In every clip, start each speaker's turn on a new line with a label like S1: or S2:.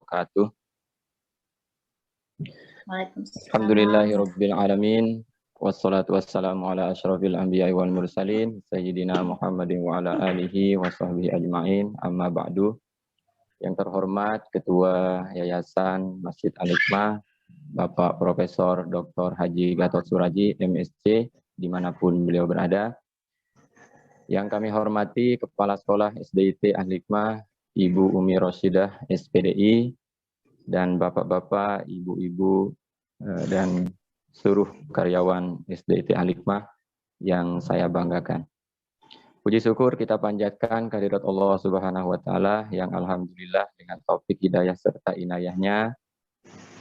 S1: wabarakatuh.
S2: Waalaikumsalam.
S1: Alhamdulillahirabbil alamin wassalatu wassalamu ala asyrofil anbiya'i wal mursalin sayyidina Muhammadin wa ala alihi wa sahbihi ajmain. Amma ba'du. Yang terhormat Ketua Yayasan Masjid Al-Hikmah Bapak Profesor Dr. Haji Gatot Suraji MSc dimanapun beliau berada. Yang kami hormati Kepala Sekolah SDIT Al-Hikmah Ibu Umi Rosyidah SPDI dan bapak-bapak, ibu-ibu dan seluruh karyawan SDIT Al-Hikmah yang saya banggakan. Puji syukur kita panjatkan kehadirat Allah Subhanahu wa taala yang alhamdulillah dengan taufik hidayah serta inayahnya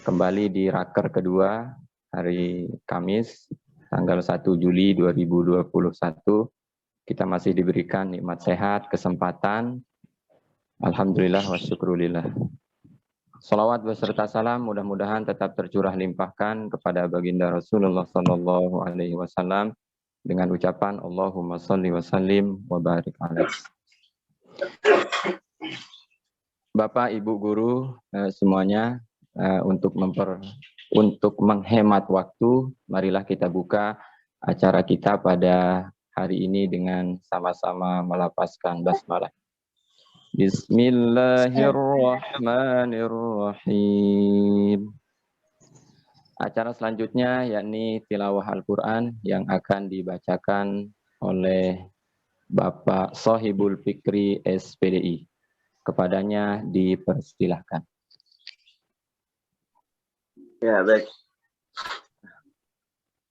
S1: kembali di raker kedua hari Kamis tanggal 1 Juli 2021 kita masih diberikan nikmat sehat, kesempatan. Alhamdulillah wa syukrulillah. Salawat beserta salam mudah-mudahan tetap tercurah limpahkan kepada baginda Rasulullah sallallahu alaihi wasallam dengan ucapan Allahumma shalli wa sallim wa barik alaihi. Bapak, Ibu guru semuanya, untuk menghemat waktu, marilah kita buka acara kita pada hari ini dengan sama-sama melafazkan basmalah. Bismillahirrahmanirrahim. Acara selanjutnya yakni tilawah Al-Quran yang akan dibacakan oleh Bapak Sohibul Fikri SPDI. Kepadanya dipersilahkan.
S3: Ya, baik.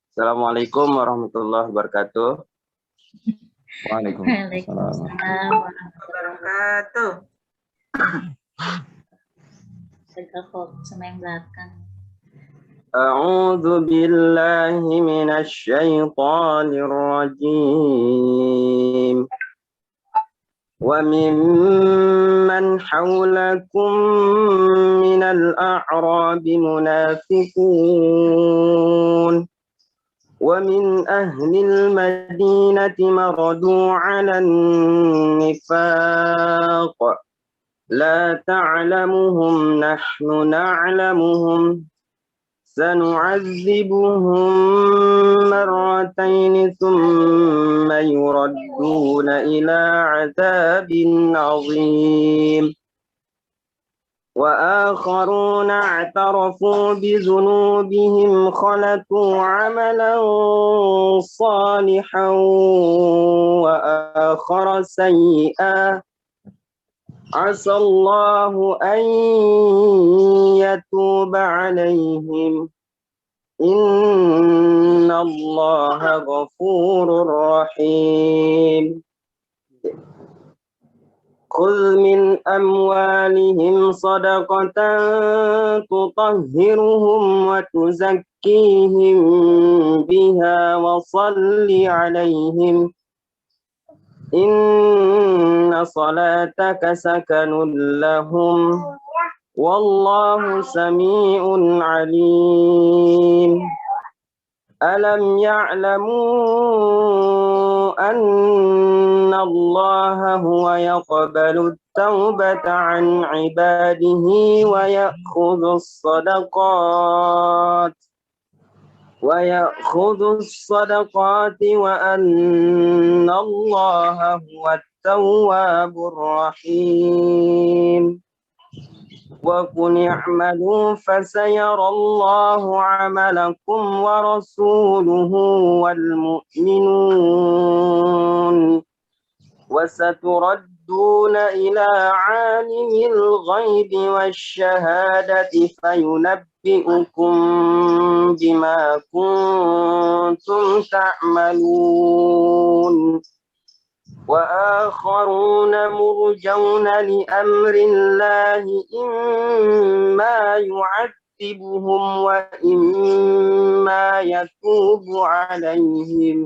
S3: Assalamualaikum warahmatullahi wabarakatuh.
S1: Waalaikumsalam
S2: warahmatullahi wabarakatuh. Tegak sama yang belakang.
S3: A'udzu billahi minasyaitonir rajim. Wa mimman haulakum minal a'rabi munafiqun. ومن أهل المدينة مردوا على النفاق لا تعلمهم نحن نعلمهم سنعذبهم مرتين ثم يردون إلى عذاب عظيم وآخرون اعترفوا بذنوبهم خلطوا عملا صالحا وآخر سيئا عسى الله أن يتوب عليهم إن الله غفور رحيم خذ من أموالهم صدقة تطهرهم وتزكيهم بها وصل عليهم إن صلاتك سكن لهم والله سميع عليم ألم يعلموا أن الله هو يقبل التوبة عن عباده ويأخذ الصدقات وأن الله هو التواب الرحيم وقل اعملوا فسيرى الله عملكم ورسوله والمؤمنون وستردون إلى عالم الغيب والشهادة فينبئكم بما كنتم تعملون وآخرون مرجون لأمر الله إما يعذبهم وإما يتوب عليهم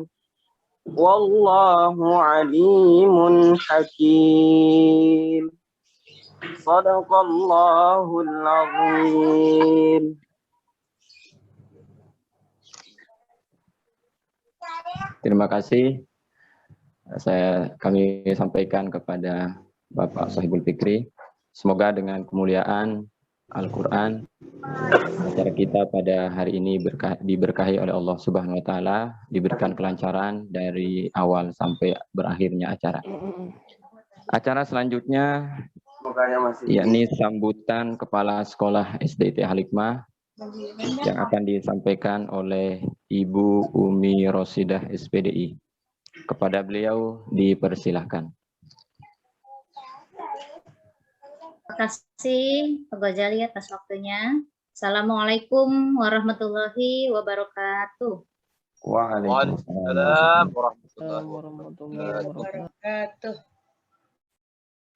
S3: والله عليم حكيم صدق الله العظيم.
S1: Terima kasih. Kami sampaikan kepada Bapak Sohibul Fikri, semoga dengan kemuliaan Al-Quran. Acara kita pada hari ini diberkahi oleh Allah Subhanahu wa Ta'ala, diberikan kelancaran dari awal sampai berakhirnya acara. Acara selanjutnya yakni sambutan Kepala Sekolah SDIT Al-Hikmah yang akan disampaikan oleh Ibu Umi Rosidah SPDI. Kepada beliau dipersilahkan.
S2: Terima kasih Pak Ghazali atas waktunya. Assalamualaikum warahmatullahi wabarakatuh.
S3: Waalaikumsalam warahmatullahi wabarakatuh.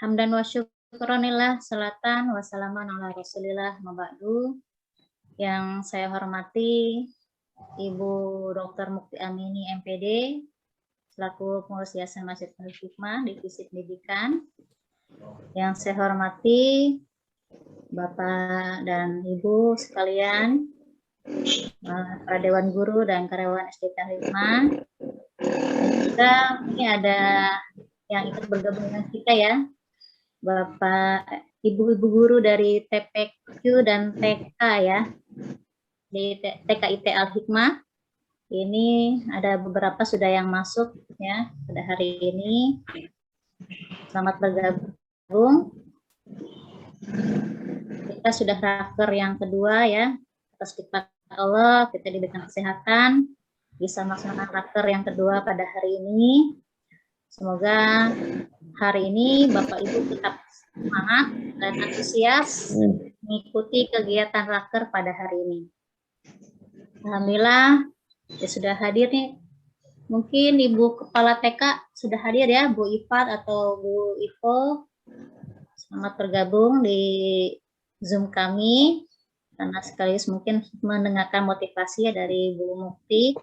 S2: Hamdan wa syukronillah, salatan wa salaman ala rasulillah maba'du. Yang saya hormati Ibu Dr. Mukti Amini MPD, selaku pengurus Yayasan Masjid Al-Hikmah Divisi Pendidikan. Yang saya hormati Bapak dan Ibu sekalian, para Dewan Guru dan karyawan SDIT Al-Hikmah. Juga ini ada yang ikut bergabung dengan kita ya, Bapak Ibu-ibu guru dari TPQ dan TK ya, di TKIT Al-Hikmah. Ini ada beberapa sudah yang masuk ya pada hari ini. Selamat bergabung. Kita sudah raker yang kedua ya. Atas berkat Allah kita diberikan kesehatan, bisa melaksanakan raker yang kedua pada hari ini. Semoga hari ini Bapak Ibu tetap semangat dan antusias mengikuti kegiatan raker pada hari ini. Alhamdulillah ya sudah hadir nih. Mungkin Ibu Kepala TK sudah hadir ya, Bu Ifat atau Bu Ivo. Selamat bergabung di Zoom kami, karena sekaligus mungkin mendengarkan motivasi ya dari Bu Mukti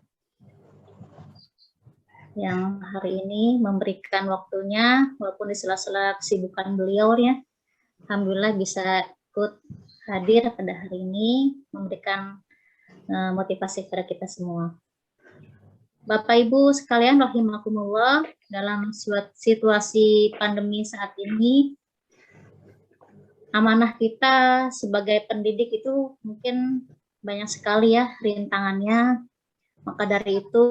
S2: yang hari ini memberikan waktunya, walaupun di sela-sela kesibukan beliau ya. Alhamdulillah bisa ikut hadir pada hari ini, memberikan motivasi kepada kita semua. Bapak Ibu sekalian rahimakumullah, dalam situasi pandemi saat ini, amanah kita sebagai pendidik itu mungkin banyak sekali ya rintangannya. Maka dari itu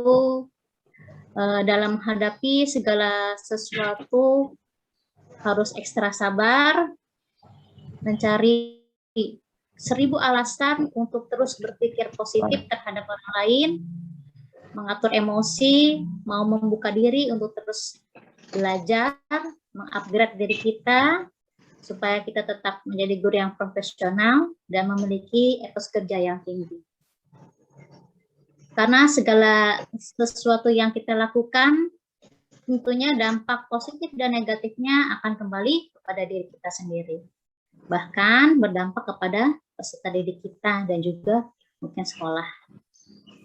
S2: dalam menghadapi segala sesuatu harus ekstra sabar, mencari 1000 alasan untuk terus berpikir positif terhadap orang lain, mengatur emosi, mau membuka diri untuk terus belajar, mengupgrade diri kita, supaya kita tetap menjadi guru yang profesional dan memiliki etos kerja yang tinggi. Karena segala sesuatu yang kita lakukan, tentunya dampak positif dan negatifnya akan kembali kepada diri kita sendiri. Bahkan berdampak kepada peserta didik kita dan juga mungkin sekolah.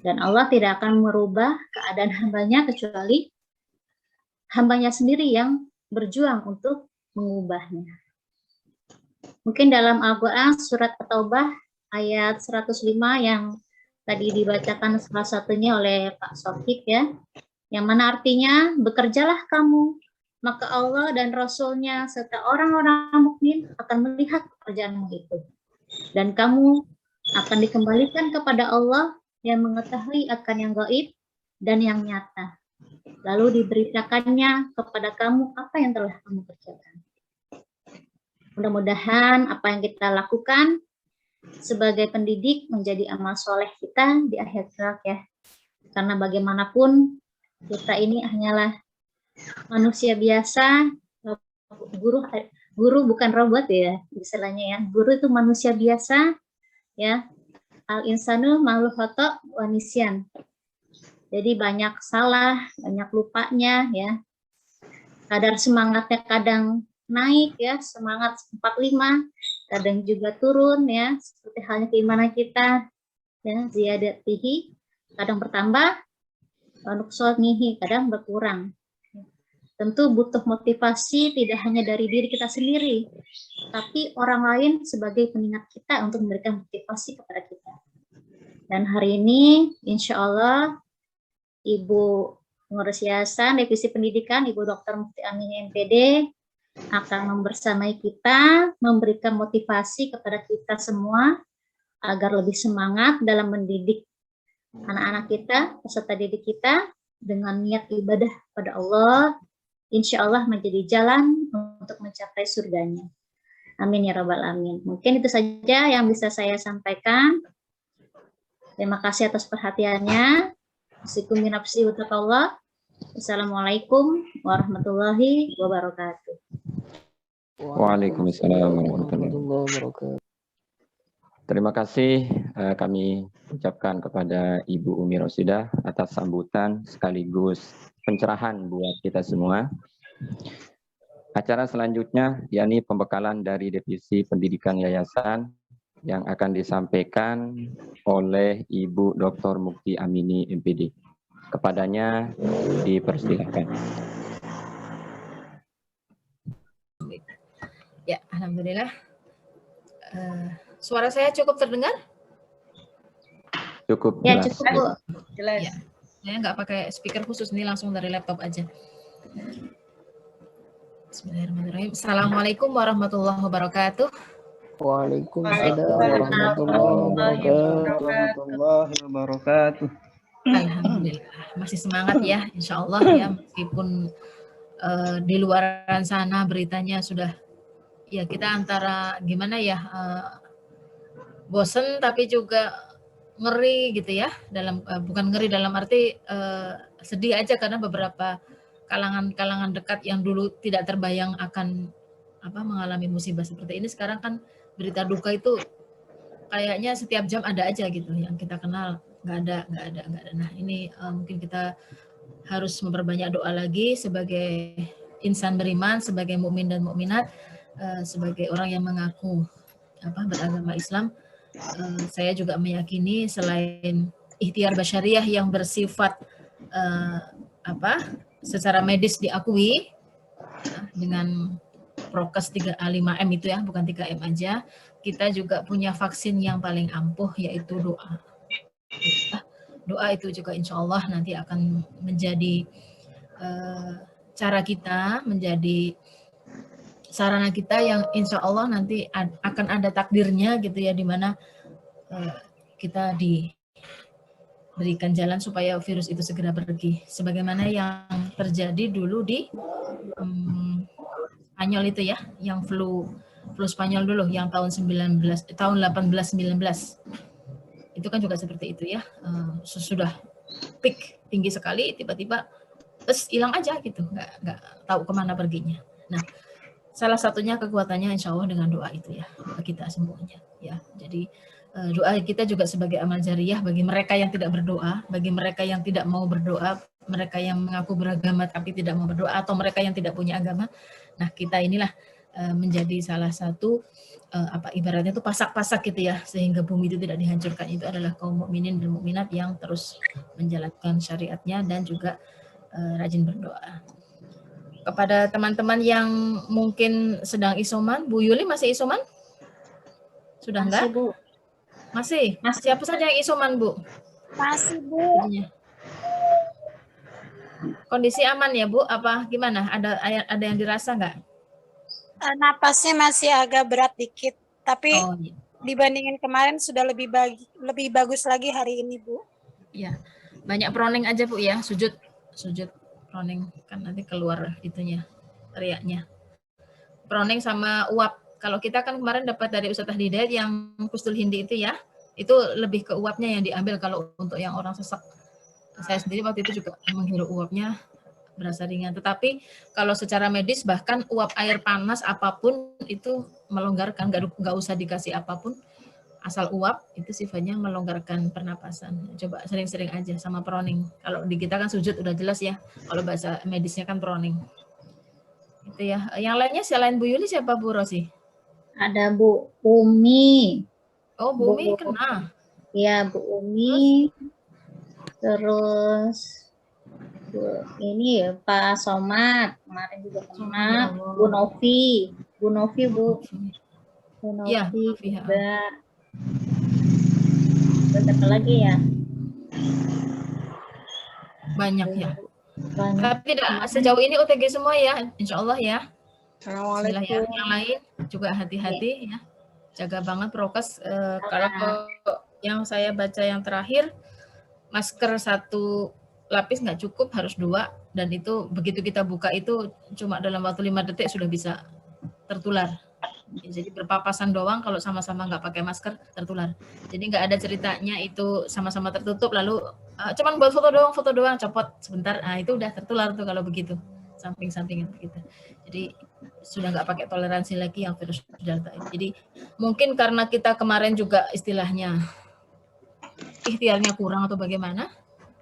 S2: Dan Allah tidak akan merubah keadaan hambanya kecuali hambanya sendiri yang berjuang untuk mengubahnya. Mungkin dalam Al-Quran surat At-Taubah ayat 105 yang tadi dibacakan salah satunya oleh Pak Sofik ya, yang mana artinya bekerjalah kamu, maka Allah dan Rasul-Nya serta orang-orang mukmin akan melihat pekerjaanmu itu. Dan kamu akan dikembalikan kepada Allah yang mengetahui akan yang gaib dan yang nyata. Lalu diberitakannya kepada kamu apa yang telah kamu kerjakan. Mudah-mudahan apa yang kita lakukan sebagai pendidik menjadi amal soleh kita di akhir kelak ya. Karena bagaimanapun kita ini hanyalah manusia biasa, guru bukan robot ya istilahnya ya. Guru itu manusia biasa ya. Al-insanu makhluk khata' wa nisyan. Jadi banyak salah, banyak lupanya ya. Kadar semangatnya kadang naik ya, semangat 45, kadang juga turun ya, seperti halnya keimanan kita ya, ziyadatihi kadang bertambah, nuqsanihi kadang berkurang. Tentu butuh motivasi tidak hanya dari diri kita sendiri, tapi orang lain sebagai pengingat kita untuk memberikan motivasi kepada kita. Dan hari ini, insya Allah, Ibu Pengurus Yayasan Divisi Pendidikan, Ibu Dr. Mukti Amini MPD, akan membersamai kita, memberikan motivasi kepada kita semua agar lebih semangat dalam mendidik anak-anak kita, peserta didik kita dengan niat ibadah pada Allah, insya Allah menjadi jalan untuk mencapai surganya. Amin ya rabbal alamin. Mungkin itu saja yang bisa saya sampaikan. Terima kasih atas perhatiannya. Assalamualaikum warahmatullahi wabarakatuh. Assalamualaikum warahmatullahi wabarakatuh.
S1: Waalaikumsalam warahmatullahi wabarakatuh. Terima kasih kami ucapkan kepada Ibu Umi Rosidah atas sambutan sekaligus pencerahan buat kita semua. Acara selanjutnya yakni pembekalan dari Divisi Pendidikan Yayasan yang akan disampaikan oleh Ibu Dr. Mukti Amini MPD. Kepadanya dipersilakan.
S4: Ya, alhamdulillah. Suara saya cukup terdengar?
S1: Cukup
S2: Ya,
S1: jelas.
S2: cukup, Bu.
S3: Jelas.
S4: Ya. Saya nggak pakai speaker khusus, ini langsung dari laptop aja. Bismillahirrahmanirrahim. Assalamualaikum warahmatullahi wabarakatuh.
S3: Waalaikumsalam warahmatullahi wabarakatuh.
S4: Alhamdulillah, masih semangat ya, insya Allah ya, meskipun di luaran sana beritanya sudah, ya kita antara gimana ya, bosen tapi juga ngeri gitu ya, dalam bukan ngeri dalam arti sedih aja karena beberapa kalangan dekat yang dulu tidak terbayang akan mengalami musibah seperti ini, sekarang kan berita duka itu kayaknya setiap jam ada aja gitu, yang kita kenal nggak ada. Nah ini mungkin kita harus memperbanyak doa lagi sebagai insan beriman, sebagai mukmin dan mukminat, sebagai orang yang mengaku beragama Islam. Saya juga meyakini selain ikhtiar basyariah yang bersifat secara medis diakui dengan prokes 5M itu ya, bukan 3M aja, kita juga punya vaksin yang paling ampuh, yaitu doa. Doa itu juga insya Allah nanti akan menjadi cara kita, menjadi sarana kita yang insya Allah nanti akan ada takdirnya gitu ya, di mana kita diberikan jalan supaya virus itu segera pergi. Sebagaimana yang terjadi dulu di Spanyol itu ya, yang flu Spanyol dulu yang tahun 1819. Itu kan juga seperti itu ya, sudah peak tinggi sekali, tiba-tiba terus hilang aja gitu, nggak tahu kemana perginya. Nah, salah satunya kekuatannya insya Allah dengan doa itu ya, doa kita semuanya ya. Jadi doa kita juga sebagai amal jariyah bagi mereka yang tidak berdoa, bagi mereka yang tidak mau berdoa, mereka yang mengaku beragama tapi tidak mau berdoa, atau mereka yang tidak punya agama. Nah, kita inilah menjadi salah satu ibaratnya itu pasak-pasak gitu ya, sehingga bumi itu tidak dihancurkan. Itu adalah kaum mukminin dan mukminat yang terus menjalankan syariatnya dan juga rajin berdoa. Kepada teman-teman yang mungkin sedang isoman, Bu Yuli masih isoman? Sudah enggak?
S2: Masih, Bu.
S4: Masih? Siapa saja yang isoman, Bu?
S5: Masih, Bu.
S4: Kondisi aman ya, Bu? Apa gimana? Ada yang dirasa enggak?
S5: Napasnya masih agak berat dikit, tapi
S4: iya.
S5: Dibandingin kemarin sudah lebih bagus lagi hari ini, Bu.
S4: Iya. Banyak proning aja, Bu ya. Sujud proning, kan nanti keluar itunya, teriaknya. Proning sama uap. Kalau kita kan kemarin dapat dari Ustadzah Hidayat yang Kustul Hindi itu ya, itu lebih ke uapnya yang diambil kalau untuk yang orang sesak. Saya sendiri waktu itu juga menghirup uapnya, berasa ringan. Tetapi kalau secara medis bahkan uap air panas apapun itu melonggarkan, nggak usah dikasih apapun, asal uap itu sifatnya melonggarkan pernapasan. Coba sering-sering aja sama proning. Kalau di kita kan sujud udah jelas ya. Kalau bahasa medisnya kan proning. Itu ya. Yang lainnya selain Bu Yuli siapa, Bu Rosi?
S2: Ada Bu Umi.
S4: Oh, Bu Umi kena.
S2: Iya, Bu Umi. Terus ini ya Pak Somad kemarin juga kena. Bu Novi. Bu Novi, Bu. Bu Novi
S4: ya,
S2: juga. Berapa lagi ya?
S4: Banyak ya.
S2: Banyak.
S4: Tapi tidak sejauh ini OTG semua ya, insya Allah ya. Bismillah ya. Yang lain juga hati-hati ya. Jaga banget prokes. Kalau yang saya baca yang terakhir, masker 1 lapis nggak cukup, harus 2. Dan itu begitu kita buka itu cuma dalam waktu 5 detik sudah bisa tertular. Jadi berpapasan doang, kalau sama-sama nggak pakai masker tertular. Jadi nggak ada ceritanya itu sama-sama tertutup lalu cuman buat foto doang, copot sebentar, itu udah tertular tuh kalau begitu, samping-sampingan begitu. Jadi sudah nggak pakai toleransi lagi yang virus Delta ini. Jadi mungkin karena kita kemarin juga istilahnya ikhtiarnya kurang atau bagaimana,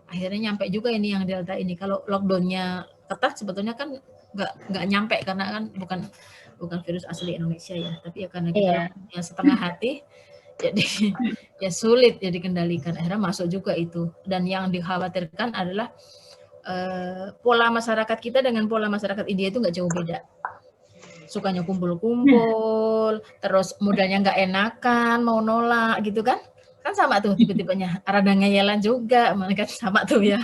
S4: akhirnya nyampe juga ini yang Delta ini. Kalau lockdownnya ketat sebetulnya kan nggak nyampe karena kan bukan virus asli Indonesia ya, tapi ya karena kita punya setengah hati, jadi ya sulit ya dikendalikan. Akhirnya masuk juga itu. Dan yang dikhawatirkan adalah pola masyarakat kita dengan pola masyarakat India itu nggak jauh beda. Sukanya kumpul-kumpul, terus modalnya nggak enakan, mau nolak gitu kan sama tuh tiba-tibanya rada ngeyelan juga, mereka sama tuh ya.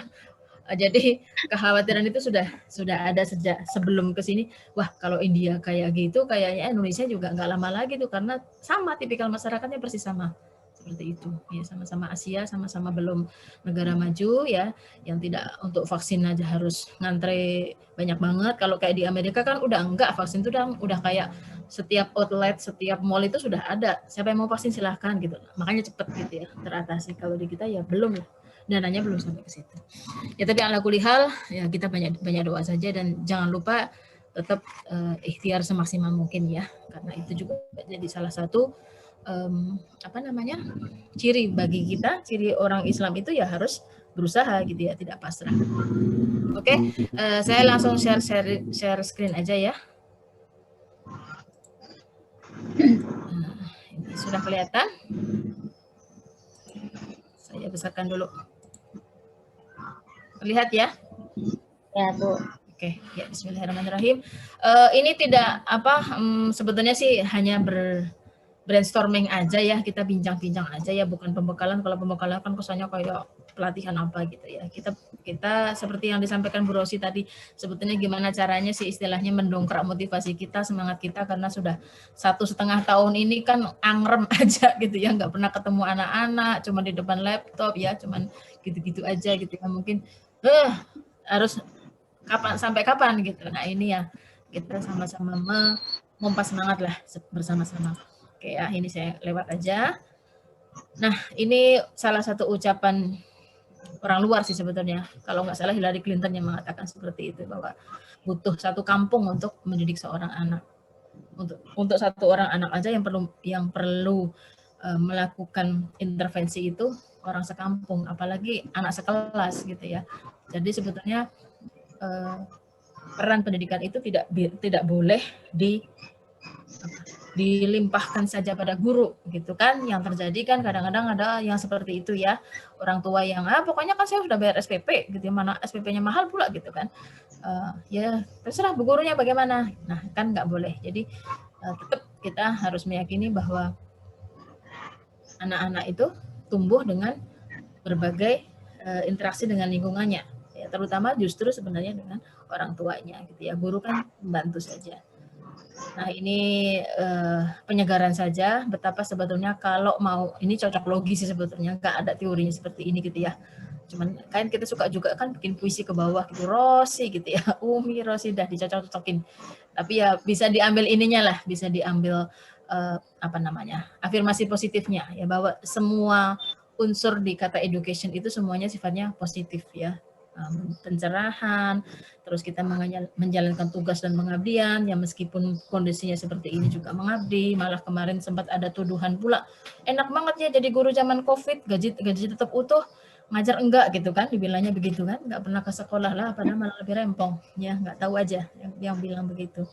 S4: Jadi kekhawatiran itu sudah ada sejak sebelum ke sini. Wah, kalau India kayak gitu, kayaknya Indonesia juga nggak lama lagi tuh, karena sama tipikal masyarakatnya persis sama seperti itu. Ya, sama-sama Asia, sama-sama belum negara maju ya, yang tidak untuk vaksin aja harus ngantre banyak banget. Kalau kayak di Amerika kan udah enggak, vaksin itu udah kayak setiap outlet, setiap mall itu sudah ada. Siapa yang mau vaksin silahkan gitu. Makanya cepet gitu ya teratasi. Kalau di kita ya belum ya. Dananya belum sampai ke situ. Ya tapi ala kulihal ya kita banyak doa saja dan jangan lupa tetap ikhtiar semaksimal mungkin ya, karena itu juga jadi salah satu ciri bagi kita, ciri orang Islam itu ya harus berusaha gitu ya, tidak pasrah. Oke, saya langsung share screen aja ya. Ini sudah kelihatan. Saya besarkan dulu. Lihat ya.
S2: Ya, Bu.
S4: Oke, ya bismillahirrahmanirrahim. Ini tidak sebetulnya sih hanya brainstorming aja ya, kita bincang-bincang aja ya, bukan pembekalan. Kalau pembekalan kan kesannya kayak pelatihan apa gitu ya. Kita seperti yang disampaikan Bu Rosi tadi, sebetulnya gimana caranya sih istilahnya mendongkrak motivasi kita, semangat kita, karena sudah 1,5 tahun ini kan angrem aja gitu ya, nggak pernah ketemu anak-anak, cuma di depan laptop ya, cuman gitu-gitu aja gitu ya. Mungkin harus sampai kapan gitu. Nah ini ya kita sama-sama memompa semangat lah bersama-sama. Oke ya, ini saya lewat aja. Nah ini salah satu ucapan orang luar sih sebetulnya. Kalau nggak salah Hillary Clinton yang mengatakan seperti itu, bahwa butuh 1 kampung untuk mendidik seorang anak. Untuk 1 orang anak aja yang perlu melakukan intervensi itu orang sekampung, apalagi anak sekelas gitu ya. Jadi sebetulnya peran pendidikan itu tidak boleh dilimpahkan saja pada guru gitu kan. Yang terjadi kan kadang-kadang ada yang seperti itu ya, orang tua yang pokoknya kan saya sudah bayar SPP gitu, mana SPP-nya mahal pula gitu kan. Ya terserah bu gurunya bagaimana. Nah kan nggak boleh. Jadi tetap kita harus meyakini bahwa anak-anak itu tumbuh dengan berbagai interaksi dengan lingkungannya ya, terutama justru sebenarnya dengan orang tuanya gitu ya. Guru kan membantu saja. Nah ini penyegaran saja betapa sebetulnya kalau mau, ini cocok logis sih sebetulnya, nggak ada teorinya seperti ini gitu ya. Cuman kan kita suka juga kan bikin puisi ke bawah gitu, Rosi gitu ya, Umi Rosi dah dicocok-cocokin. Tapi ya bisa diambil ininya lah, bisa diambil afirmasi positifnya ya, bahwa semua unsur di kata education itu semuanya sifatnya positif ya. Pencerahan, terus kita menjalankan tugas dan pengabdian ya, meskipun kondisinya seperti ini juga mengabdi. Malah kemarin sempat ada tuduhan pula, enak banget ya jadi guru zaman COVID, gaji tetap utuh, ngajar enggak gitu kan, dibilangnya begitu kan, nggak pernah ke sekolah lah, padahal malah lebih rempong ya, nggak tahu aja yang bilang begitu.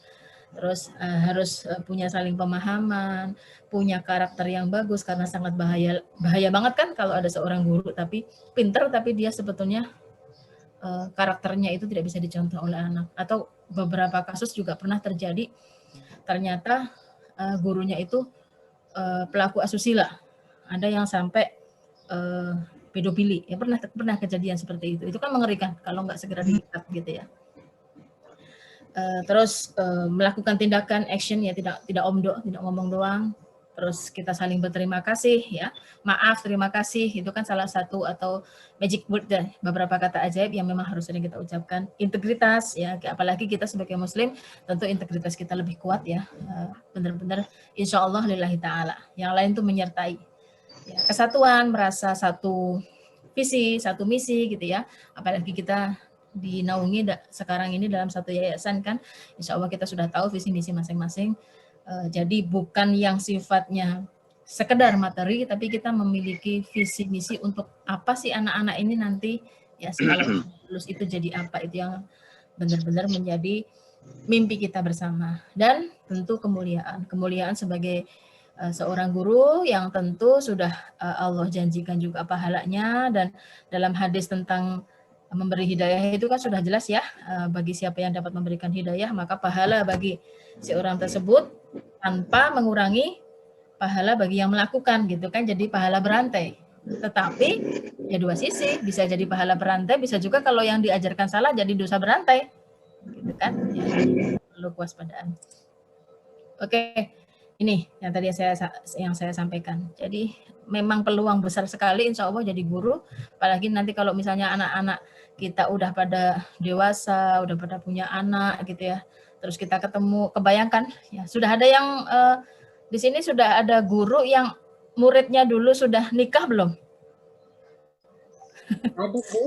S4: Terus harus punya saling pemahaman, punya karakter yang bagus, karena sangat bahaya banget kan kalau ada seorang guru tapi pintar tapi dia sebetulnya karakternya itu tidak bisa dicontoh oleh anak. Atau beberapa kasus juga pernah terjadi, ternyata gurunya itu pelaku asusila, ada yang sampai pedofili ya, pernah kejadian seperti itu kan mengerikan kalau nggak segera diikat gitu ya. Terus melakukan tindakan action ya, tidak omdo, tidak ngomong doang. Terus kita saling berterima kasih ya, maaf, terima kasih, itu kan salah satu atau magic word ya, beberapa kata ajaib yang memang harus sering kita ucapkan. Integritas ya, apalagi kita sebagai muslim tentu integritas kita lebih kuat ya, benar-benar insya Allah lillahi ta'ala, yang lain tuh menyertai ya, kesatuan, merasa satu visi, satu misi gitu ya, apalagi kita dinaungi sekarang ini dalam satu yayasan kan, insya Allah kita sudah tahu visi misi masing-masing. Jadi bukan yang sifatnya sekedar materi, tapi kita memiliki visi misi untuk apa sih anak-anak ini nanti ya, kalau lulus itu jadi apa, itu yang benar-benar menjadi mimpi kita bersama. Dan tentu kemuliaan sebagai seorang guru yang tentu sudah Allah janjikan juga pahalanya, dan dalam hadis tentang memberi hidayah itu kan sudah jelas ya, bagi siapa yang dapat memberikan hidayah maka pahala bagi si orang tersebut tanpa mengurangi pahala bagi yang melakukan gitu kan, jadi pahala berantai. Tetapi ya dua sisi, bisa jadi pahala berantai, bisa juga kalau yang diajarkan salah jadi dosa berantai gitu kan ya, perlu kewaspadaan. Oke, ini yang tadi saya sampaikan. Jadi memang peluang besar sekali insya Allah jadi guru, apalagi nanti kalau misalnya anak-anak kita udah pada dewasa, udah pada punya anak gitu ya, terus kita ketemu, kebayangkan ya, sudah ada yang di sini sudah ada guru yang muridnya dulu sudah nikah belum?
S2: Ada, Bu.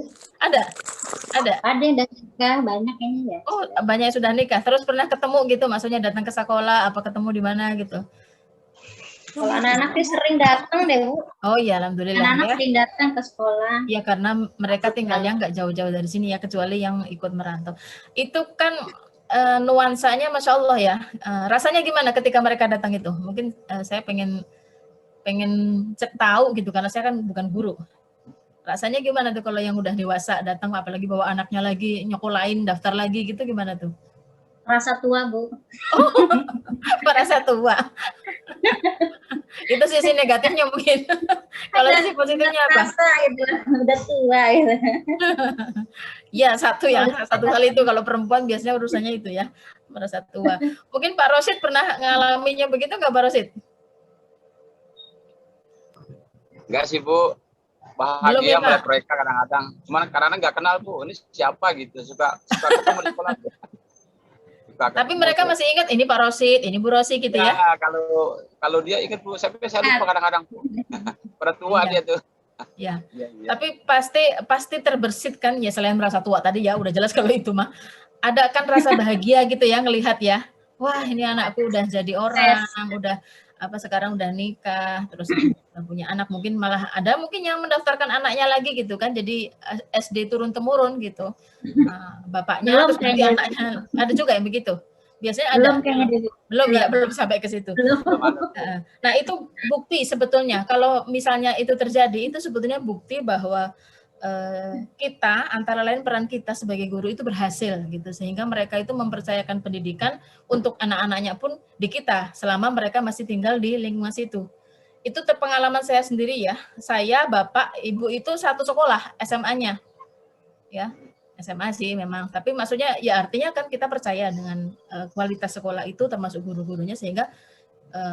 S4: Ada
S2: Yang udah nikah, banyak ini ya.
S4: Oh, banyak yang sudah nikah. Terus pernah ketemu gitu, maksudnya datang ke sekolah, apa ketemu di mana gitu?
S2: Kalau anak-anak sih sering datang deh, Bu.
S4: Oh iya, alhamdulillah
S2: Anak-anak
S4: ya.
S2: sering datang ke sekolah.
S4: Ya karena mereka tinggalnya nggak jauh-jauh dari sini ya, kecuali yang ikut merantau. Itu kan nuansanya Masya Allah ya. Rasanya gimana ketika mereka datang itu? Mungkin saya pengen tahu gitu, karena saya kan bukan guru. Rasanya gimana tuh kalau yang udah dewasa datang, apalagi bawa anaknya lagi, nyokolain, daftar lagi gitu, gimana tuh?
S2: Merasa tua, Bu.
S4: Oh, merasa tua. Itu sisi negatifnya mungkin. Kalau sisi positifnya apa?
S2: Merasa gitu, udah tua gitu.
S4: Ya, satu hal itu, kalau perempuan biasanya urusannya itu ya, merasa tua. Mungkin Pak Rosid pernah ngalaminya begitu nggak, Pak Rosid?
S6: Enggak sih, Bu. Bahagia melihat mereka kadang-kadang. Cuman karena nggak kenal, Bu, ini siapa gitu. Suka ketemu di sekolah.
S4: Tapi mereka masih ingat ini Pak Rosid, ini Bu Rosi gitu ya?
S6: Ya, kalau dia ingat, Bu, saya lupa kadang-kadang, Bu. Pada tua dia tuh.
S4: Ya. Tapi pasti terbersit kan ya, selain merasa tua tadi ya, udah jelas kalau itu mah. Ada kan rasa bahagia gitu ya ngelihat ya. Wah, ini anakku udah jadi orang, udah sekarang udah nikah, terus punya anak, mungkin malah ada mungkin yang mendaftarkan anaknya lagi gitu kan, jadi SD turun temurun gitu. Bapaknya terus nanti anaknya, ada juga yang begitu. Biasanya ada. Belum sampai ke situ. Nah, itu bukti sebetulnya kalau misalnya itu terjadi, itu sebetulnya bukti bahwa kita, antara lain peran kita sebagai guru itu berhasil gitu, sehingga mereka itu mempercayakan pendidikan untuk anak-anaknya pun di kita selama mereka masih tinggal di lingkungan situ. Itu terpengalaman saya sendiri ya. Saya, Bapak, Ibu itu satu sekolah SMA-nya. Ya, SMA sih memang, tapi maksudnya ya artinya kan kita percaya dengan kualitas sekolah itu, termasuk guru-gurunya, sehingga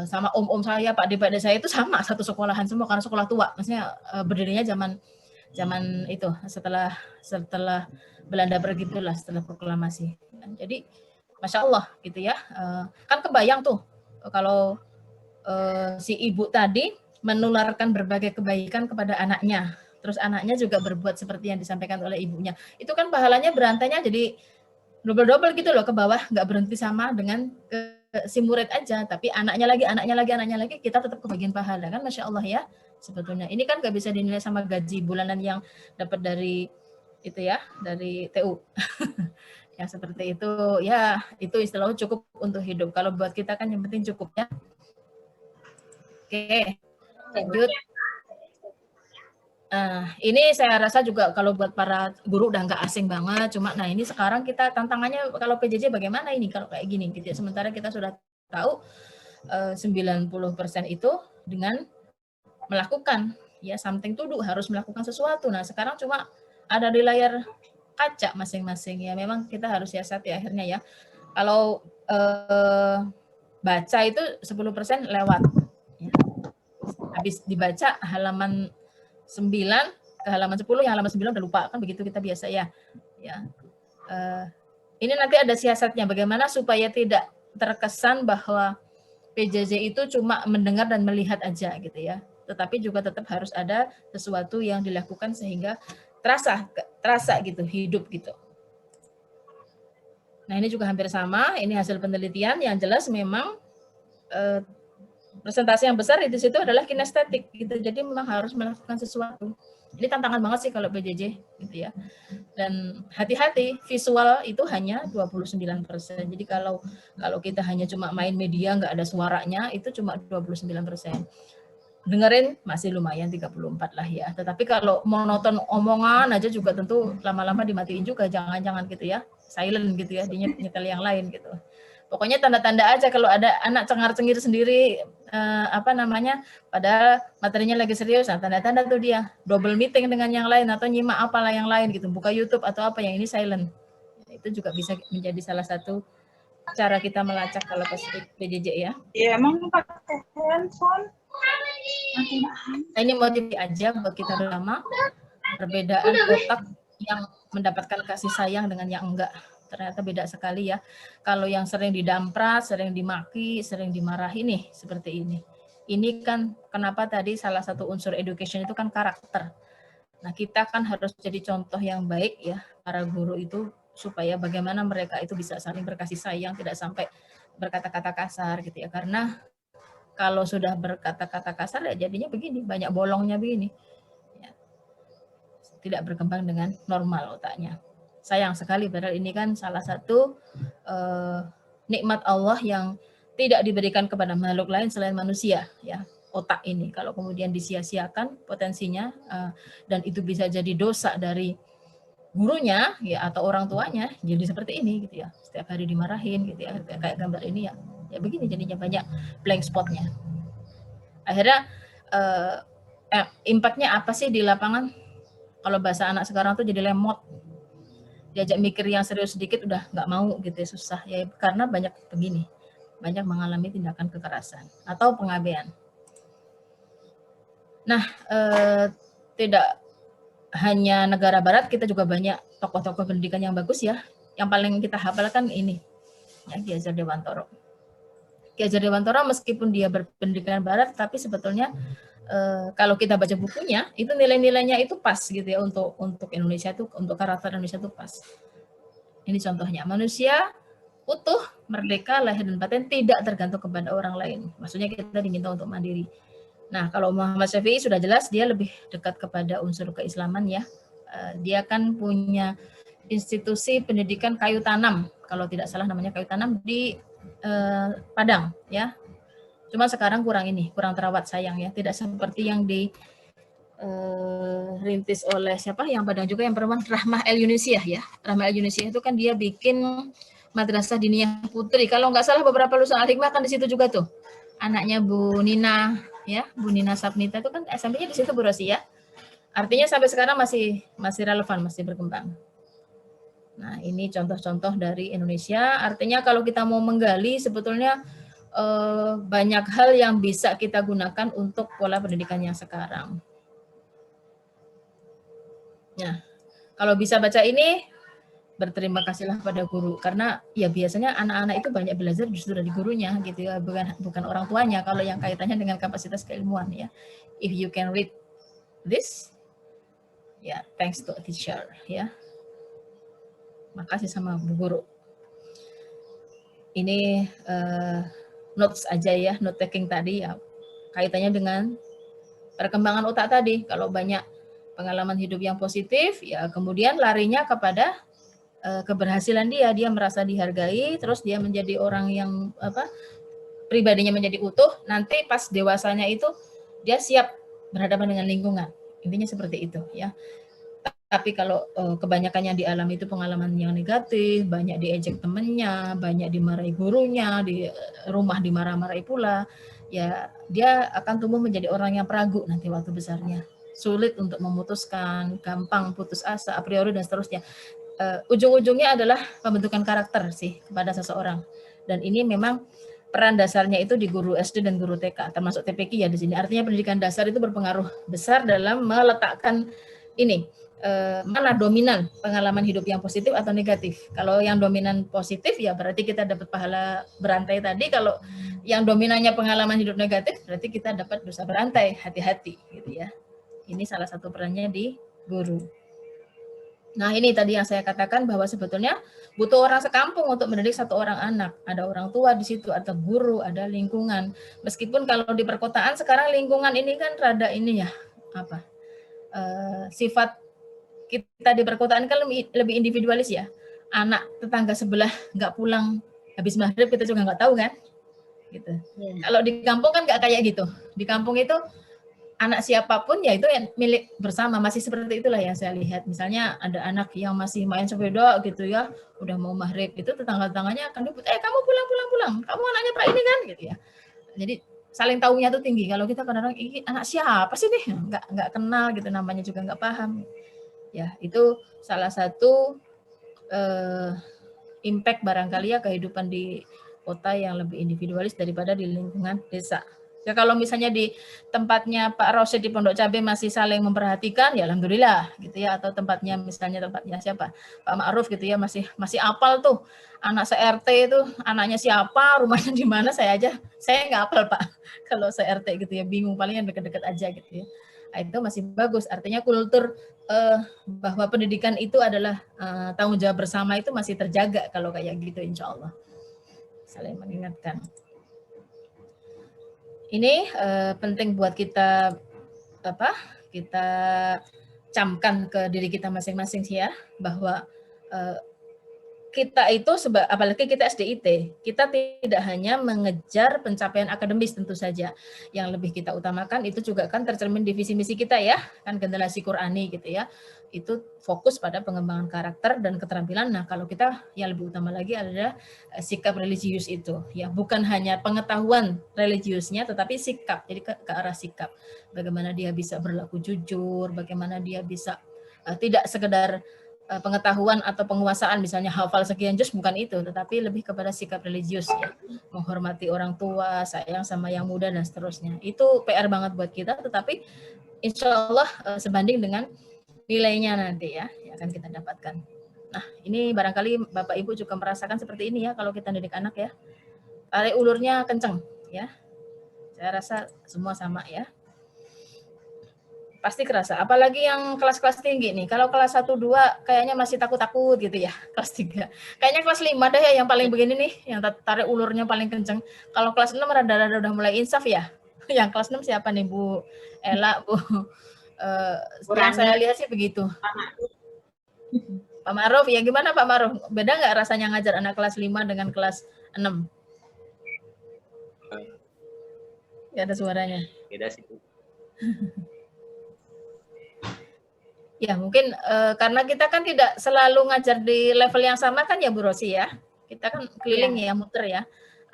S4: sama om-om saya, Pak Dede saya itu sama satu sekolahan semua, karena sekolah tua. Maksudnya berdirinya zaman itu setelah Belanda pergi itulah, setelah proklamasi. Jadi Masya Allah gitu ya. Kan kebayang tuh kalau si ibu tadi menularkan berbagai kebaikan kepada anaknya, terus anaknya juga berbuat seperti yang disampaikan oleh ibunya. Itu kan pahalanya berantainya jadi double-double gitu loh ke bawah, nggak berhenti sama dengan si murid aja, tapi anaknya lagi, kita tetap kebagian pahala kan, Masya Allah ya. Sebetulnya ini kan gak bisa dinilai sama gaji bulanan yang dapat dari itu ya, dari TU. Yang seperti itu ya, itu istilahnya cukup untuk hidup. Kalau buat kita kan yang penting cukup ya. Oke, lanjut. Ini saya rasa juga kalau buat para guru udah nggak asing banget. Cuma nah ini sekarang kita tantangannya kalau PJJ bagaimana ini kalau kayak gini gitu ya. Sementara kita sudah tahu 90% itu dengan melakukan ya, something to do, harus melakukan sesuatu. Nah sekarang cuma ada di layar kaca masing-masing ya, memang kita harus siasati akhirnya ya. Kalau baca itu 10% lewat. Ya. Habis dibaca halaman 9 ke halaman 10, yang halaman 9 udah lupa, kan begitu kita biasa ya. Ini nanti ada siasatnya, bagaimana supaya tidak terkesan bahwa PJJ itu cuma mendengar dan melihat aja gitu ya. Tetapi juga tetap harus ada sesuatu yang dilakukan sehingga terasa gitu, hidup gitu. Nah, ini juga hampir sama, ini hasil penelitian yang jelas memang presentasi yang besar di situ adalah kinestetik gitu. Jadi memang harus melakukan sesuatu. Ini tantangan banget sih kalau PJJ gitu ya. Dan hati-hati, visual itu hanya 29%. Jadi kalau kita hanya cuma main media nggak ada suaranya, itu cuma 29%. Dengerin masih lumayan 34 lah ya. Tetapi kalau monoton omongan aja juga tentu lama-lama dimatiin juga, jangan-jangan gitu ya. Silent gitu ya, nyetel yang lain gitu. Pokoknya tanda-tanda aja kalau ada anak cengar-cengir sendiri, padahal materinya lagi serius, nah tanda-tanda tuh dia double meeting dengan yang lain atau nyimak apalah yang lain gitu, buka YouTube atau apa yang ini silent. Itu juga bisa menjadi salah satu cara kita melacak kalau pas PJJ ya.
S5: Iya, emang pakai handphone.
S4: Nah, ini motif aja buat kita bersama, perbedaan otak yang mendapatkan kasih sayang dengan yang enggak. Ternyata beda sekali ya. Kalau yang sering didamprat, sering dimaki, sering dimarahi nih seperti ini. Ini kan kenapa tadi salah satu unsur education itu kan karakter. Nah, kita kan harus jadi contoh yang baik ya para guru itu supaya bagaimana mereka itu bisa saling berkasih sayang, tidak sampai berkata-kata kasar gitu ya. Karena kalau sudah berkata-kata kasar ya jadinya begini, banyak bolongnya begini. Ya. Tidak berkembang dengan normal otaknya. Sayang sekali, padahal ini kan salah satu nikmat Allah yang tidak diberikan kepada makhluk lain selain manusia, ya, otak ini. Kalau kemudian disia-siakan potensinya dan itu bisa jadi dosa dari gurunya, ya, atau orang tuanya, jadi seperti ini, gitu ya. Setiap hari dimarahin, gitu ya, kayak gambar ini ya, ya begini jadinya banyak blank spotnya. Akhirnya impact-nya apa sih di lapangan? Kalau bahasa anak sekarang tuh jadi lemot. Diajak mikir yang serius sedikit udah nggak mau gitu ya, susah ya, karena banyak begini, banyak mengalami tindakan kekerasan atau pengabaian. Nah, tidak hanya negara barat, kita juga banyak tokoh-tokoh pendidikan yang bagus ya. Yang paling kita hafalkan ini ya, Ki Hajar Dewantoro. Ki Hajar Dewantoro meskipun dia berpendidikan barat, tapi sebetulnya kalau kita baca bukunya itu nilai-nilainya itu pas gitu ya, untuk Indonesia itu, untuk karakter Indonesia itu pas. Ini contohnya, manusia utuh, merdeka, lahir dan batin, tidak tergantung kepada orang lain. Maksudnya kita diminta untuk mandiri. Nah, kalau Muhammad Syafi'i sudah jelas dia lebih dekat kepada unsur keislaman ya. Dia kan punya institusi pendidikan kayu tanam, kalau tidak salah namanya kayu tanam di Padang ya. Cuma sekarang kurang terawat, sayang ya. Tidak seperti yang rintis oleh siapa yang Padang juga, yang perempuan, Rahmah El Yunisiah ya. Rahmah El Yunisiah itu kan dia bikin madrasah diniyah putri. Kalau nggak salah beberapa lulusan Al-Hikmah kan di situ juga tuh. Anaknya Bu Nina ya, Bu Nina Sapnita itu kan SMP-nya di situ Bu Rosi ya. Artinya sampai sekarang masih relevan, masih berkembang. Nah, ini contoh-contoh dari Indonesia. Artinya kalau kita mau menggali sebetulnya banyak hal yang bisa kita gunakan untuk pola pendidikan yang sekarang. Nah, kalau bisa baca ini, berterima kasihlah pada guru, karena ya biasanya anak-anak itu banyak belajar justru dari gurunya gitu ya, bukan orang tuanya kalau yang kaitannya dengan kapasitas keilmuan ya. If you can read this, ya thanks to a teacher ya. Makasih sama Bu Guru. Ini notes aja ya, note taking tadi ya, kaitannya dengan perkembangan otak tadi. Kalau banyak pengalaman hidup yang positif, ya kemudian larinya kepada keberhasilan dia merasa dihargai, terus dia menjadi orang yang pribadinya menjadi utuh. Nanti pas dewasanya itu dia siap berhadapan dengan lingkungan. Intinya seperti itu ya. Tapi kalau kebanyakan yang dialami itu pengalaman yang negatif, banyak diejek temennya, banyak dimarahi gurunya, di rumah dimarah-marahi pula, ya dia akan tumbuh menjadi orang yang peragu nanti waktu besarnya. Sulit untuk memutuskan, gampang putus asa, a priori dan seterusnya. ujung-ujungnya adalah pembentukan karakter sih kepada seseorang. Dan ini memang peran dasarnya itu di guru SD dan guru TK, termasuk TPQ ya di sini. Artinya pendidikan dasar itu berpengaruh besar dalam meletakkan ini mana dominan pengalaman hidup yang positif atau negatif. Kalau yang dominan positif ya berarti kita dapat pahala berantai tadi. Kalau yang dominannya pengalaman hidup negatif berarti kita dapat dosa berantai. Hati-hati gitu ya. Ini salah satu perannya di guru. Nah ini tadi yang saya katakan bahwa sebetulnya butuh orang sekampung untuk mendidik satu orang anak. Ada orang tua di situ, ada guru, ada lingkungan. Meskipun kalau di perkotaan sekarang lingkungan ini kan rada ini ya, sifat kita di perkotaan kan lebih individualis ya. Anak tetangga sebelah nggak pulang habis maghrib kita juga nggak tahu kan. Gitu. Kalau di kampung kan nggak kayak gitu. Di kampung itu anak siapapun ya itu yang milik bersama, masih seperti itulah yang saya lihat. Misalnya ada anak yang masih main sepeda gitu ya, udah mau maghrib itu tetangga-tetangganya akan ribut, kamu pulang, kamu anaknya Pak ini kan gitu ya. Jadi saling tahunya tuh tinggi. Kalau kita kadang-kadang ini anak siapa sih nih, nggak kenal gitu, namanya juga nggak paham. Ya itu salah satu impact barangkali ya kehidupan di kota yang lebih individualis daripada di lingkungan desa. Ya kalau misalnya di tempatnya Pak Rosyid di Pondok Cabe masih saling memperhatikan, ya alhamdulillah gitu ya. Atau tempatnya siapa, Pak Ma'ruf gitu ya, masih apal tuh anak se-RT itu anaknya siapa, rumahnya di mana, saya nggak apal Pak. Kalau se-RT gitu ya bingung, paling yang deket-deket aja gitu ya. Nah, itu masih bagus. Artinya kultur bahwa pendidikan itu adalah tanggung jawab bersama itu masih terjaga kalau kayak gitu, insya Allah. Saling mengingatkan. Ini penting buat kita kita camkan ke diri kita masing-masing sih ya, bahwa kita itu apalagi kita SDIT, kita tidak hanya mengejar pencapaian akademis tentu saja. Yang lebih kita utamakan itu juga kan tercermin di visi misi kita ya, kan generasi Qurani gitu ya. Itu fokus pada pengembangan karakter dan keterampilan. Nah, kalau kita yang lebih utama lagi adalah sikap religius itu. Ya, bukan hanya pengetahuan religiusnya tetapi sikap. Jadi ke arah sikap. Bagaimana dia bisa berlaku jujur, bagaimana dia bisa tidak sekedar pengetahuan atau penguasaan, misalnya hafal sekian juz, bukan itu, tetapi lebih kepada sikap religius ya, menghormati orang tua, sayang sama yang muda dan seterusnya. Itu PR banget buat kita, tetapi insya Allah sebanding dengan nilainya nanti ya, yang akan kita dapatkan. Nah ini barangkali Bapak Ibu juga merasakan seperti ini ya, kalau kita didik anak ya, tarik ulurnya kenceng ya, saya rasa semua sama ya. Pasti kerasa, apalagi yang kelas-kelas tinggi nih. Kalau kelas 1, 2 kayaknya masih takut-takut gitu ya. Kelas 3. Kayaknya kelas 5 deh ya yang paling begini nih, yang tarik ulurnya paling kenceng. Kalau kelas 6 rada-rada udah mulai insaf ya. Yang kelas 6 siapa nih Bu Ella, Bu? Yang saya lihat sih begitu. Pak Ma'ruf, ya gimana Pak Ma'ruf? Beda nggak rasanya ngajar anak kelas 5 dengan kelas 6? Ya ada suaranya.
S7: Beda sih Bu.
S4: Ya mungkin karena kita kan tidak selalu ngajar di level yang sama kan ya Bu Rosi ya. Kita kan keliling ya, muter ya.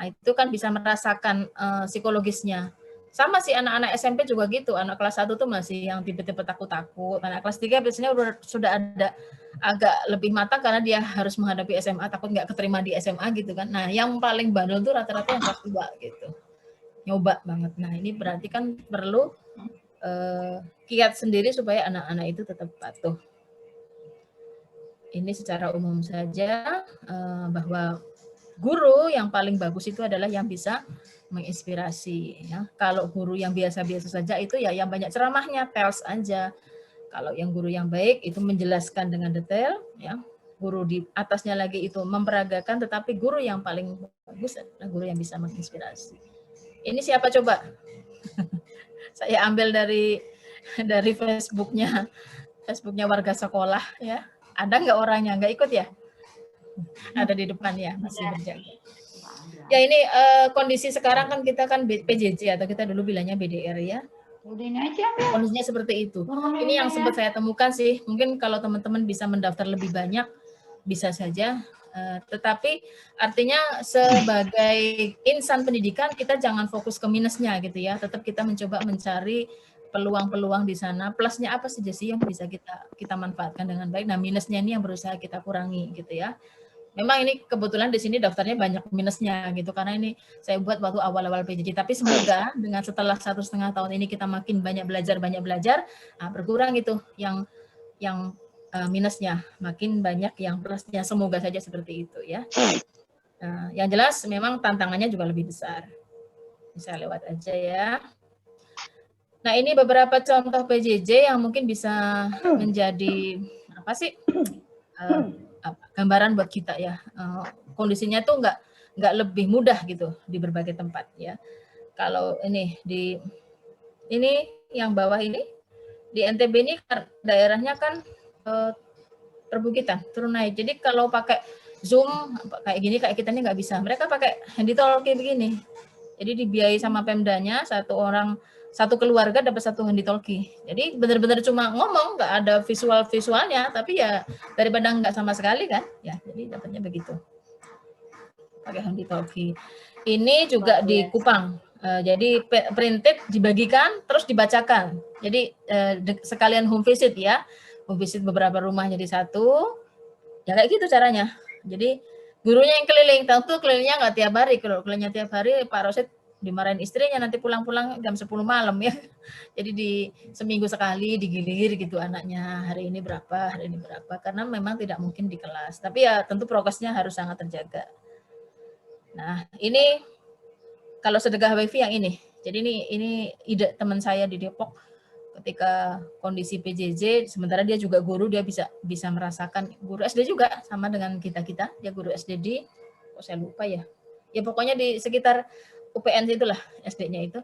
S4: Nah, itu kan bisa merasakan psikologisnya. Sama sih anak-anak SMP juga gitu. Anak kelas 1 tuh masih yang tipe-tipe takut-takut. Anak kelas 3 biasanya sudah ada agak lebih matang karena dia harus menghadapi SMA, takut nggak keterima di SMA gitu kan. Nah yang paling bandel tuh rata-rata yang kelas 2 gitu. Nyoba banget. Nah ini berarti kan perlu kiat sendiri supaya anak-anak itu tetap patuh. Ini secara umum saja bahwa guru yang paling bagus itu adalah yang bisa menginspirasi. Ya. Kalau guru yang biasa-biasa saja itu ya yang banyak ceramahnya, tels aja. Kalau yang guru yang baik itu menjelaskan dengan detail. Ya. Guru di atasnya lagi itu memperagakan, tetapi guru yang paling bagus adalah guru yang bisa menginspirasi. Ini siapa coba? Saya ambil dari Facebooknya warga sekolah ya. Ada nggak orangnya? Nggak ikut ya? Ada di depan ya, masih berjaga. Ya ini kondisi sekarang kan kita kan PJJ atau kita dulu bilangnya BDR ya. Kondisinya seperti itu. Ini yang sempat saya temukan sih. Mungkin kalau teman-teman bisa mendaftar lebih banyak, bisa saja. Tetapi artinya sebagai insan pendidikan kita jangan fokus ke minusnya gitu ya. Tetap kita mencoba mencari peluang-peluang di sana. Plusnya apa saja sih yang bisa kita manfaatkan dengan baik. Nah, minusnya ini yang berusaha kita kurangi gitu ya. Memang ini kebetulan di sini daftarnya banyak minusnya gitu, karena ini saya buat waktu awal-awal PJJ. Tapi semoga dengan setelah 1,5 tahun ini kita makin banyak belajar, berkurang itu yang minusnya, makin banyak yang plusnya. Semoga saja seperti itu ya. Nah, yang jelas memang tantangannya juga lebih besar. Bisa lewat aja ya. Nah, ini beberapa contoh PJJ yang mungkin bisa menjadi apa sih? Gambaran buat kita ya, kondisinya tuh nggak lebih mudah gitu di berbagai tempat ya. Kalau ini yang bawah ini di NTB ini daerahnya kan perbukitan turun naik. Jadi kalau pakai Zoom kayak gini kayak kita ini nggak bisa. Mereka pakai handy-talkie begini. Jadi dibiayai sama Pemdanya, satu keluarga dapat 1 handy-talkie. Jadi benar-benar cuma ngomong, nggak ada visualnya, tapi ya daripada nggak sama sekali kan, ya jadi dapatnya begitu. Pakai handy-talkie. Ini juga di Kupang. Jadi printed dibagikan, terus dibacakan. Jadi sekalian home visit ya, home visit beberapa rumah jadi satu. Ya kayak gitu caranya. Jadi gurunya yang keliling, tentu kelilingnya nggak tiap hari. Kalau kelilingnya tiap hari, Pak Rosid dimarahin istrinya nanti pulang-pulang jam 10 malam ya. Jadi di seminggu sekali digilir gitu anaknya, hari ini berapa, karena memang tidak mungkin di kelas. Tapi ya tentu prokesnya harus sangat terjaga. Nah, ini kalau sedekah wifi yang ini. Jadi ini ide teman saya di Depok ketika kondisi PJJ, sementara dia juga guru, dia bisa merasakan, guru SD juga sama dengan kita, dia guru SD di, kok saya lupa ya. Ya pokoknya di sekitar UPN itulah SD-nya itu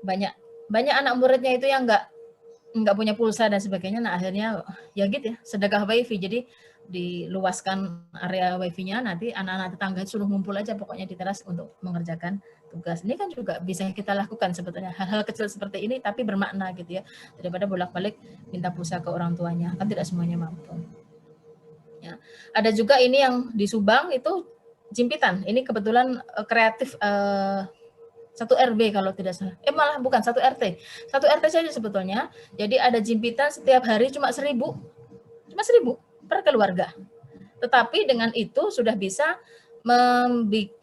S4: banyak anak muridnya itu yang nggak punya pulsa dan sebagainya. Nah akhirnya ya gitu ya, sedekah wifi. Jadi diluaskan area wifi-nya, nanti anak-anak tetangga suruh ngumpul aja pokoknya di teras untuk mengerjakan tugas. Ini kan juga bisa kita lakukan sebetulnya, hal-hal kecil seperti ini tapi bermakna gitu ya, daripada bolak-balik minta pulsa ke orang tuanya, kan tidak semuanya mampu. Ya. Ada juga ini yang di Subang itu jimpitan. Ini kebetulan kreatif 1 RW kalau tidak salah. Malah bukan 1 RT. 1 RT saja sebetulnya. Jadi ada jimpitan setiap hari cuma 1.000. Cuma 1.000 per keluarga. Tetapi dengan itu sudah bisa membuat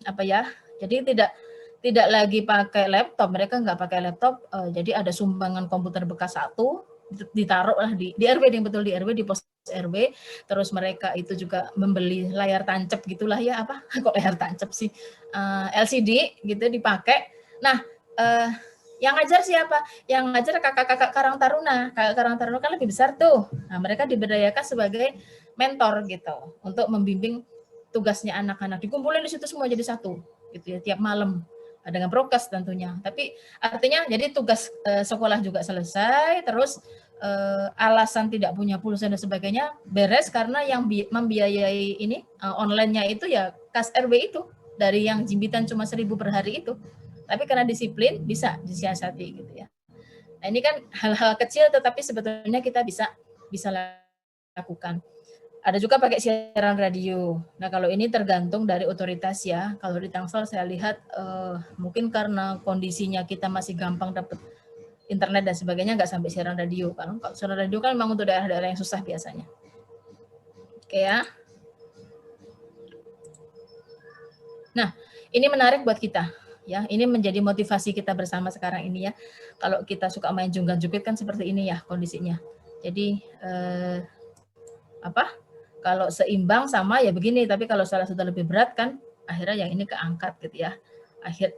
S4: apa ya? Jadi tidak lagi pakai laptop. Mereka nggak pakai laptop. Jadi ada sumbangan komputer bekas 1 ditaruh lah di RW, yang betul di RW, di pos RW. Terus mereka itu juga membeli layar tancap gitulah ya, apa kok layar tancap sih, LCD gitu dipakai. Nah yang ngajar siapa? Yang ngajar kakak-kakak Karang Taruna. Kakak Karang Taruna kan lebih besar tuh. Nah mereka diberdayakan sebagai mentor gitu untuk membimbing tugasnya anak-anak. Dikumpulin di situ semua jadi satu gitu ya, tiap malam dengan prokes tentunya. Tapi artinya jadi tugas sekolah juga selesai, terus alasan tidak punya pulsa dan sebagainya beres karena yang membiayai ini online-nya itu ya kas RW itu, dari yang jimpitan cuma 1.000 per hari itu. Tapi karena disiplin bisa disiasati gitu ya. Nah, ini kan hal-hal kecil tetapi sebetulnya kita bisa lakukan. Ada juga pakai siaran radio. Nah, kalau ini tergantung dari otoritas ya. Kalau di Tangsel saya lihat mungkin karena kondisinya kita masih gampang dapat internet dan sebagainya, nggak sampai siaran radio. Kalau siaran radio kan memang untuk daerah-daerah yang susah biasanya. Oke ya. Nah, ini menarik buat kita. Ya, ini menjadi motivasi kita bersama sekarang ini ya. Kalau kita suka main jungkat-jungkit kan seperti ini ya kondisinya. Jadi kalau seimbang sama ya begini, tapi kalau salah sudah lebih berat kan akhirnya yang ini keangkat gitu ya.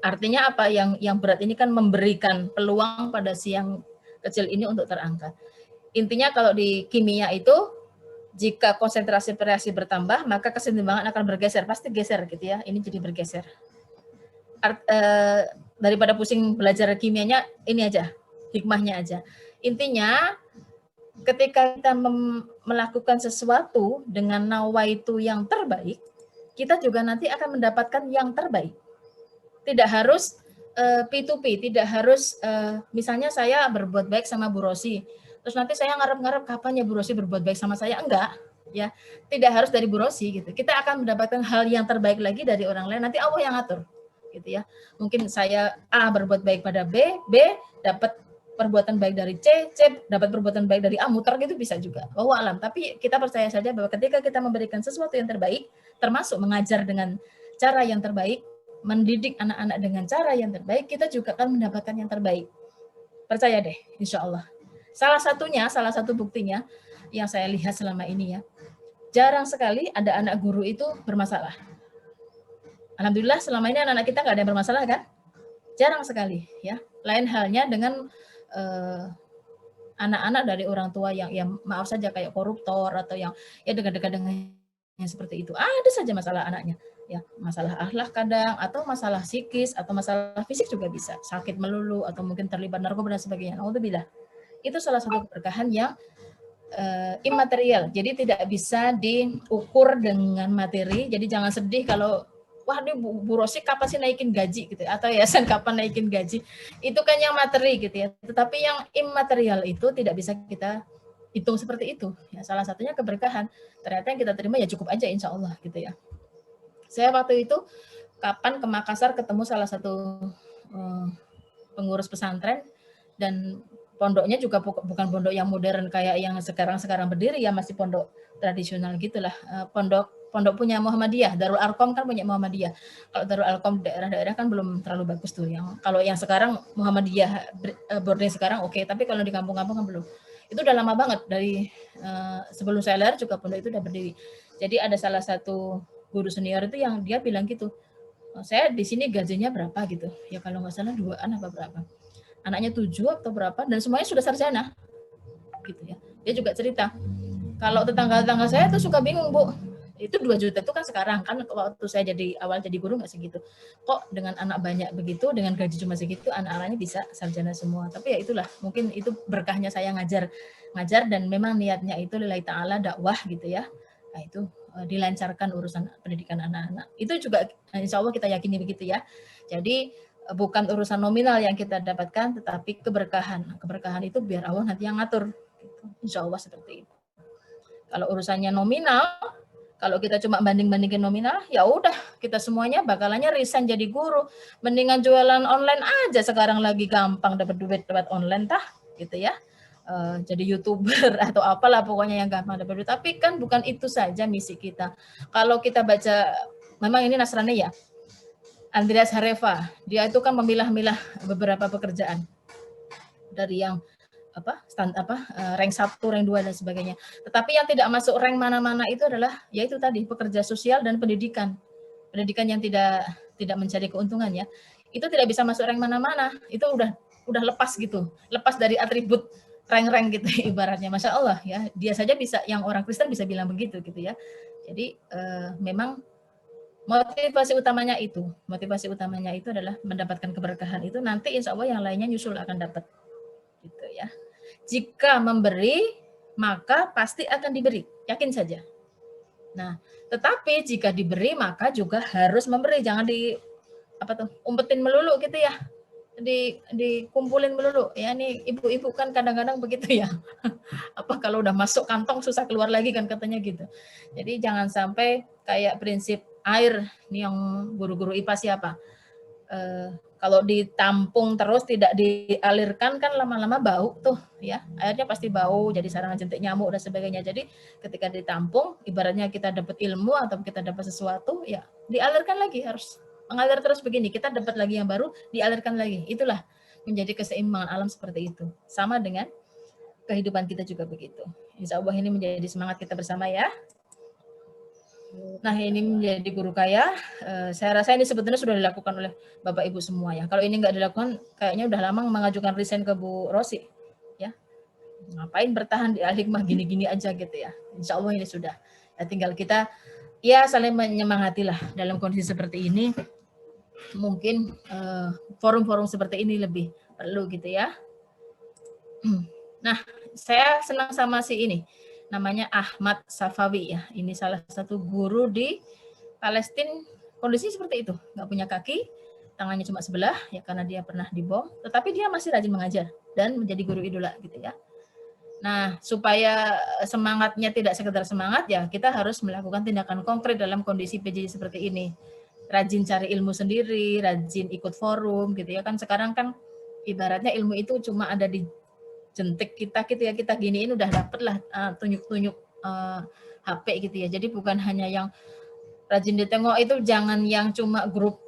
S4: Artinya apa, yang berat ini kan memberikan peluang pada si yang kecil ini untuk terangkat. Intinya kalau di kimia itu jika konsentrasi reaksi bertambah maka keseimbangan akan bergeser, pasti geser gitu ya. Ini jadi bergeser. Daripada pusing belajar kimianya, ini aja hikmahnya aja. Intinya ketika kita melakukan sesuatu dengan nawaitu yang terbaik, kita juga nanti akan mendapatkan yang terbaik. Tidak harus P2P, tidak harus misalnya saya berbuat baik sama Bu Rosi, terus nanti saya ngarep-ngarep kapan ya Bu Rosi berbuat baik sama saya, enggak. Ya, tidak harus dari Bu Rosi gitu. Kita akan mendapatkan hal yang terbaik lagi dari orang lain, nanti Allah yang ngatur. Gitu ya. Mungkin saya A berbuat baik pada B dapat perbuatan baik dari C dapat perbuatan baik dari A, muter gitu bisa juga. Wallahu alam. Tapi kita percaya saja bahwa ketika kita memberikan sesuatu yang terbaik, termasuk mengajar dengan cara yang terbaik, mendidik anak-anak dengan cara yang terbaik, kita juga akan mendapatkan yang terbaik. Percaya deh, insya Allah. Salah satu buktinya yang saya lihat selama ini ya, jarang sekali ada anak guru itu bermasalah. Alhamdulillah selama ini anak-anak kita nggak ada yang bermasalah kan? Jarang sekali ya. Lain halnya dengan anak-anak dari orang tua yang maaf saja kayak koruptor atau yang ya dekat-dekat dengan yang seperti itu. Ada saja masalah anaknya. Ya, masalah akhlak kadang atau masalah psikis atau masalah fisik juga bisa. Sakit melulu atau mungkin terlibat narkoba dan sebagainya. Alhamdulillah. Itu salah satu keberkahan yang imaterial. Jadi tidak bisa diukur dengan materi. Jadi jangan sedih kalau wah ini Bu Rosi kapan sih naikin gaji gitu ya? Atau yayasan kapan naikin gaji, itu kan yang materi gitu ya, tetapi yang imaterial itu tidak bisa kita hitung seperti itu ya. Salah satunya keberkahan, ternyata yang kita terima ya cukup aja insya Allah gitu ya. Saya waktu itu kapan ke Makassar ketemu salah satu pengurus pesantren, dan pondoknya juga bukan pondok yang modern kayak yang sekarang berdiri ya, masih pondok tradisional gitulah. Pondok punya Muhammadiyah, Darul Arkom kan punya Muhammadiyah. Kalau Darul Arkom daerah-daerah kan belum terlalu bagus tuh. Kalau yang sekarang Muhammadiyah boarding sekarang oke, tapi kalau di kampung-kampung kan belum. Itu udah lama banget, dari sebelum saya lahir juga pondok itu udah berdiri. Jadi ada salah satu guru senior itu yang dia bilang gitu, saya di sini gajinya berapa gitu. Ya kalau nggak salah 2-an apa berapa. Anaknya 7 atau berapa, dan semuanya sudah sarjana. Gitu ya. Dia juga cerita, kalau tetangga-tetangga saya tuh suka bingung, Bu. Itu 2 juta itu kan sekarang, kan waktu saya awal jadi guru nggak segitu. Kok dengan anak banyak begitu, dengan gaji cuma segitu, anak-anaknya bisa sarjana semua. Tapi ya itulah, mungkin itu berkahnya saya ngajar dan memang niatnya itu lillahi ta'ala, dakwah gitu ya. Nah itu dilancarkan urusan pendidikan anak-anak. Itu juga insya Allah kita yakini begitu ya. Jadi bukan urusan nominal yang kita dapatkan, tetapi keberkahan. Keberkahan itu biar Allah nanti yang ngatur. Gitu. Insya Allah seperti itu. Kalau urusannya nominal, kalau kita cuma banding-bandingin nominal, ya udah kita semuanya bakalannya resign jadi guru. Mendingan jualan online aja sekarang, lagi gampang dapat duit lewat online tah, gitu ya. Jadi YouTuber atau apalah pokoknya yang gampang dapat duit. Tapi kan bukan itu saja misi kita. Kalau kita baca, memang ini Nasrani ya, Andreas Hareva, dia itu kan memilah-milah beberapa pekerjaan dari yang rank 1, rank 2 dan sebagainya. Tetapi yang tidak masuk rank mana-mana itu adalah yaitu tadi pekerja sosial dan pendidikan. Pendidikan yang tidak mencari keuntungan ya. Itu tidak bisa masuk rank mana-mana. Itu udah lepas gitu. Lepas dari atribut rank-rank gitu ibaratnya. Masya Allah ya. Dia saja bisa, yang orang Kristen bisa bilang begitu gitu ya. Jadi memang motivasi utamanya itu adalah mendapatkan keberkahan itu, nanti insya Allah yang lainnya nyusul akan dapat gitu ya. Jika memberi maka pasti akan diberi, yakin saja. Nah, tetapi jika diberi maka juga harus memberi, jangan umpetin melulu gitu ya, dikumpulin melulu ya. Ini ibu-ibu kan kadang-kadang begitu ya. Kalau udah masuk kantong susah keluar lagi kan katanya gitu. Jadi jangan sampai kayak prinsip air nih, yang guru-guru IPA siapa, kalau ditampung terus tidak dialirkan kan lama-lama bau tuh ya, airnya pasti bau, jadi sarana jentik nyamuk dan sebagainya. Jadi ketika ditampung, ibaratnya kita dapat ilmu atau kita dapat sesuatu ya dialirkan lagi, harus mengalir terus begini, kita dapat lagi yang baru, dialirkan lagi. Itulah menjadi keseimbangan alam seperti itu. Sama dengan kehidupan kita juga begitu. Insya Allah ini menjadi semangat kita bersama ya. Nah, ini menjadi guru kaya. Saya rasa ini sebetulnya sudah dilakukan oleh Bapak Ibu semua ya. Kalau ini nggak dilakukan, kayaknya udah lama mengajukan resign ke Bu Rosi. Ya, ngapain bertahan di Al-Hikmah gini-gini aja gitu ya. Insya Allah ini sudah. Ya, tinggal kita ya saling menyemangati lah dalam kondisi seperti ini. Mungkin forum-forum seperti ini lebih perlu gitu ya. Nah, saya senang sama si ini. Namanya Ahmad Safawi ya. Ini salah satu guru di Palestina, kondisi seperti itu, nggak punya kaki, tangannya cuma sebelah ya karena dia pernah dibom, tetapi dia masih rajin mengajar dan menjadi guru idola gitu ya. Nah, supaya semangatnya tidak sekedar semangat ya, kita harus melakukan tindakan konkret dalam kondisi PJJ seperti ini. Rajin cari ilmu sendiri, rajin ikut forum gitu ya kan. Sekarang kan ibaratnya ilmu itu cuma ada di jentik kita gitu ya, kita giniin udah dapet lah tunjuk-tunjuk HP gitu ya. Jadi bukan hanya yang rajin ditengok itu, jangan yang cuma grup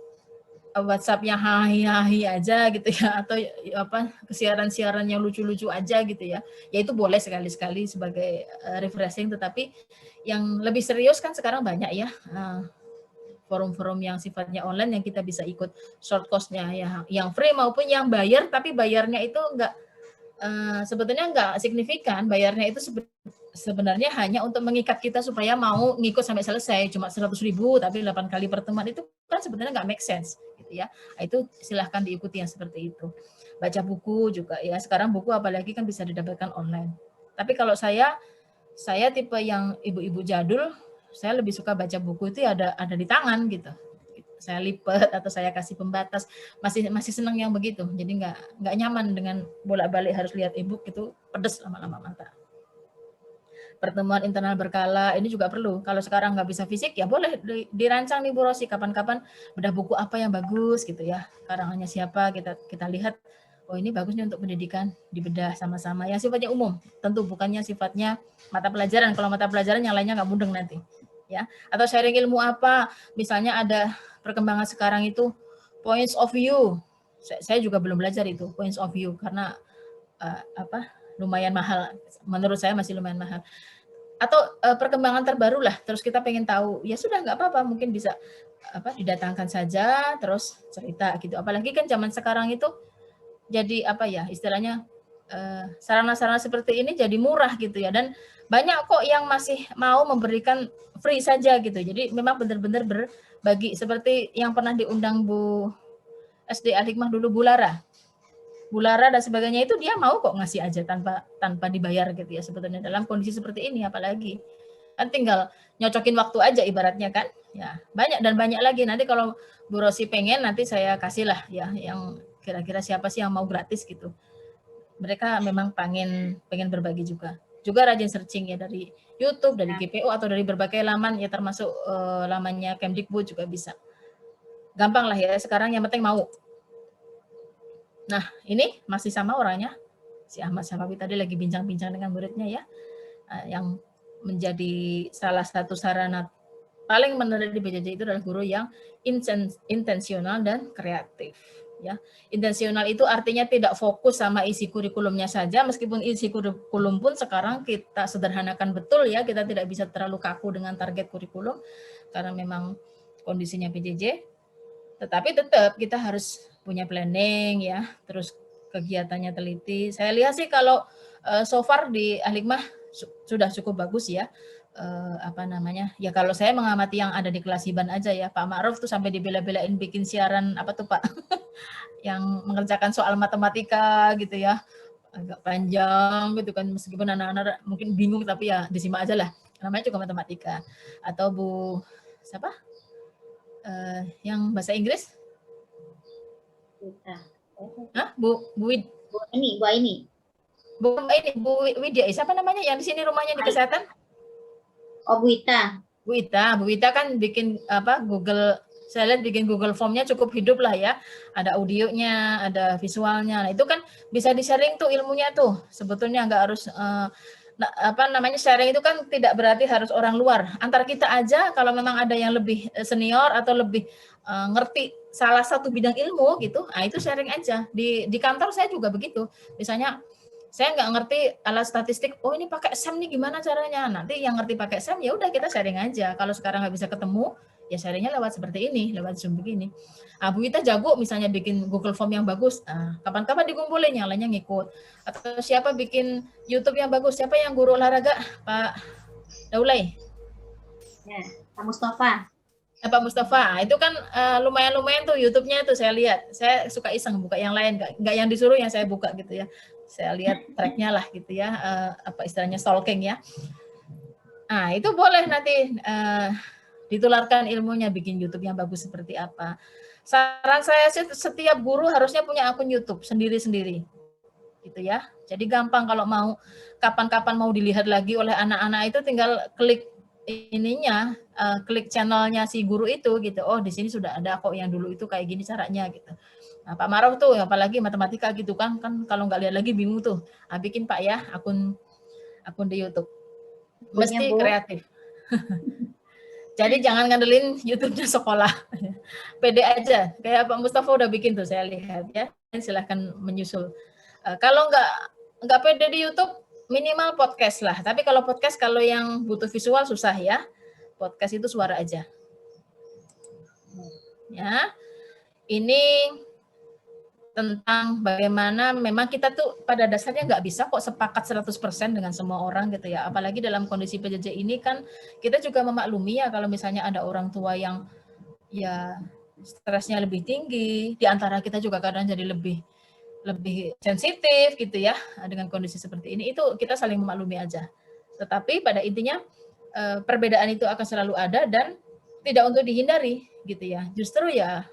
S4: WhatsApp-nya hahi aja gitu ya, atau apa siaran-siaran yang lucu-lucu aja gitu ya. Ya itu boleh sekali-sekali sebagai refreshing, tetapi yang lebih serius kan sekarang banyak ya forum-forum yang sifatnya online yang kita bisa ikut short course-nya ya, yang free maupun yang bayar, tapi bayarnya itu enggak sebetulnya enggak signifikan. Bayarnya itu sebenarnya hanya untuk mengikat kita supaya mau ngikut sampai selesai. Cuma 100.000 tapi 8 kali pertemuan itu kan sebetulnya nggak make sense gitu ya. Itu silahkan diikuti yang seperti itu. Baca buku juga ya, sekarang buku apalagi kan bisa didapatkan online. Tapi kalau saya tipe yang ibu-ibu jadul, saya lebih suka baca buku itu ada di tangan gitu. Saya lipat atau saya kasih pembatas, masih senang yang begitu. Jadi nggak nyaman dengan bolak-balik harus lihat e-book, itu pedes lama-lama mata. Pertemuan internal berkala ini juga perlu. Kalau sekarang nggak bisa fisik ya boleh dirancang nih Bu Rosi, kapan-kapan bedah buku apa yang bagus gitu ya, karangannya siapa, kita lihat, oh ini bagus nih untuk pendidikan, dibedah sama-sama. Yang sifatnya umum, tentu bukannya sifatnya mata pelajaran. Kalau mata pelajaran yang lainnya nggak mudeng nanti ya. Atau sharing ilmu apa, misalnya ada perkembangan sekarang itu points of view. Saya juga belum belajar itu points of view karena lumayan mahal. Menurut saya masih lumayan mahal. Atau perkembangan terbaru lah. Terus kita pengen tahu, ya sudah nggak apa-apa, mungkin bisa didatangkan saja, terus cerita gitu. Apalagi kan zaman sekarang itu jadi istilahnya sarana-sarana seperti ini jadi murah gitu ya, dan banyak kok yang masih mau memberikan free saja gitu. Jadi memang benar-benar berbagi, seperti yang pernah diundang Bu SD Al-Hikmah dulu, Bu Lara dan sebagainya, itu dia mau kok ngasih aja tanpa dibayar gitu ya. Sebetulnya dalam kondisi seperti ini apalagi kan tinggal nyocokin waktu aja ibaratnya kan ya. Banyak lagi, nanti kalau Bu Rosi pengen nanti saya kasih lah ya, yang kira-kira siapa sih yang mau gratis gitu. Mereka memang pengen berbagi juga rajin searching ya, dari YouTube, dari GPO atau dari berbagai laman ya, termasuk lamannya Kemdikbud juga bisa. Gampang lah ya sekarang, yang penting mau. Nah, ini masih sama orangnya, si Ahmad Syafawi tadi lagi bincang-bincang dengan muridnya ya, yang menjadi salah satu sarana paling menarik di PJJ itu adalah guru yang intensional dan kreatif. Ya, intensional itu artinya tidak fokus sama isi kurikulumnya saja, meskipun isi kurikulum pun sekarang kita sederhanakan betul ya, kita tidak bisa terlalu kaku dengan target kurikulum karena memang kondisinya PJJ, tetapi tetap kita harus punya planning ya, terus kegiatannya teliti. Saya lihat sih kalau so far di Al-Hikmah sudah cukup bagus ya. Ya kalau saya mengamati yang ada di kelas Hiban aja ya, Pak Ma'ruf tuh sampai dibela-belain bikin siaran apa tuh Pak yang mengerjakan soal matematika gitu ya, agak panjang gitu kan, meskipun anak-anak mungkin bingung tapi ya disimak aja lah, namanya juga matematika. Atau Bu siapa yang bahasa Inggris, Bu Widya, siapa namanya yang di sini rumahnya di kesehatan?
S2: Oh, Bu Ita
S4: kan bikin Google, saya lihat bikin Google Form-nya cukup hidup lah ya. Ada audionya, ada visualnya. Nah, itu kan bisa di-sharing tuh ilmunya tuh. Sebetulnya nggak harus sharing itu kan tidak berarti harus orang luar. Antar kita aja, kalau memang ada yang lebih senior atau lebih ngerti salah satu bidang ilmu gitu, nah itu sharing aja. Di kantor saya juga begitu. Misalnya saya nggak ngerti alat statistik, oh ini pakai SEM nih gimana caranya, nanti yang ngerti pakai SEM ya udah kita sharing aja. Kalau sekarang nggak bisa ketemu ya sharingnya lewat seperti ini, lewat Zoom begini. Bu Ita jago misalnya bikin Google Form yang bagus, kapan-kapan dikumpulin, yang lainnya ngikut. Atau siapa bikin YouTube yang bagus, siapa yang guru olahraga, Pak Daulay
S2: ya, Pak Mustafa.
S4: Pak Mustafa, itu kan lumayan tuh YouTube-nya tuh saya lihat. Saya suka iseng buka yang lain, nggak yang disuruh yang saya buka gitu ya. Saya lihat track-nya lah gitu ya, istilahnya stalking ya. Nah, itu boleh nanti ditularkan ilmunya, bikin YouTube yang bagus seperti apa. Saran saya sih setiap guru harusnya punya akun YouTube sendiri-sendiri. Gitu ya. Jadi gampang kalau mau kapan-kapan mau dilihat lagi oleh anak-anak itu tinggal klik ininya klik channelnya si guru itu gitu. Oh, di sini sudah ada kok yang dulu itu kayak gini caranya gitu. Nah, Pak Maruf tuh apalagi matematika gitu kan kalau nggak lihat lagi bingung tuh. Bikin Pak ya akun di YouTube.
S2: Punya,
S4: Mesti
S2: Bu.
S4: kreatif. Jadi jangan ngandelin YouTube-nya sekolah. Pede aja. Kayak Pak Mustafa udah bikin tuh saya lihat ya. Silahkan menyusul. Kalau nggak pede di YouTube, minimal podcast lah. Tapi kalau podcast kalau yang butuh visual susah ya. Podcast itu suara aja. Ya. Ini tentang bagaimana memang kita tuh pada dasarnya nggak bisa kok sepakat 100% dengan semua orang gitu ya. Apalagi dalam kondisi PJJ ini kan kita juga memaklumi ya kalau misalnya ada orang tua yang ya stresnya lebih tinggi, di antara kita juga kadang jadi lebih sensitif gitu ya dengan kondisi seperti ini. Itu kita saling memaklumi aja. Tetapi pada intinya perbedaan itu akan selalu ada dan tidak untuk dihindari gitu ya. Justru ya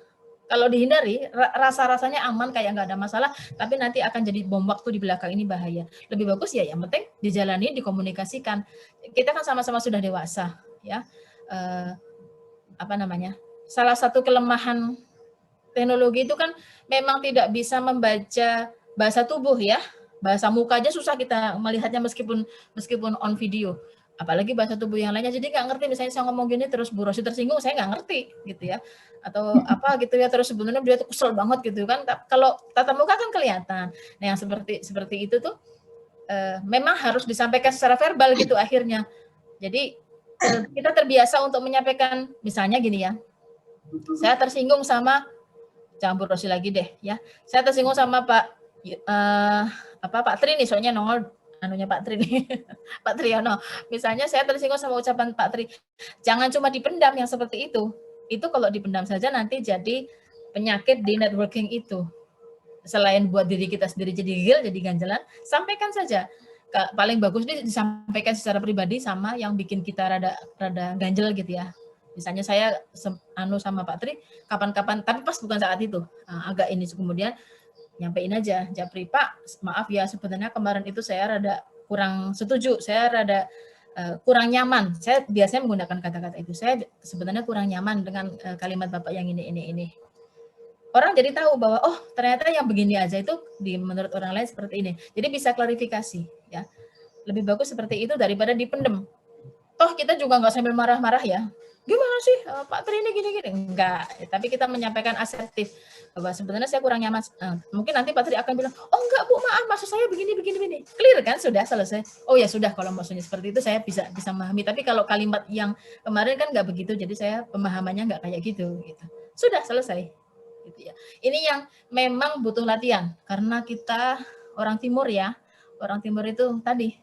S4: kalau dihindari, rasa-rasanya aman kayak nggak ada masalah, tapi nanti akan jadi bom waktu di belakang ini bahaya. Lebih bagus ya yang penting dijalani, dikomunikasikan. Kita kan sama-sama sudah dewasa, ya. Salah satu kelemahan teknologi itu kan memang tidak bisa membaca bahasa tubuh ya. Bahasa muka aja susah kita melihatnya meskipun on video. Apalagi bahasa tubuh yang lainnya, jadi nggak ngerti misalnya saya ngomong gini terus Bu Rosi tersinggung, saya nggak ngerti gitu ya, atau apa gitu ya, terus sebenarnya dia tuh kesel banget gitu kan. Kalau tatap muka kan kelihatan. Nah yang seperti itu tuh memang harus disampaikan secara verbal gitu akhirnya. Jadi kita terbiasa untuk menyampaikan misalnya gini ya, saya tersinggung sama, jangan Bu Rosi lagi deh ya, saya tersinggung sama Pak Tri nih, soalnya nongol anunya Pak Tri nih, Pak Triyono. Misalnya saya tersinggung sama ucapan Pak Tri. Jangan cuma dipendam yang seperti itu. Itu kalau dipendam saja nanti jadi penyakit di networking itu. Selain buat diri kita sendiri jadi gigil, jadi ganjelan, sampaikan saja. Paling bagus disampaikan secara pribadi sama yang bikin kita rada ganjel gitu ya. Misalnya saya sama Pak Tri, kapan-kapan, tapi pas bukan saat itu. Agak ini kemudian nyampein aja, Japri, Pak, maaf ya sebenarnya kemarin itu saya rada kurang setuju, saya rada kurang nyaman. Saya biasanya menggunakan kata-kata itu. Saya sebenarnya kurang nyaman dengan kalimat Bapak yang ini. Orang jadi tahu bahwa oh ternyata yang begini aja itu menurut orang lain seperti ini. Jadi bisa klarifikasi ya. Lebih bagus seperti itu daripada dipendem. Toh kita juga nggak sambil marah-marah ya. Gimana sih Pak Tri ini gini-gini? Enggak, tapi kita menyampaikan asertif bahwa sebenarnya saya kurang nyaman. Mungkin nanti Pak Tri akan bilang, oh enggak Bu, maaf maksud saya begini. Clear kan? Sudah selesai. Oh ya sudah, kalau maksudnya seperti itu saya bisa memahami. Tapi kalau kalimat yang kemarin kan enggak begitu, jadi saya pemahamannya enggak kayak gitu. Sudah selesai. Gitu ya. Ini yang memang butuh latihan karena kita orang Timur ya. Orang Timur itu tadi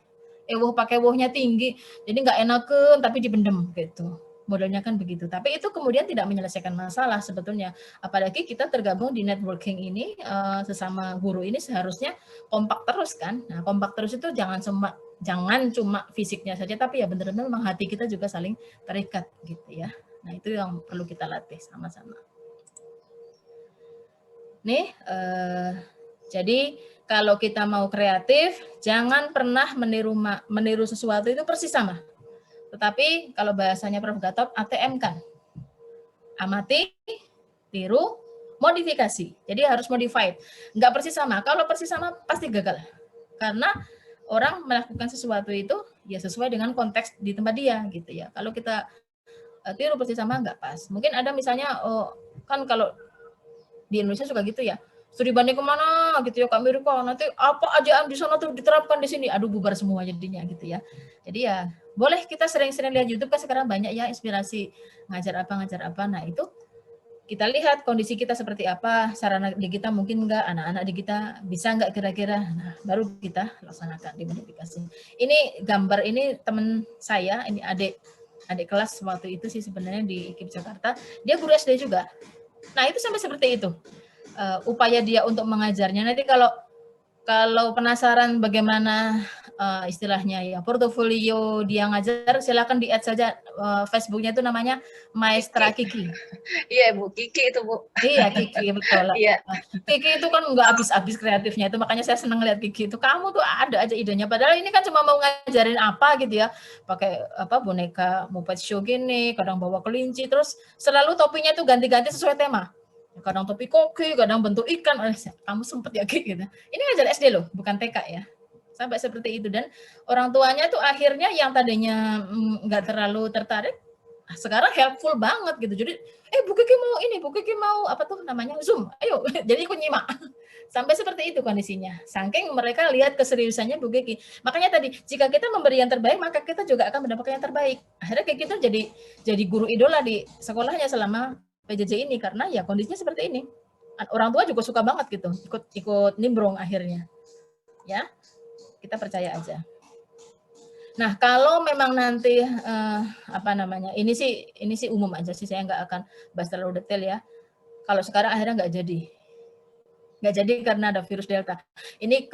S4: pakai wohnya tinggi, jadi nggak enakan tapi dipendem gitu. Modelnya kan begitu. Tapi itu kemudian tidak menyelesaikan masalah sebetulnya. Apalagi kita tergabung di networking ini, sesama guru ini seharusnya kompak terus kan. Nah, kompak terus itu jangan cuma fisiknya saja, tapi ya benar-benar memang hati kita juga saling terikat gitu ya. Nah, itu yang perlu kita latih sama-sama. Nih, jadi kalau kita mau kreatif, jangan pernah meniru sesuatu itu persis sama. Tetapi kalau bahasanya Prof. Gatot, ATM kan. Amati, tiru, modifikasi. Jadi harus modified. Enggak persis sama. Kalau persis sama pasti gagal. Karena orang melakukan sesuatu itu ya sesuai dengan konteks di tempat dia gitu ya. Kalau kita tiru persis sama enggak pas. Mungkin ada misalnya kan kalau di Indonesia juga gitu ya. Studi banding kemana gitu ya Kak Mirko, nanti apa aja di sana tuh diterapkan di sini, aduh bubar semua jadinya gitu ya. Jadi ya boleh kita sering-sering lihat YouTube kan sekarang banyak ya inspirasi ngajar apa. Nah itu kita lihat kondisi kita seperti apa, sarana di kita mungkin enggak, anak-anak di kita bisa enggak kira-kira, nah baru kita laksanakan dimodifikasi. Ini gambar ini teman saya, ini adik kelas waktu itu sih sebenarnya di IKIP Jakarta, dia guru SD juga. Nah itu sampai seperti itu. Upaya dia untuk mengajarnya. Nanti kalau penasaran bagaimana istilahnya ya portofolio dia ngajar, silakan di-add saja Facebooknya itu namanya Maestra Kiki.
S7: Iya Bu, Kiki itu Bu.
S4: Iya Kiki, betul.
S7: Iya.
S4: Kiki itu kan nggak habis-habis kreatifnya itu, makanya saya seneng lihat Kiki itu. Kamu tuh ada aja idenya, padahal ini kan cuma mau ngajarin apa gitu ya, pakai apa boneka Muppet Show gini, kadang bawa kelinci, terus selalu topinya itu ganti-ganti sesuai tema. Kadang topi koki, kadang bentuk ikan. Kamu sempet ya Kiki gitu. Ini ngajar SD loh, bukan TK ya. Sampai seperti itu, dan orang tuanya tuh akhirnya yang tadinya nggak terlalu tertarik, sekarang helpful banget gitu. Jadi Bu Kiki mau ini, Bu Kiki mau apa tuh namanya Zoom, ayo jadi ikut nyimak. Sampai seperti itu kondisinya, saking mereka lihat keseriusannya Bu Kiki. Makanya tadi jika kita memberi yang terbaik, maka kita juga akan mendapatkan yang terbaik. Akhirnya kayak gitu jadi guru idola di sekolahnya selama PJJ ini, karena ya kondisinya seperti ini. Orang tua juga suka banget gitu, ikut nimbrung akhirnya. Ya, kita percaya aja. Nah, kalau memang nanti apa namanya, ini sih umum aja sih, saya nggak akan bahas terlalu detail ya. Kalau sekarang akhirnya nggak jadi karena ada virus Delta. Ini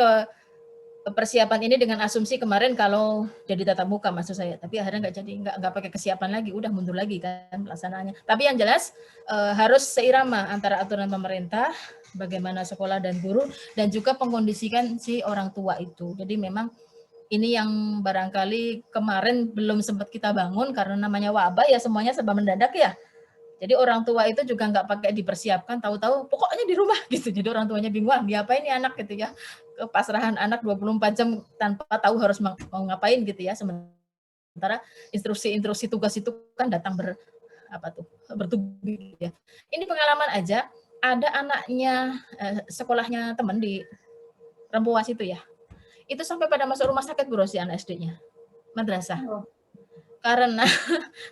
S4: persiapan ini dengan asumsi kemarin kalau jadi tatap muka maksud saya, tapi akhirnya nggak jadi, nggak pakai kesiapan lagi, udah mundur lagi kan pelaksanaannya. Tapi yang jelas harus seirama antara aturan pemerintah, bagaimana sekolah dan guru, dan juga pengkondisikan si orang tua itu. Jadi memang ini yang barangkali kemarin belum sempat kita bangun karena namanya wabah ya, semuanya serba mendadak ya. Jadi orang tua itu juga nggak pakai dipersiapkan, tahu-tahu pokoknya di rumah gitu. Jadi orang tuanya bingung, diapain ini anak gitu ya. Kepasrahan anak 24 jam tanpa tahu harus mau ngapain gitu ya. Sementara instruksi tugas itu kan datang bertubi ya. Ini pengalaman aja, ada anaknya sekolahnya teman di Rempuas itu ya. Itu sampai pada masuk rumah sakit bro si anak SD-nya. Madrasah. Karena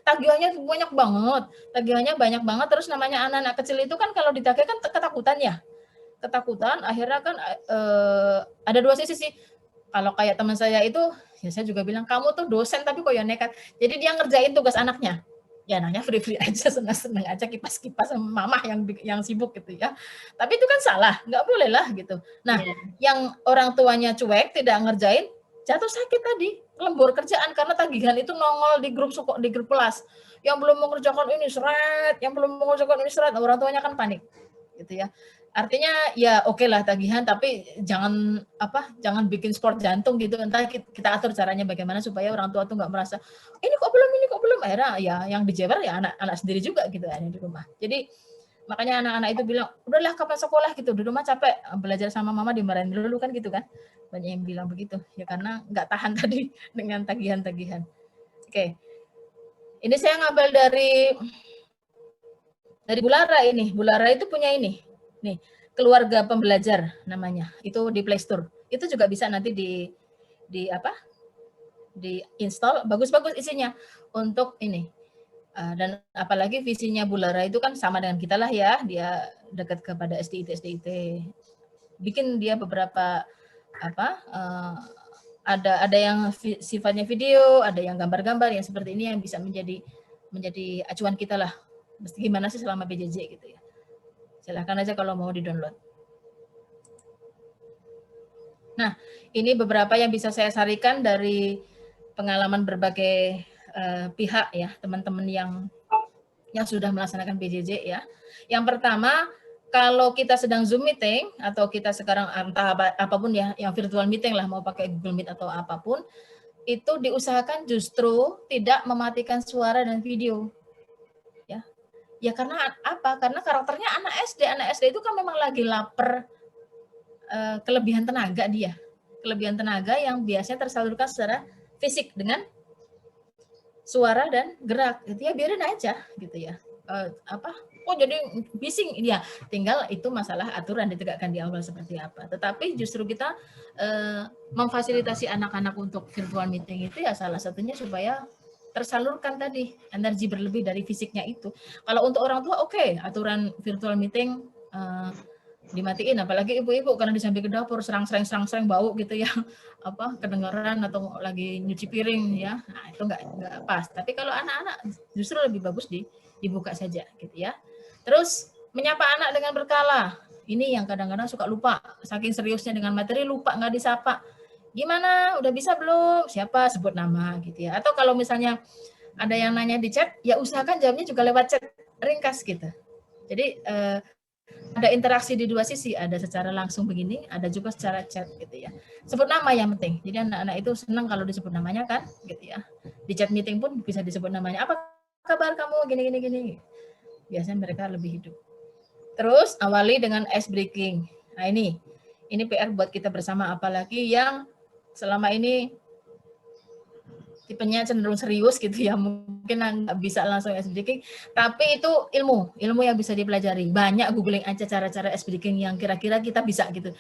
S4: tagihannya banyak banget, terus namanya anak-anak kecil itu kan kalau ditagih kan ketakutan, akhirnya kan ada dua sisi sih. Kalau kayak teman saya itu, ya saya juga bilang, kamu tuh dosen tapi kok ya nekat. Jadi dia ngerjain tugas anaknya. Ya anaknya free aja, senang-senang aja, kipas-kipas sama mamah yang sibuk gitu ya. Tapi itu kan salah, nggak boleh lah gitu. Nah, yang orang tuanya cuek, tidak ngerjain, jatuh sakit tadi, lembur kerjaan karena tagihan itu nongol di grup kelas. Yang belum mengerjakan ini seret, orang tuanya kan panik, gitu ya. Artinya ya oke lah tagihan, tapi jangan bikin sport jantung gitu. Entah kita atur caranya bagaimana supaya orang tua tuh nggak merasa ini kok belum. Akhirnya ya yang dijewer ya anak sendiri juga gitu ya di rumah. Jadi makanya anak-anak itu bilang udahlah kapan sekolah gitu, di rumah capek belajar sama mama dimarahin dulu kan gitu kan. Banyak yang bilang begitu ya karena nggak tahan tadi dengan tagihan-tagihan. Oke. Ini saya ngambil dari Bulara ini. Bulara itu punya ini. Nih, keluarga pembelajar namanya. Itu di Play Store. Itu juga bisa nanti di install, bagus-bagus isinya untuk ini. Dan apalagi visinya Bulara itu kan sama dengan kita lah ya, dia dekat kepada SDIT. Bikin dia beberapa ada yang sifatnya video, ada yang gambar-gambar yang seperti ini yang bisa menjadi acuan kita lah. Mesti gimana sih selama PJJ gitu ya. Silahkan aja kalau mau di-download. Nah, ini beberapa yang bisa saya sarikan dari pengalaman berbagai pihak ya, teman-teman yang sudah melaksanakan PJJ ya. Yang pertama, kalau kita sedang Zoom meeting atau kita sekarang entah apapun ya, yang virtual meeting lah, mau pakai Google Meet atau apapun, itu diusahakan justru tidak mematikan suara dan video. Ya karena apa? Karena karakternya anak SD itu kan memang lagi lapar, kelebihan tenaga dia. Kelebihan tenaga yang biasanya tersalurkan secara fisik dengan suara dan gerak. Gitu ya, biarin aja gitu ya. Jadi bising ya, tinggal itu masalah aturan ditegakkan di awal seperti apa. Tetapi justru kita memfasilitasi anak-anak untuk virtual meeting itu ya salah satunya supaya tersalurkan tadi energi berlebih dari fisiknya itu. Kalau untuk orang tua oke, aturan virtual meeting dimatiin, apalagi ibu-ibu karena di samping ke dapur serang-serang bau gitu ya, kedengaran atau lagi nyuci piring ya, nah itu nggak pas. Tapi kalau anak-anak justru lebih bagus dibuka saja gitu ya. Terus menyapa anak dengan berkala, ini yang kadang-kadang suka lupa, saking seriusnya dengan materi lupa nggak disapa. gimana, udah bisa belum, siapa, sebut nama gitu ya. Atau kalau misalnya ada yang nanya di chat, ya usahakan jawabnya juga lewat chat ringkas gitu. Jadi ada interaksi di dua sisi, ada secara langsung begini, ada juga secara chat gitu ya. Sebut nama yang penting. Jadi anak-anak itu senang kalau disebut namanya kan, gitu ya. Di chat meeting pun bisa disebut namanya. Apa kabar kamu? Gini. Biasanya mereka lebih hidup. Terus awali dengan ice breaking. Nah ini PR buat kita bersama, apalagi yang selama ini tipenya cenderung serius gitu ya, mungkin nggak bisa langsung ice breaking, tapi itu ilmu yang bisa dipelajari. Banyak googling aja cara-cara ice breaking yang kira-kira kita bisa gitu.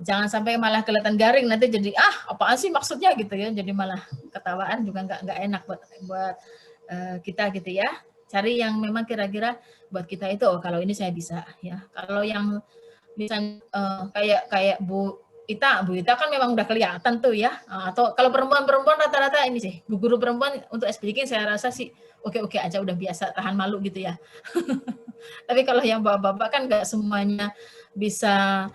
S4: Jangan sampai malah kelihatan garing, nanti jadi apaan sih maksudnya gitu ya, jadi malah ketawaan juga nggak enak buat kita gitu ya. Cari yang memang kira-kira buat kita itu, kalau ini saya bisa ya. Kalau yang misalnya kayak Bu Ita kan memang udah kelihatan tuh ya. Atau kalau perempuan rata-rata ini sih, guru perempuan untuk speaking saya rasa sih oke aja, udah biasa, tahan malu gitu ya. Tapi kalau yang bapak-bapak kan nggak semuanya bisa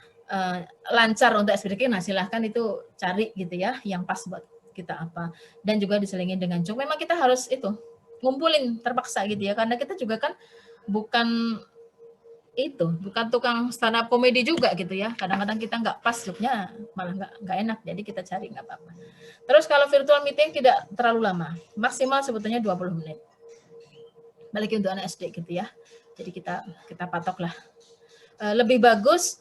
S4: lancar untuk speaking, nah silahkan itu cari gitu ya, yang pas buat kita apa. Dan juga diselingin dengan joke. Memang kita harus itu ngumpulin terpaksa gitu ya, karena kita juga kan bukan tukang stand up komedi juga gitu ya. Kadang-kadang kita nggak pas joke-nya, malah nggak enak, jadi kita cari, nggak apa-apa. Terus kalau virtual meeting tidak terlalu lama, maksimal sebetulnya 20 menit. Balik untuk anak SD gitu ya. Jadi kita patok lah. Lebih bagus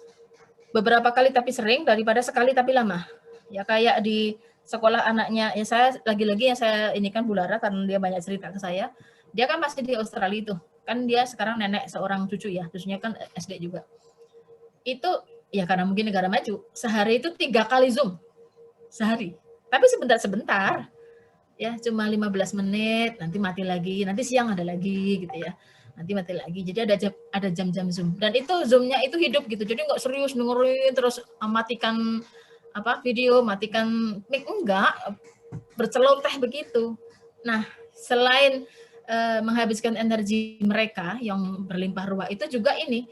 S4: beberapa kali tapi sering daripada sekali tapi lama. Ya kayak di sekolah anaknya, ya saya lagi-lagi yang saya ini kan Bu Lara, karena dia banyak cerita ke saya. Dia kan masih di Australia itu. Kan dia sekarang nenek seorang cucu ya, cucunya kan SD juga. Itu ya karena mungkin negara maju, sehari itu 3 kali Zoom. Sehari. Tapi sebentar-sebentar. Ya, cuma 15 menit, nanti mati lagi, nanti siang ada lagi gitu ya. Nanti mati lagi. Jadi ada jam-jam Zoom. Dan itu Zoom-nya itu hidup gitu. Jadi nggak serius dengerin terus matikan video, matikan mic, enggak. Berceloteh begitu. Nah, selain menghabiskan energi mereka yang berlimpah ruah, itu juga ini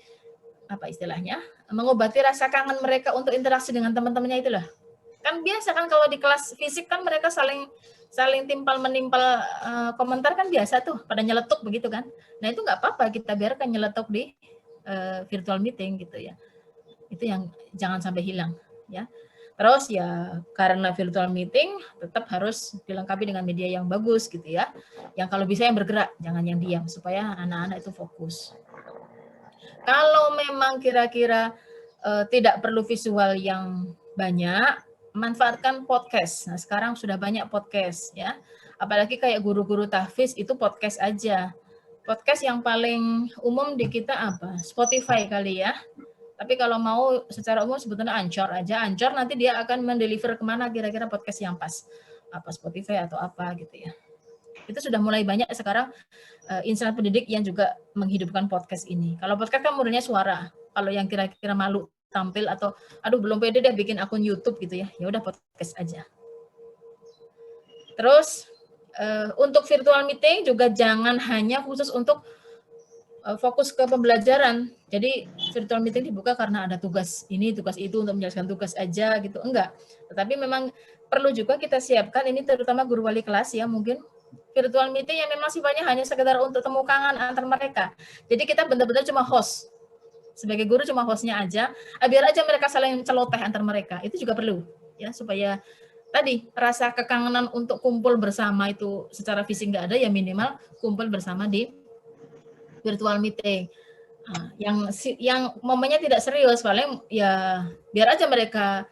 S4: apa istilahnya, mengobati rasa kangen mereka untuk interaksi dengan teman-temannya itulah. Kan biasa kan kalau di kelas fisik kan mereka saling timpal menimpal komentar kan biasa tuh, pada nyeletuk begitu kan. Nah itu nggak apa-apa, kita biarkan nyeletuk di virtual meeting gitu ya. Itu yang jangan sampai hilang ya. Terus ya karena virtual meeting tetap harus dilengkapi dengan media yang bagus gitu ya. Yang kalau bisa yang bergerak, jangan yang diam, supaya anak-anak itu fokus. Kalau memang kira-kira tidak perlu visual yang banyak, manfaatkan podcast. Nah sekarang sudah banyak podcast ya. Apalagi kayak guru-guru tahfiz itu podcast aja. Podcast yang paling umum di kita apa? Spotify kali ya. Tapi kalau mau secara umum sebetulnya Anchor aja. Anchor nanti dia akan mendeliver kemana kira-kira podcast yang pas. Apa Spotify atau apa gitu ya. Itu sudah mulai banyak sekarang insan pendidik yang juga menghidupkan podcast ini. Kalau podcast kan modelnya suara. Kalau yang kira-kira malu tampil atau aduh belum pede deh bikin akun YouTube gitu ya. Ya udah podcast aja. Terus untuk virtual meeting juga jangan hanya khusus untuk fokus ke pembelajaran. Jadi virtual meeting dibuka karena ada tugas ini, tugas itu untuk menjelaskan tugas aja gitu. Enggak. Tetapi memang perlu juga kita siapkan ini terutama guru wali kelas ya, mungkin virtual meeting yang memang sifatnya hanya sekedar untuk temu kangen antar mereka. Jadi kita benar-benar cuma host. Sebagai guru cuma hostnya aja, biar aja mereka saling celoteh antar mereka. Itu juga perlu ya, supaya tadi rasa kekangenan untuk kumpul bersama itu secara fisik nggak ada, ya minimal kumpul bersama di virtual meeting. Yang momennya tidak serius, paling ya biar aja mereka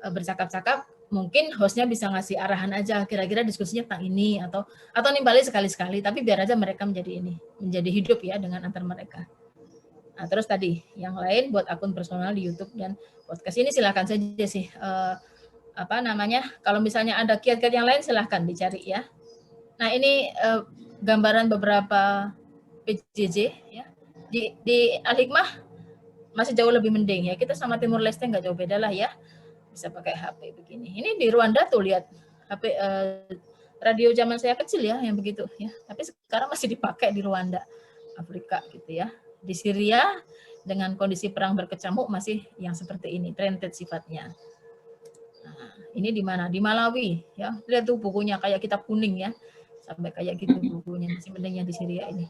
S4: bercakap-cakap, mungkin hostnya bisa ngasih arahan aja, kira-kira diskusinya tentang ini atau nimbali sekali-sekali, tapi biar aja mereka menjadi hidup ya dengan antar mereka. Nah, terus tadi yang lain buat akun personal di YouTube dan podcast ini silakan saja sih. Kalau misalnya ada kiat-kiat yang lain silahkan dicari ya. Nah ini gambaran beberapa PJJ ya. Di Al-Hikmah masih jauh lebih mending ya. Kita sama Timur Leste nggak jauh beda lah ya. Bisa pakai HP begini. Ini di Rwanda tuh lihat HP radio zaman saya kecil ya yang begitu ya. Tapi sekarang masih dipakai di Rwanda, Afrika gitu ya. Di Syria dengan kondisi perang berkecamuk masih yang seperti ini, trended sifatnya. Nah, Ini di mana? Di Malawi ya. Lihat tuh bukunya kayak kitab kuning ya. Sampai kayak gitu bukunya, masih mending yang di Syria ini.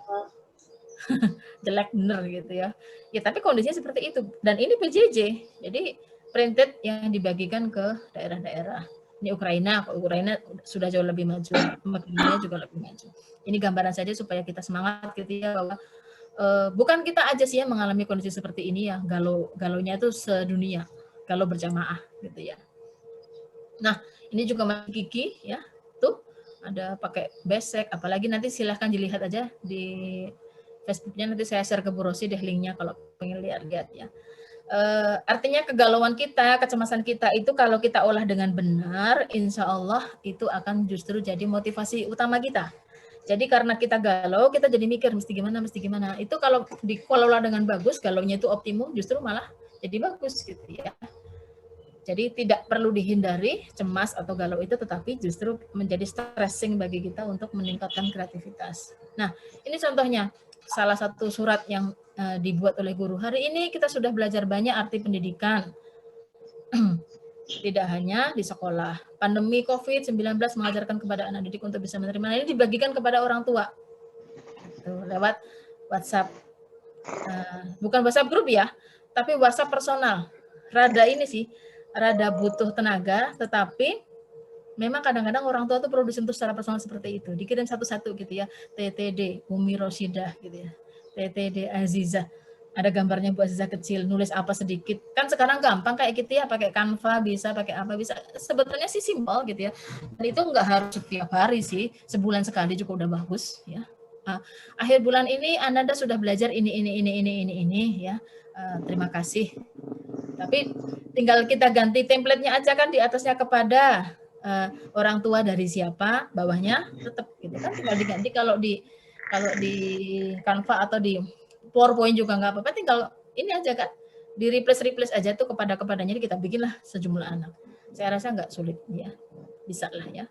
S4: Jelek bener gitu ya. Ya tapi kondisinya seperti itu. Dan ini PJJ. Jadi printed yang dibagikan ke daerah-daerah. Ini Ukraina sudah jauh lebih maju. Makedonia juga lebih maju. Ini gambaran saja supaya kita semangat gitu ya, bahwa bukan kita aja sih yang mengalami kondisi seperti ini ya. Galonya itu sedunia. Galau berjamaah gitu ya. Nah, ini juga masih Kiki ya. Tuh ada pakai besek, apalagi nanti silahkan dilihat aja di Facebooknya, nanti saya share ke Bu Rosi deh linknya kalau pengen lihat ya. Artinya kegalauan kita, kecemasan kita itu kalau kita olah dengan benar, insya Allah itu akan justru jadi motivasi utama kita. Jadi karena kita galau, kita jadi mikir mesti gimana. Itu kalau dikelola dengan bagus, galaunya itu optimum, justru malah jadi bagus gitu ya. Jadi tidak perlu dihindari cemas atau galau itu, tetapi justru menjadi stressing bagi kita untuk meningkatkan kreativitas. Nah, ini contohnya salah satu surat yang dibuat oleh guru. Hari ini kita sudah belajar banyak arti pendidikan. Tidak hanya di sekolah. Pandemi COVID-19 mengajarkan kepada anak didik untuk bisa menerima. Nah, ini dibagikan kepada orang tua. Lewat WhatsApp. Bukan WhatsApp grup ya, tapi WhatsApp personal. Rada butuh tenaga, tetapi memang kadang-kadang orang tua tuh perlu disentuh secara personal seperti itu. Dikirim satu-satu gitu ya. TTD Umi Rosidah gitu ya. TTD Aziza. Ada gambarnya Bu Aziza kecil, nulis apa sedikit. Kan sekarang gampang kayak gitu ya, pakai Canva bisa, pakai apa bisa. Sebetulnya sih simpel gitu ya. Dan itu enggak harus setiap hari sih, sebulan sekali juga udah bagus ya. Akhir bulan ini Ananda sudah belajar ini ya. Terima kasih. Tapi tinggal kita ganti template-nya aja kan, di atasnya kepada orang tua dari siapa, bawahnya tetap gitu kan, tinggal diganti. Kalau di Canva atau di PowerPoint juga nggak apa-apa, tinggal ini aja kan, di replace aja tuh kepadanya, kita bikinlah sejumlah anak. Saya rasa nggak sulit ya, bisa lah ya.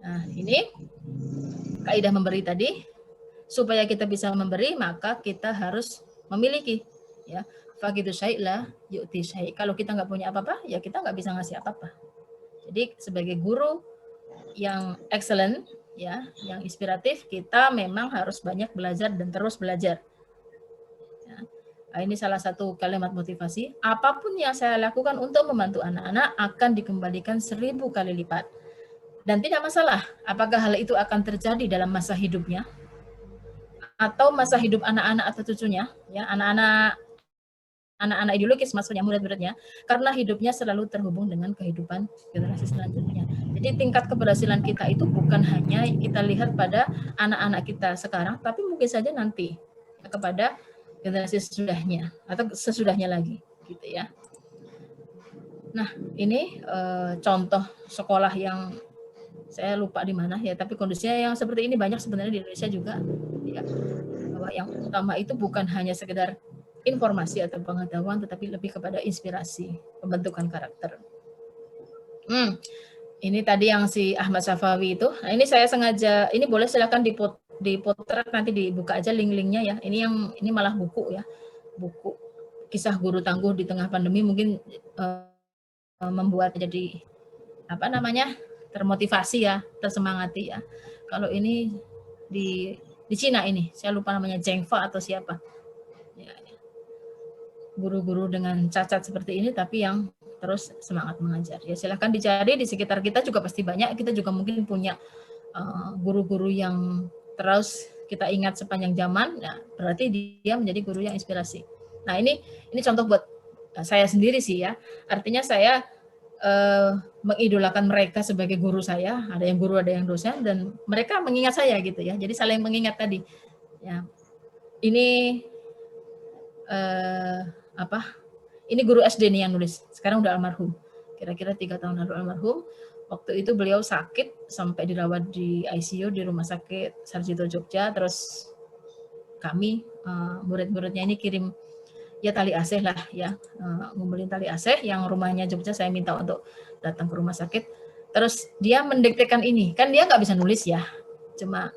S4: Nah ini kaidah memberi tadi, supaya kita bisa memberi maka kita harus memiliki ya. Fakidu syai'la yu'ti syai'. Kalau kita nggak punya apa-apa, ya kita nggak bisa ngasih apa-apa. Jadi sebagai guru yang excellent, ya, yang inspiratif, kita memang harus banyak belajar dan terus belajar. Ya. Nah, ini salah satu kalimat motivasi. Apapun yang saya lakukan untuk membantu anak-anak akan dikembalikan 1000 kali lipat. Dan tidak masalah apakah hal itu akan terjadi dalam masa hidupnya atau masa hidup anak-anak atau cucunya, ya, anak-anak ideologis maksudnya, murid-muridnya, karena hidupnya selalu terhubung dengan kehidupan generasi selanjutnya. Jadi tingkat keberhasilan kita itu bukan hanya kita lihat pada anak-anak kita sekarang, tapi mungkin saja nanti kepada generasi sesudahnya atau sesudahnya lagi, gitu ya. Nah, ini contoh sekolah yang saya lupa di mana ya, tapi kondisinya yang seperti ini banyak sebenarnya di Indonesia juga, ya. Bahwa yang utama itu bukan hanya sekedar informasi atau pengetahuan, tetapi lebih kepada inspirasi, pembentukan karakter. Ini tadi yang si Ahmad Safawi itu. Nah, ini saya sengaja, ini boleh silakan dipotret, nanti dibuka aja link-linknya ya. Ini malah buku ya, buku kisah guru tangguh di tengah pandemi, mungkin membuat jadi apa namanya, termotivasi ya, tersemangati ya. Kalau ini di Cina ini, saya lupa namanya, Zheng Fa atau siapa. Guru-guru dengan cacat seperti ini tapi yang terus semangat mengajar. Ya silahkan dicari, di sekitar kita juga pasti banyak. Kita juga mungkin punya guru-guru yang terus kita ingat sepanjang zaman. Nah, berarti dia menjadi guru yang inspirasi. Nah, ini contoh buat saya sendiri sih ya. Artinya saya mengidolakan mereka sebagai guru saya. Ada yang guru, ada yang dosen, dan mereka mengingat saya gitu ya. Jadi saling mengingat tadi. Ya. Ini ini guru SD nih yang nulis, sekarang udah almarhum, kira-kira 3 tahun lalu almarhum. Waktu itu beliau sakit sampai dirawat di ICU di Rumah Sakit Sarjito Jogja. Terus kami murid-muridnya ini kirim ya tali AC lah ya, ngumpulin tali AC yang rumahnya Jogja, saya minta untuk datang ke rumah sakit. Terus dia mendiktekan ini, kan dia nggak bisa nulis ya, cuma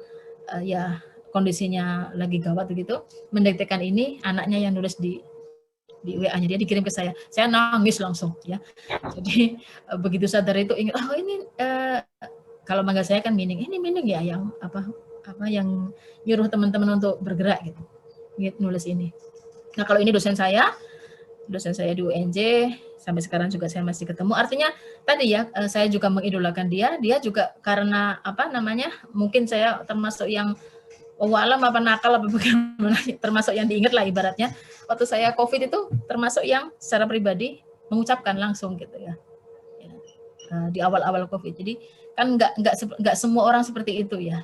S4: ya kondisinya lagi gawat begitu, mendiktekan ini, anaknya yang nulis di di WA-nya dia dikirim ke saya nangis langsung ya. Jadi begitu sadar itu ingat, oh ini kalau manggil saya kan Mining, ini Mining ya yang apa yang nyuruh teman-teman untuk bergerak gitu nulis ini. Nah kalau ini dosen saya di UNJ, sampai sekarang juga saya masih ketemu. Artinya tadi ya, saya juga mengidolakan dia juga karena apa namanya, mungkin saya termasuk yang walam apa nakal apa bagaimana, termasuk yang diingat lah ibaratnya. Waktu saya COVID itu termasuk yang secara pribadi mengucapkan langsung gitu ya. Di awal-awal COVID. Jadi kan nggak semua orang seperti itu ya.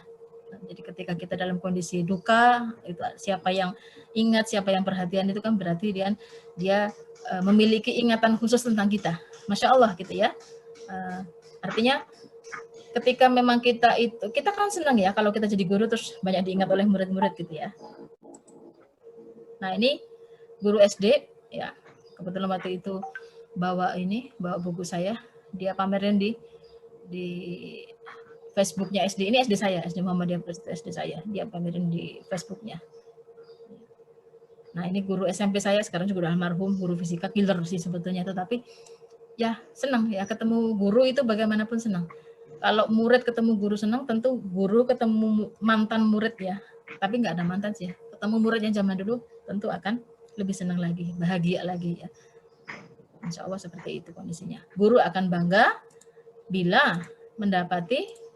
S4: Jadi ketika kita dalam kondisi duka, itu siapa yang ingat, siapa yang perhatian itu kan berarti dia memiliki ingatan khusus tentang kita. Masya Allah gitu ya. Artinya ketika memang kita kan senang ya kalau kita jadi guru terus banyak diingat oleh murid-murid gitu ya. Nah ini guru SD ya, kebetulan waktu itu bawa buku saya, dia pamerin di Facebooknya SD, ini SD saya, SD Muhammadiyah SD saya, dia pamerin di Facebooknya. Nah ini guru SMP saya, sekarang juga udah almarhum, guru fisika, killer sih sebetulnya, tetapi ya senang ya ketemu guru itu bagaimanapun senang. Kalau murid ketemu guru senang, tentu guru ketemu mantan murid ya, tapi nggak ada mantan sih ya. Ketemu murid yang zaman dulu tentu akan lebih senang lagi, bahagia lagi ya. Insya Allah seperti itu kondisinya. Guru akan bangga bila mendapati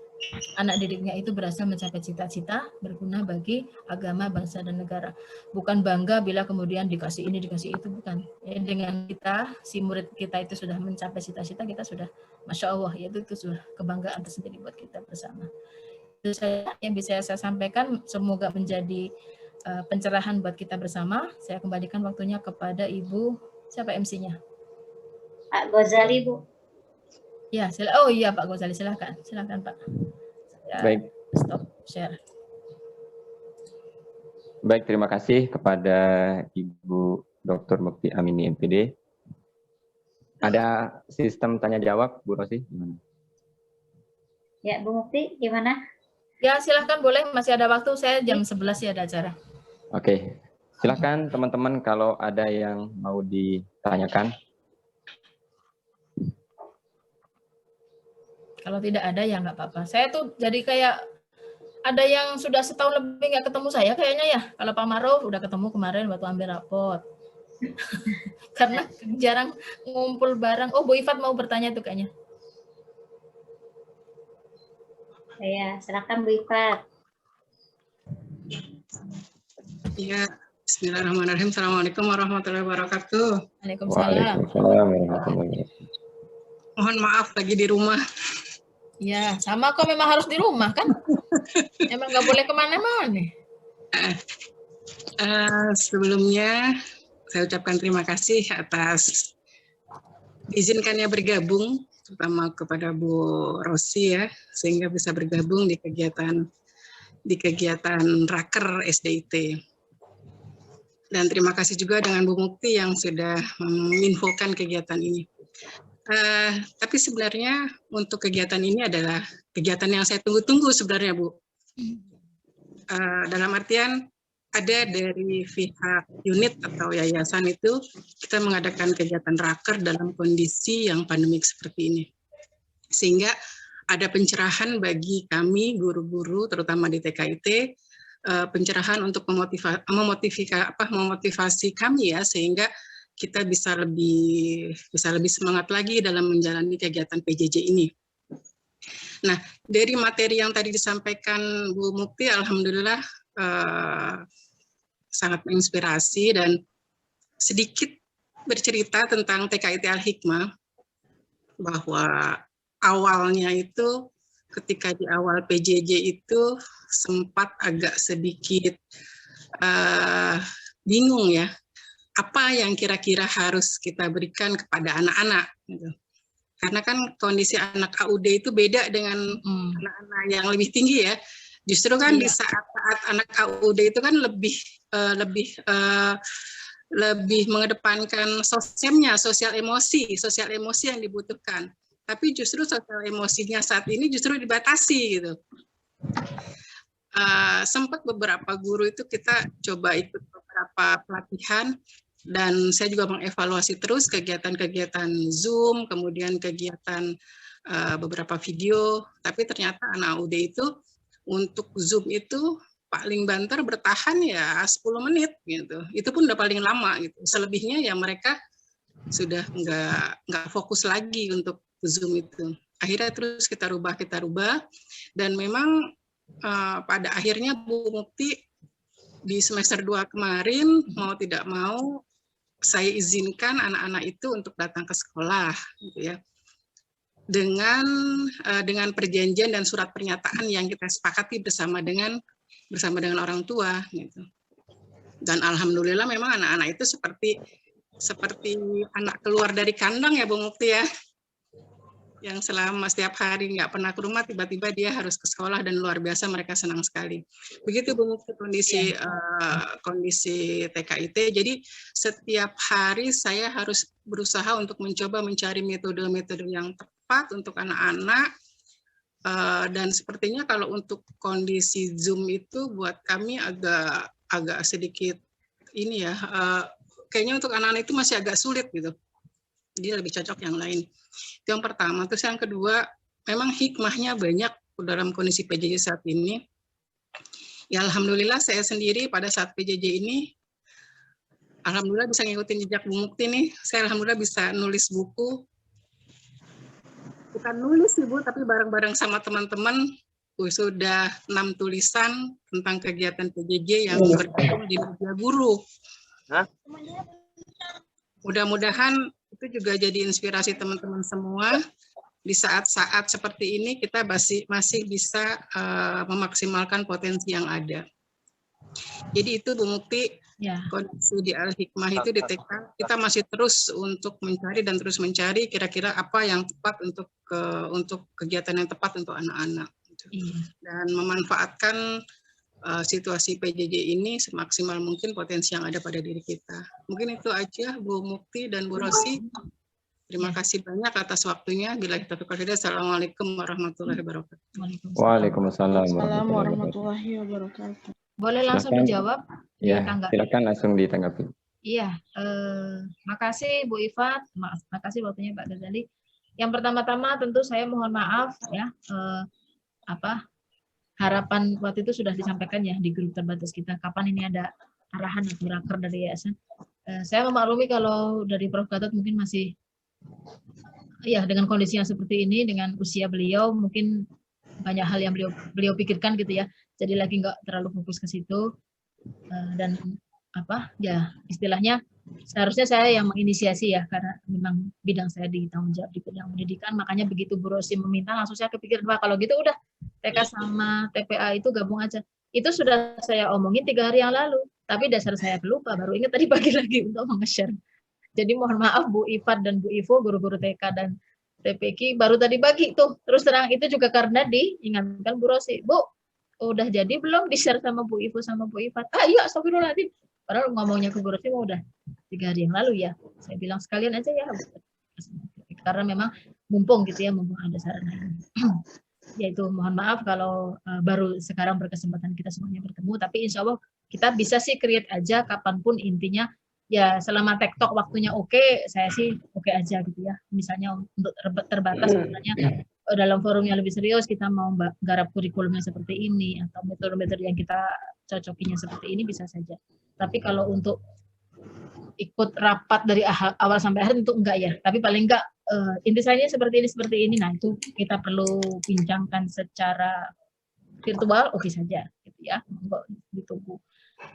S4: anak didiknya itu berhasil mencapai cita-cita berguna bagi agama, bangsa, dan negara. Bukan bangga bila kemudian dikasih ini, dikasih itu, bukan. Ya, dengan kita, si murid kita itu sudah mencapai cita-cita, kita sudah, Masya Allah, itu sudah kebanggaan tersendiri buat kita bersama. Itu saya yang bisa saya sampaikan, semoga menjadi pencerahan buat kita bersama. Saya kembalikan waktunya kepada Ibu, siapa MC-nya?
S2: Pak Ghazali, Bu.
S4: Ya, oh iya Pak Ghazali, silakan Pak.
S1: Baik.
S4: Stop share.
S1: Baik, terima kasih kepada Ibu Dr. Mukti Amini MPD. Ada sistem tanya jawab, Bu Rosi?
S2: Ya, Bu Mukti, gimana?
S4: Ya, silakan boleh, masih ada waktu. Saya jam 11 ya ada acara.
S1: Oke, silakan teman-teman kalau ada yang mau ditanyakan.
S4: Kalau tidak ada ya nggak apa-apa. Saya tuh jadi kayak ada yang sudah setahun lebih nggak ketemu saya kayaknya ya. Kalau Pak Maruf udah ketemu kemarin waktu ambil rapot. Karena jarang ngumpul bareng. Oh, Bu Ifat mau bertanya tuh kayaknya.
S2: Ya, silakan Bu Ifat.
S8: Ya, bismillahirrahmanirrahim. Assalamualaikum warahmatullahi wabarakatuh.
S4: Waalaikumsalam.
S1: Waalaikumsalam warahmatullahi wabarakatuh.
S8: Mohon maaf lagi di rumah.
S4: Ya, sama kok memang harus di rumah kan? Emang nggak boleh kemana-mana.
S8: Sebelumnya saya ucapkan terima kasih atas diizinkannya bergabung, terutama kepada Bu Rosi ya, sehingga bisa bergabung di kegiatan Raker SDIT. Dan terima kasih juga dengan Bu Mukti yang sudah menginfokan kegiatan ini. Tapi sebenarnya untuk kegiatan ini adalah kegiatan yang saya tunggu-tunggu sebenarnya, Bu. Dalam artian ada dari pihak unit atau yayasan itu kita mengadakan kegiatan raker dalam kondisi yang pandemik seperti ini. Sehingga ada pencerahan bagi kami guru-guru terutama di TKIT, pencerahan untuk memotivasi kami ya, sehingga kita bisa lebih semangat lagi dalam menjalani kegiatan PJJ ini. Nah, dari materi yang tadi disampaikan Bu Mukti, alhamdulillah sangat menginspirasi dan sedikit bercerita tentang TKIT Al-Hikmah, bahwa awalnya itu ketika di awal PJJ itu sempat agak sedikit bingung ya, apa yang kira-kira harus kita berikan kepada anak-anak gitu. Karena kan kondisi anak AUD itu beda dengan anak-anak yang lebih tinggi ya. Justru kan di saat anak AUD itu kan lebih mengedepankan sosial emosi yang dibutuhkan. Tapi justru sosial emosinya saat ini justru dibatasi gitu. Sempat beberapa guru itu kita coba ikut beberapa pelatihan, Dan saya juga mengevaluasi terus kegiatan-kegiatan Zoom, kemudian kegiatan beberapa video, tapi ternyata anak AUD itu untuk Zoom itu paling banter bertahan ya 10 menit gitu. Itu pun udah paling lama gitu. Selebihnya ya mereka sudah nggak fokus lagi untuk Zoom itu. Akhirnya terus kita rubah dan memang pada akhirnya Bu Mukti di semester 2 kemarin mau tidak mau saya izinkan anak-anak itu untuk datang ke sekolah gitu ya. Dengan perjanjian dan surat pernyataan yang kita sepakati bersama dengan orang tua gitu. Dan alhamdulillah memang anak-anak itu seperti anak keluar dari kandang ya Bu Mukti ya, yang selama setiap hari nggak pernah ke rumah, tiba-tiba dia harus ke sekolah dan luar biasa mereka senang sekali. Begitu Bu Mukti kondisi TKIT. Jadi setiap hari saya harus berusaha untuk mencoba mencari metode-metode yang tepat untuk anak-anak. Dan sepertinya kalau untuk kondisi Zoom itu buat kami agak sedikit ini ya, kayaknya untuk anak-anak itu masih agak sulit gitu. Dia lebih cocok yang lain. Itu yang pertama. Terus yang kedua, memang hikmahnya banyak dalam kondisi PJJ saat ini. Ya alhamdulillah saya sendiri pada saat PJJ ini, alhamdulillah bisa ngikutin jejak Bu Mukti nih. Saya alhamdulillah bisa nulis buku. Bukan nulis sih Bu, tapi bareng-bareng sama teman-teman sudah 6 tulisan tentang kegiatan PJJ yang bergabung di media guru. Mudah-mudahan itu juga jadi inspirasi teman-teman semua. Di saat-saat seperti ini kita masih bisa memaksimalkan potensi yang ada. Jadi itu Bu Mukti, kondisi di Al-Hikmah itu di TK, kita masih terus untuk mencari dan terus mencari kira-kira apa yang tepat untuk kegiatan yang tepat untuk anak-anak. Dan memanfaatkan situasi PJJ ini semaksimal mungkin potensi yang ada pada diri kita. Mungkin itu aja Bu Mukti dan Bu Rosi. Terima kasih banyak atas waktunya. Bila kita tukar saja. Assalamualaikum warahmatullahi wabarakatuh.
S1: Waalaikumsalam
S9: warahmatullahi wabarakatuh.
S4: Boleh langsung dijawab?
S1: Ya, silakan langsung ditanggapi.
S4: Iya, makasih Bu Ifat, makasih waktunya Pak Ghazali. Yang pertama-tama tentu saya mohon maaf ya, harapan waktu itu sudah disampaikan ya di grup terbatas kita, kapan ini ada arahan atau raker dari yayasan. Saya memaklumi kalau dari Prof. Gatot mungkin masih, ya dengan kondisi yang seperti ini, dengan usia beliau, mungkin banyak hal yang beliau pikirkan gitu ya, jadi lagi nggak terlalu fokus ke situ. Dan ya istilahnya seharusnya saya yang menginisiasi ya, karena memang bidang saya di tanggung jawab di bidang pendidikan, makanya begitu Bu Rosi meminta langsung saya kepikir, wah kalau gitu udah TK sama TPA itu gabung aja. Itu sudah saya omongin 3 hari yang lalu, tapi dasar saya lupa, baru ingat tadi pagi lagi untuk nge-share. Jadi mohon maaf Bu Ifat dan Bu Ivo, guru-guru TK dan TPK baru tadi pagi tuh. Terus terang itu juga karena diingatkan Bu Rosi, Bu udah jadi belum di-share sama Bu Ivo sama Bu Ifat? Iya, astagfirullahaladzim. Padahal ngomongnya ke Bu Rosi udah 3 hari yang lalu ya. Saya bilang sekalian aja ya. Karena memang mumpung gitu ya, mumpung ada sarana ini. Yaitu mohon maaf kalau baru sekarang berkesempatan kita semuanya bertemu, tapi insya Allah kita bisa sih create aja kapanpun, intinya ya selama TikTok waktunya oke, saya sih oke aja gitu ya. Misalnya untuk terbatas misalnya dalam forum yang lebih serius kita mau garap kurikulumnya seperti ini atau metode-metode yang kita cocokinya seperti ini bisa saja. Tapi kalau untuk ikut rapat dari awal sampai akhir itu enggak ya. Tapi paling enggak intinya seperti ini. Nah itu kita perlu bincangkan secara virtual, oke saja gitu ya. Ditunggu.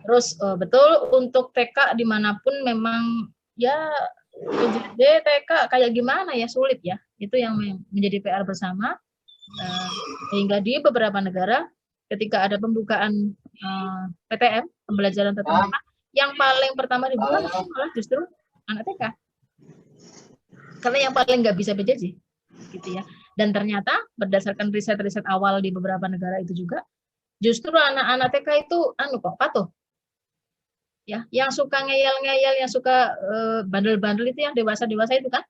S4: Terus betul untuk TK dimanapun memang ya PJJ TK kayak gimana ya, sulit ya. Itu yang menjadi PR bersama, sehingga di beberapa negara ketika ada pembukaan PTM, pembelajaran tatap muka, yang paling pertama dibuka malah justru anak TK. Karena yang paling nggak bisa PJJ gitu ya. Dan ternyata berdasarkan riset-riset awal di beberapa negara itu juga, justru anak-anak TK itu patuh. Ya, yang suka ngeyel-ngeyel, yang suka bandel-bandel itu yang dewasa-dewasa itu kan,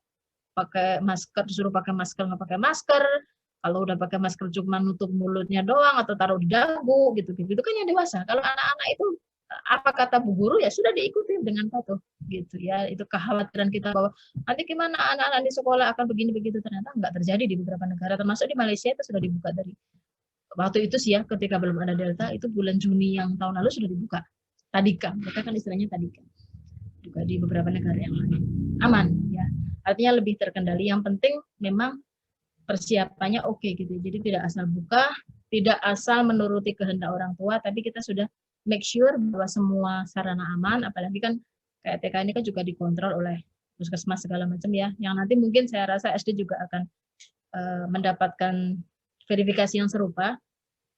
S4: pakai masker, disuruh pakai masker nggak pakai masker, kalau udah pakai masker cuma nutup mulutnya doang atau taruh di dagu gitu kan yang dewasa. Kalau anak-anak itu apa kata Bu Guru ya sudah diikuti dengan patuh gitu ya. Itu kekhawatiran kita bahwa nanti gimana anak-anak di sekolah akan begini begitu, ternyata nggak terjadi di beberapa negara, termasuk di Malaysia itu sudah dibuka dari waktu itu sih ya, ketika belum ada Delta itu bulan Juni yang tahun lalu sudah dibuka. Tadika, mereka kan istilahnya Tadika. Juga di beberapa negara yang lain aman ya. Artinya lebih terkendali. Yang penting memang persiapannya oke gitu. Jadi tidak asal buka, tidak asal menuruti kehendak orang tua, tapi kita sudah make sure bahwa semua sarana aman, apalagi kan kayak TK ini kan juga dikontrol oleh puskesmas segala macam ya, yang nanti mungkin saya rasa SD juga akan mendapatkan verifikasi yang serupa,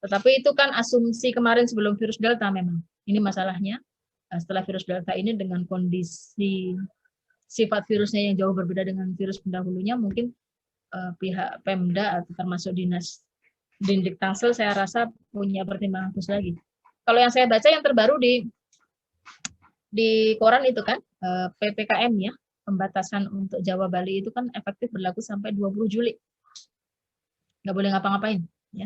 S4: tetapi itu kan asumsi kemarin sebelum virus Delta memang. Ini masalahnya, setelah virus Delta ini dengan kondisi sifat virusnya yang jauh berbeda dengan virus pendahulunya, mungkin pihak Pemda atau termasuk Dinas Dindik Tangsel saya rasa punya pertimbangan khusus lagi. Kalau yang saya baca yang terbaru di koran itu kan PPKM ya, pembatasan untuk Jawa Bali itu kan efektif berlaku sampai 20 Juli. Nggak boleh ngapa-ngapain ya.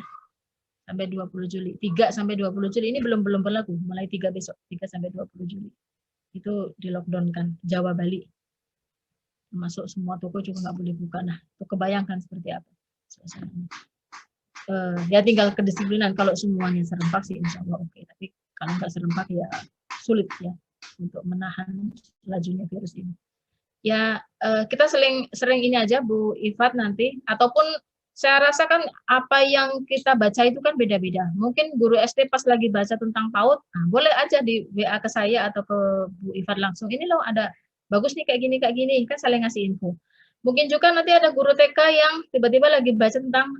S4: Sampai 20 Juli. 3 sampai 20 Juli ini belum berlaku, mulai 3 besok, 3 sampai 20 Juli. Itu di lockdown kan Jawa Bali. Termasuk semua toko juga nggak boleh buka. Nah, itu kebayangkan seperti apa. Ya tinggal kedisiplinan. Kalau semuanya serempak sih insya Allah oke. Tapi kalau nggak serempak ya sulit ya untuk menahan lajunya virus ini. Ya kita sering ini aja Bu Ifat nanti, ataupun saya rasa kan apa yang kita baca itu kan beda-beda. Mungkin guru SD pas lagi baca tentang PAUD, nah, boleh aja di WA ke saya atau ke Bu Ifat langsung. Ini loh ada bagus nih kayak gini, kan saling ngasih info. Mungkin juga nanti ada guru TK yang tiba-tiba lagi baca tentang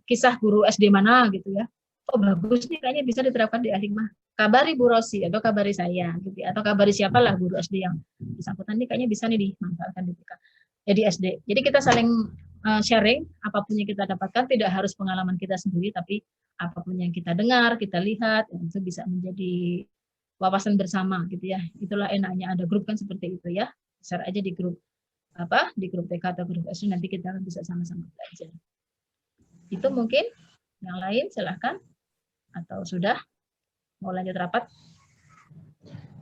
S4: kisah guru SD mana gitu ya. Oh bagus nih, kayaknya bisa diterapkan di Al-Hikmah. Kabari Bu Rosi atau kabari saya gitu ya. Atau kabari siapalah guru SD yang bersangkutan ini kayaknya bisa nih dimanfaatkan di TK. Jadi SD. Jadi kita saling sharing apapun yang kita dapatkan, tidak harus pengalaman kita sendiri, tapi apapun yang kita dengar, kita lihat, itu bisa menjadi wawasan bersama gitu ya. Itulah enaknya ada grup kan seperti itu ya. Share aja di grup di grup TK atau grup SD, nanti kita bisa sama-sama belajar. Itu mungkin. Yang lain silahkan, atau sudah mau lanjut rapat?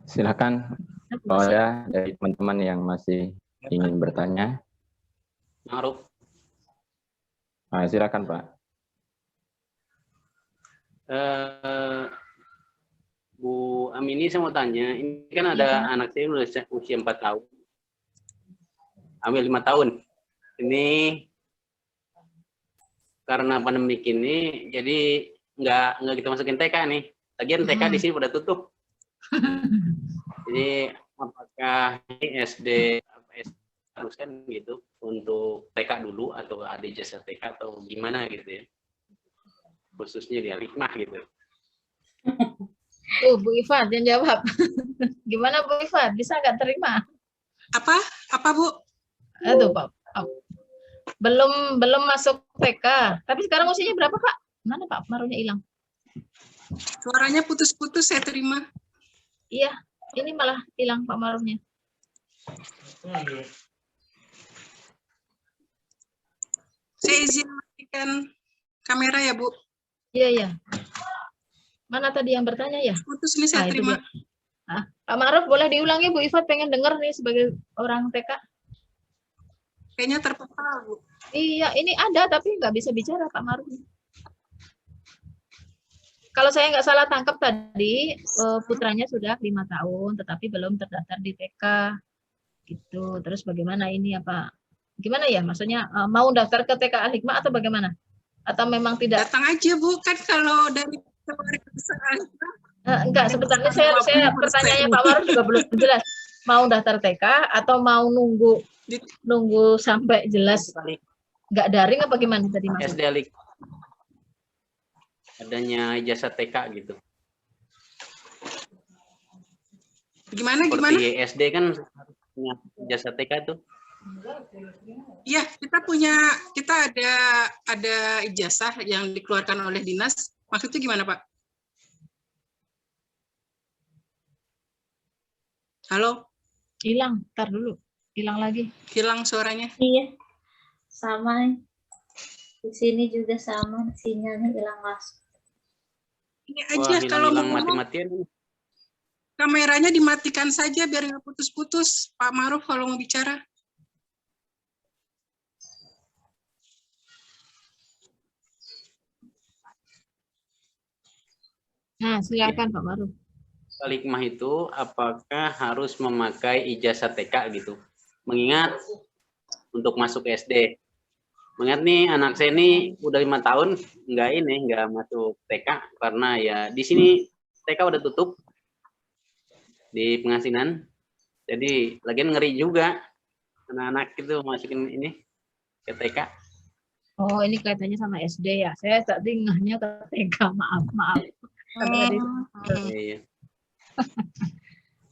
S1: Silakan kalau ada dari teman-teman yang masih ingin bertanya.
S10: Ma'ruf.
S1: Nah, silakan Pak.
S10: Bu Amini, saya mau tanya, ini kan ada anak saya usia 4 tahun. Ambil 5 tahun. Ini karena pandemik ini, jadi nggak kita masukin TK nih. Lagian TK di sini udah tutup. Jadi apakah ini SD harus kan gitu untuk TK dulu atau ada jasa TK atau gimana gitu ya? Khususnya di Al-Hikmah gitu.
S4: Bu Ifat yang jawab. Gimana Bu Ifat? Bisa nggak terima?
S8: Apa Bu?
S4: Aduh Pak. Belum masuk TK. Tapi sekarang usianya berapa Pak? Mana Pak Marunya hilang?
S8: Suaranya putus-putus, saya terima.
S4: Iya, ini malah hilang Pak Marunya.
S8: Saya izin matikan kamera ya Bu.
S4: Iya. Mana tadi yang bertanya ya?
S8: Putus nih, saya terima.
S4: Pak Maruf boleh diulangi Bu Ifat, pengen dengar nih sebagai orang TK.
S8: Kayaknya terpapar Bu.
S4: Iya, ini ada tapi nggak bisa bicara Pak Maruf. Kalau saya nggak salah tangkap tadi, putranya sudah 5 tahun, tetapi belum terdaftar di TK. Gitu. Terus bagaimana ini apa? Gimana ya? Maksudnya mau daftar ke TK Al-Hikmah atau bagaimana? Atau memang tidak?
S8: Datang aja Bu, kan kalau dari keluarga besar
S4: enggak, sebenarnya saya pertanyaannya Pak Maruf juga belum jelas. Mau daftar TK atau mau nunggu sampai jelas nggak daring apa gimana tadi Mas?
S10: SD Alik. Adanya ijazah TK gitu.
S8: Gimana?
S10: Seperti SD kan punya ijazah TK tuh.
S8: Iya, kita ada ijazah yang dikeluarkan oleh dinas. Maksudnya gimana Pak? Halo?
S4: Hilang, ntar dulu. Hilang lagi.
S8: Hilang suaranya.
S2: Iya, sama. Di sini juga sama, sinyalnya hilang langsung.
S8: Ini aja kalau mau
S10: mati-matian.
S8: Kameranya dimatikan saja biar nggak putus-putus, Pak Ma'ruf kalau mau bicara.
S4: Nah, silakan Pak Ma'ruf.
S10: Hikmah itu apakah harus memakai ijazah TK gitu? Mengingat untuk masuk SD. Mengingat nih anak saya ini udah 5 tahun nggak masuk TK karena ya di sini TK udah tutup di Pengasinan. Jadi lagian ngeri juga anak-anak itu masukin ini ke TK.
S4: Oh, ini kaitannya sama SD ya. Saya tadi ngehnya ke TK. Maaf.
S10: Iya.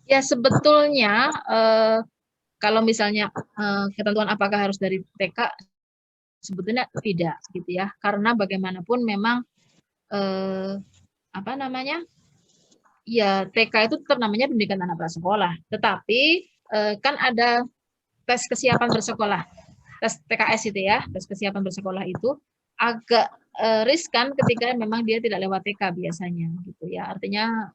S4: Ya sebetulnya kalau misalnya ketentuan apakah harus dari TK, sebetulnya tidak gitu ya, karena bagaimanapun memang apa namanya, ya TK itu tetap namanya pendidikan anak prasekolah, tetapi kan ada tes kesiapan bersekolah, tes TKS itu ya, tes kesiapan bersekolah itu agak riskan ketika memang dia tidak lewat TK biasanya gitu ya. Artinya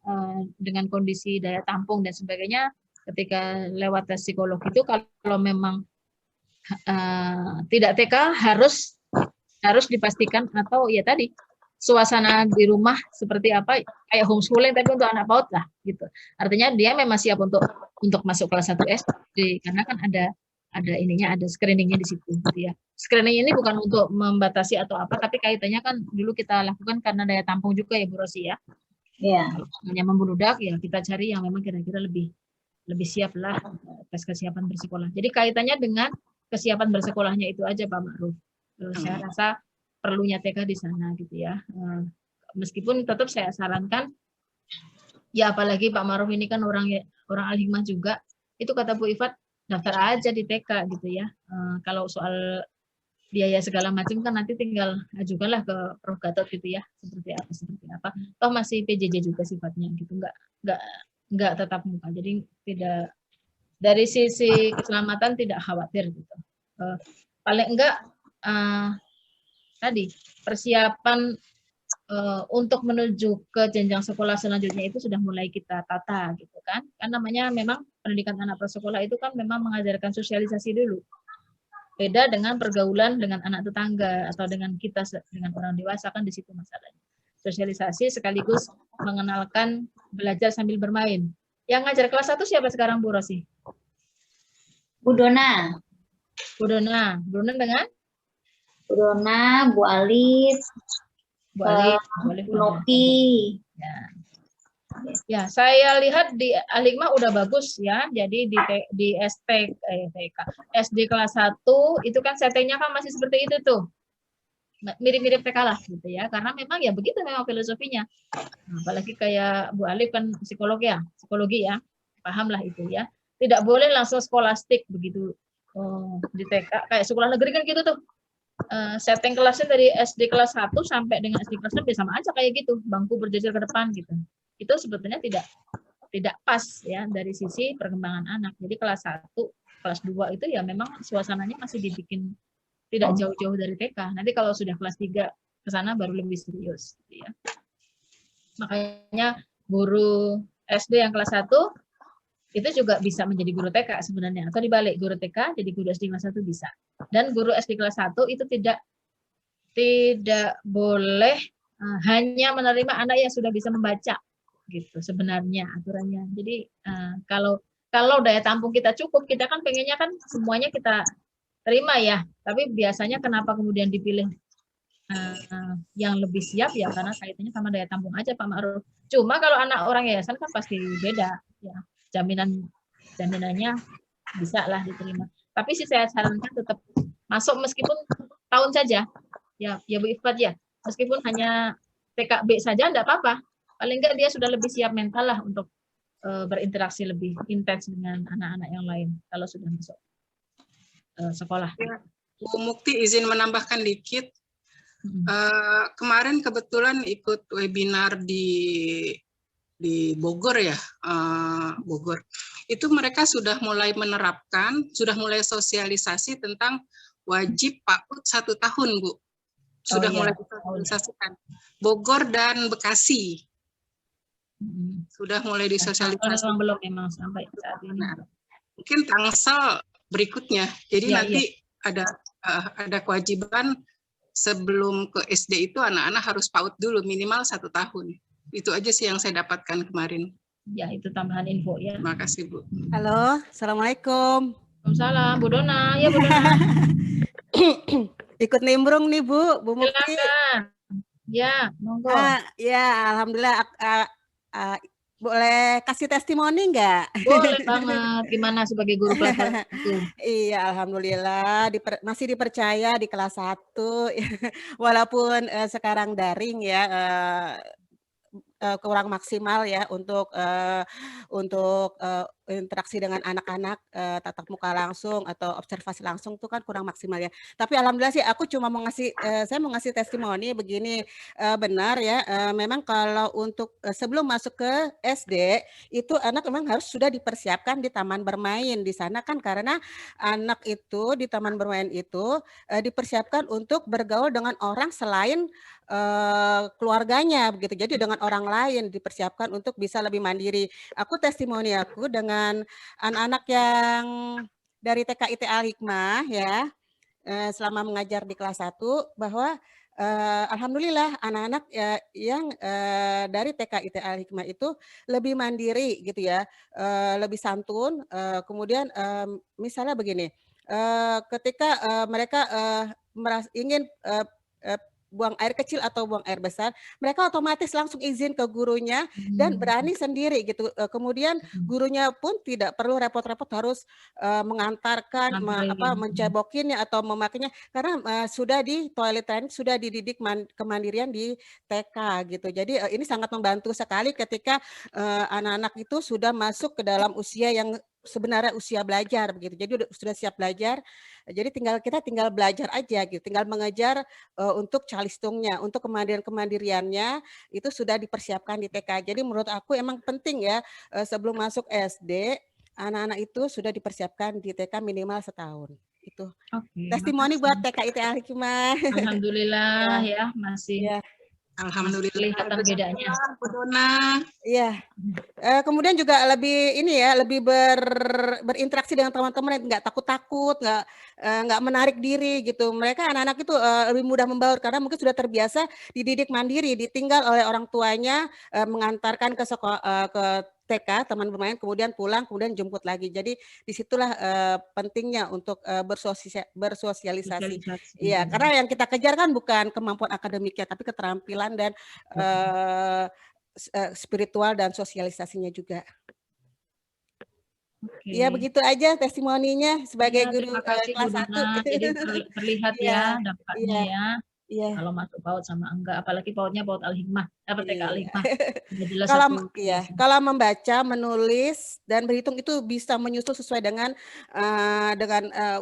S4: dengan kondisi daya tampung dan sebagainya, ketika lewat tes psikolog itu kalau memang tidak TK harus dipastikan, atau ya tadi suasana di rumah seperti apa, kayak homeschooling tapi untuk anak PAUD lah gitu. Artinya dia memang siap untuk masuk kelas 1 SD karena kan ada ininya, ada screeningnya di situ gitu ya. Screening ini bukan untuk membatasi atau apa, tapi kaitannya kan dulu kita lakukan karena daya tampung juga ya Bu Rosi ya.
S2: Iya.
S4: Hanya membludak ya kita cari yang memang kira-kira lebih siap lah tes kesiapan bersekolah. Jadi kaitannya dengan kesiapan bersekolahnya itu aja Pak Ma'ruf. Saya rasa perlunya TK di sana gitu ya. Meskipun tetap saya sarankan ya, apalagi Pak Ma'ruf ini kan orang al-hikmah juga, itu kata Bu Ifat daftar aja di TK gitu ya. Kalau soal biaya segala macam kan nanti tinggal ajukanlah ke Prof Gatot gitu ya, seperti apa. Toh masih PJJ juga sifatnya gitu, enggak tetap muka. Jadi tidak, dari sisi keselamatan tidak khawatir gitu. Paling enggak tadi persiapan untuk menuju ke jenjang sekolah selanjutnya itu sudah mulai kita tata gitu kan. Kan namanya memang pendidikan anak prasekolah itu kan memang mengajarkan sosialisasi dulu. Beda dengan pergaulan dengan anak tetangga atau dengan kita dengan orang dewasa, kan di situ masalahnya. Sosialisasi sekaligus mengenalkan belajar sambil bermain. Yang ngajar kelas 1 siapa sekarang Bu Rosi?
S2: Bu Dona.
S4: Bu Dona dengan?
S2: Bu Dona, Bu Alif,
S4: Bu Alif,
S2: Bu Nopi.
S4: Ya, saya lihat di Al-Hikmah udah bagus ya. Jadi di SD kelas 1 itu kan settingnya kan masih seperti itu tuh. Mirip-mirip TK lah gitu ya. Karena memang ya begitu memang filosofinya. Apalagi kayak Bu Alif kan psikologi ya. Paham lah itu ya. Tidak boleh langsung skolastik begitu di TK. Kayak sekolah negeri kan gitu tuh. Setting kelasnya dari SD kelas 1 sampai dengan SD kelas 6 sama aja kayak gitu. Bangku berjejer ke depan gitu. Itu sebetulnya tidak pas ya dari sisi perkembangan anak. Jadi kelas 1, kelas 2 itu ya memang suasananya masih dibikin tidak jauh-jauh dari TK. Nanti kalau sudah kelas 3 ke sana baru lebih serius gitu ya. Makanya guru SD yang kelas 1 itu juga bisa menjadi guru TK sebenarnya, atau dibalik, guru TK jadi guru SD kelas 1 bisa. Dan guru SD kelas 1 itu tidak boleh hanya menerima anak yang sudah bisa membaca gitu sebenarnya aturannya. Jadi kalau daya tampung kita cukup, kita kan pengennya kan semuanya kita terima ya. Tapi biasanya kenapa kemudian dipilih yang lebih siap ya karena kaitannya sama daya tampung aja Pak Ma'ruf. Cuma kalau anak orang yayasan kan pasti beda ya. Jaminannya bisa lah diterima. Tapi sih saya sarankan tetap masuk meskipun tahun saja. Ya Bu Ifat ya. Meskipun hanya TKB saja enggak apa-apa. Paling enggak dia sudah lebih siap mental lah untuk berinteraksi lebih intens dengan anak-anak yang lain kalau sudah masuk sekolah.
S8: Bu Mukti izin menambahkan dikit. Kemarin kebetulan ikut webinar di Bogor ya, Bogor. Itu mereka sudah mulai menerapkan, sudah mulai sosialisasi tentang wajib PAUD 1 tahun, Bu. Sudah mulai disosialisasikan. Bogor dan Bekasi. Sudah mulai
S4: Memang
S8: disosialisasi.
S4: belum memang sampai saat ini.
S8: Mungkin Tangsel berikutnya. Jadi
S4: Ya,
S8: nanti ada kewajiban sebelum ke SD itu anak-anak harus PAUD dulu minimal 1 tahun. Itu aja sih yang saya dapatkan kemarin.
S4: Ya, itu tambahan info ya.
S8: Terima kasih, Bu.
S11: Halo, Assalamualaikum.
S4: Waalaikumsalam, Bu Dona. Ya, Bu Dona.
S11: Ikut nimbrung nih, Bu Mufti.
S4: Silakan. Ya, monggo.
S11: Ya, alhamdulillah. Boleh kasih testimoni nggak?
S4: Boleh banget. Gimana sebagai guru kelas 1?
S11: Iya, alhamdulillah masih dipercaya di kelas 1 walaupun sekarang daring ya, kurang maksimal ya untuk interaksi dengan anak-anak tatap muka langsung atau observasi langsung tuh kan kurang maksimal ya. Tapi alhamdulillah sih aku cuma mau ngasih saya mau ngasih testimoni begini, benar ya, memang kalau untuk sebelum masuk ke SD itu anak memang harus sudah dipersiapkan di taman bermain di sana kan, karena anak itu di taman bermain itu dipersiapkan untuk bergaul dengan orang selain keluarganya begitu. Jadi dengan orang lain dipersiapkan untuk bisa lebih mandiri. Aku testimoni aku dengan anak-anak yang dari TK IT Al-Hikmah ya, selama mengajar di kelas 1 bahwa alhamdulillah anak-anak yang dari TK IT Al-Hikmah itu lebih mandiri gitu ya, lebih santun, kemudian misalnya begini, ketika mereka ingin buang air kecil atau buang air besar, mereka otomatis langsung izin ke gurunya dan berani sendiri gitu. Kemudian gurunya pun tidak perlu repot-repot harus mengantarkan, mencebokinnya atau memakainya, karena sudah di toilet training, sudah dididik kemandirian di TK gitu. Jadi ini sangat membantu sekali ketika anak-anak itu sudah masuk ke dalam usia yang sebenarnya usia belajar begitu. Jadi sudah siap belajar. Jadi kita tinggal belajar aja gitu, tinggal mengejar untuk calistungnya, untuk kemandiriannya itu sudah dipersiapkan di TK. Jadi menurut aku emang penting ya sebelum masuk SD anak-anak itu sudah dipersiapkan di TK minimal setahun. Itu. Testimoni buat TK IT Al-Hikmah.
S4: Alhamdulillah ya masih.
S11: Ya.
S8: Alhamdulillah.
S4: Kelihatan bedanya.
S8: Bu Dona.
S11: Iya. Kemudian juga lebih ini ya, lebih berinteraksi dengan teman-teman, nggak takut-takut, nggak menarik diri gitu. Mereka anak-anak itu lebih mudah membaur karena mungkin sudah terbiasa dididik mandiri, ditinggal oleh orang tuanya, mengantarkan ke sekolah, ke TK, teman bermain, kemudian pulang, kemudian jemput lagi. Jadi disitulah pentingnya untuk bersosialisasi. Iya, karena yang kita kejar kan bukan kemampuan akademiknya, tapi keterampilan dan spiritual dan sosialisasinya juga. Ya begitu aja testimoninya sebagai guru kelas 1.
S4: Jadi terlihat ya dampaknya ya.
S11: Iya.
S4: Kalau masuk PAUD sama enggak, apalagi PAUD-nya PAUD Al-Hikmah, TK Al-Hikmah.
S11: Kalau membaca, menulis dan berhitung itu bisa menyusul sesuai dengan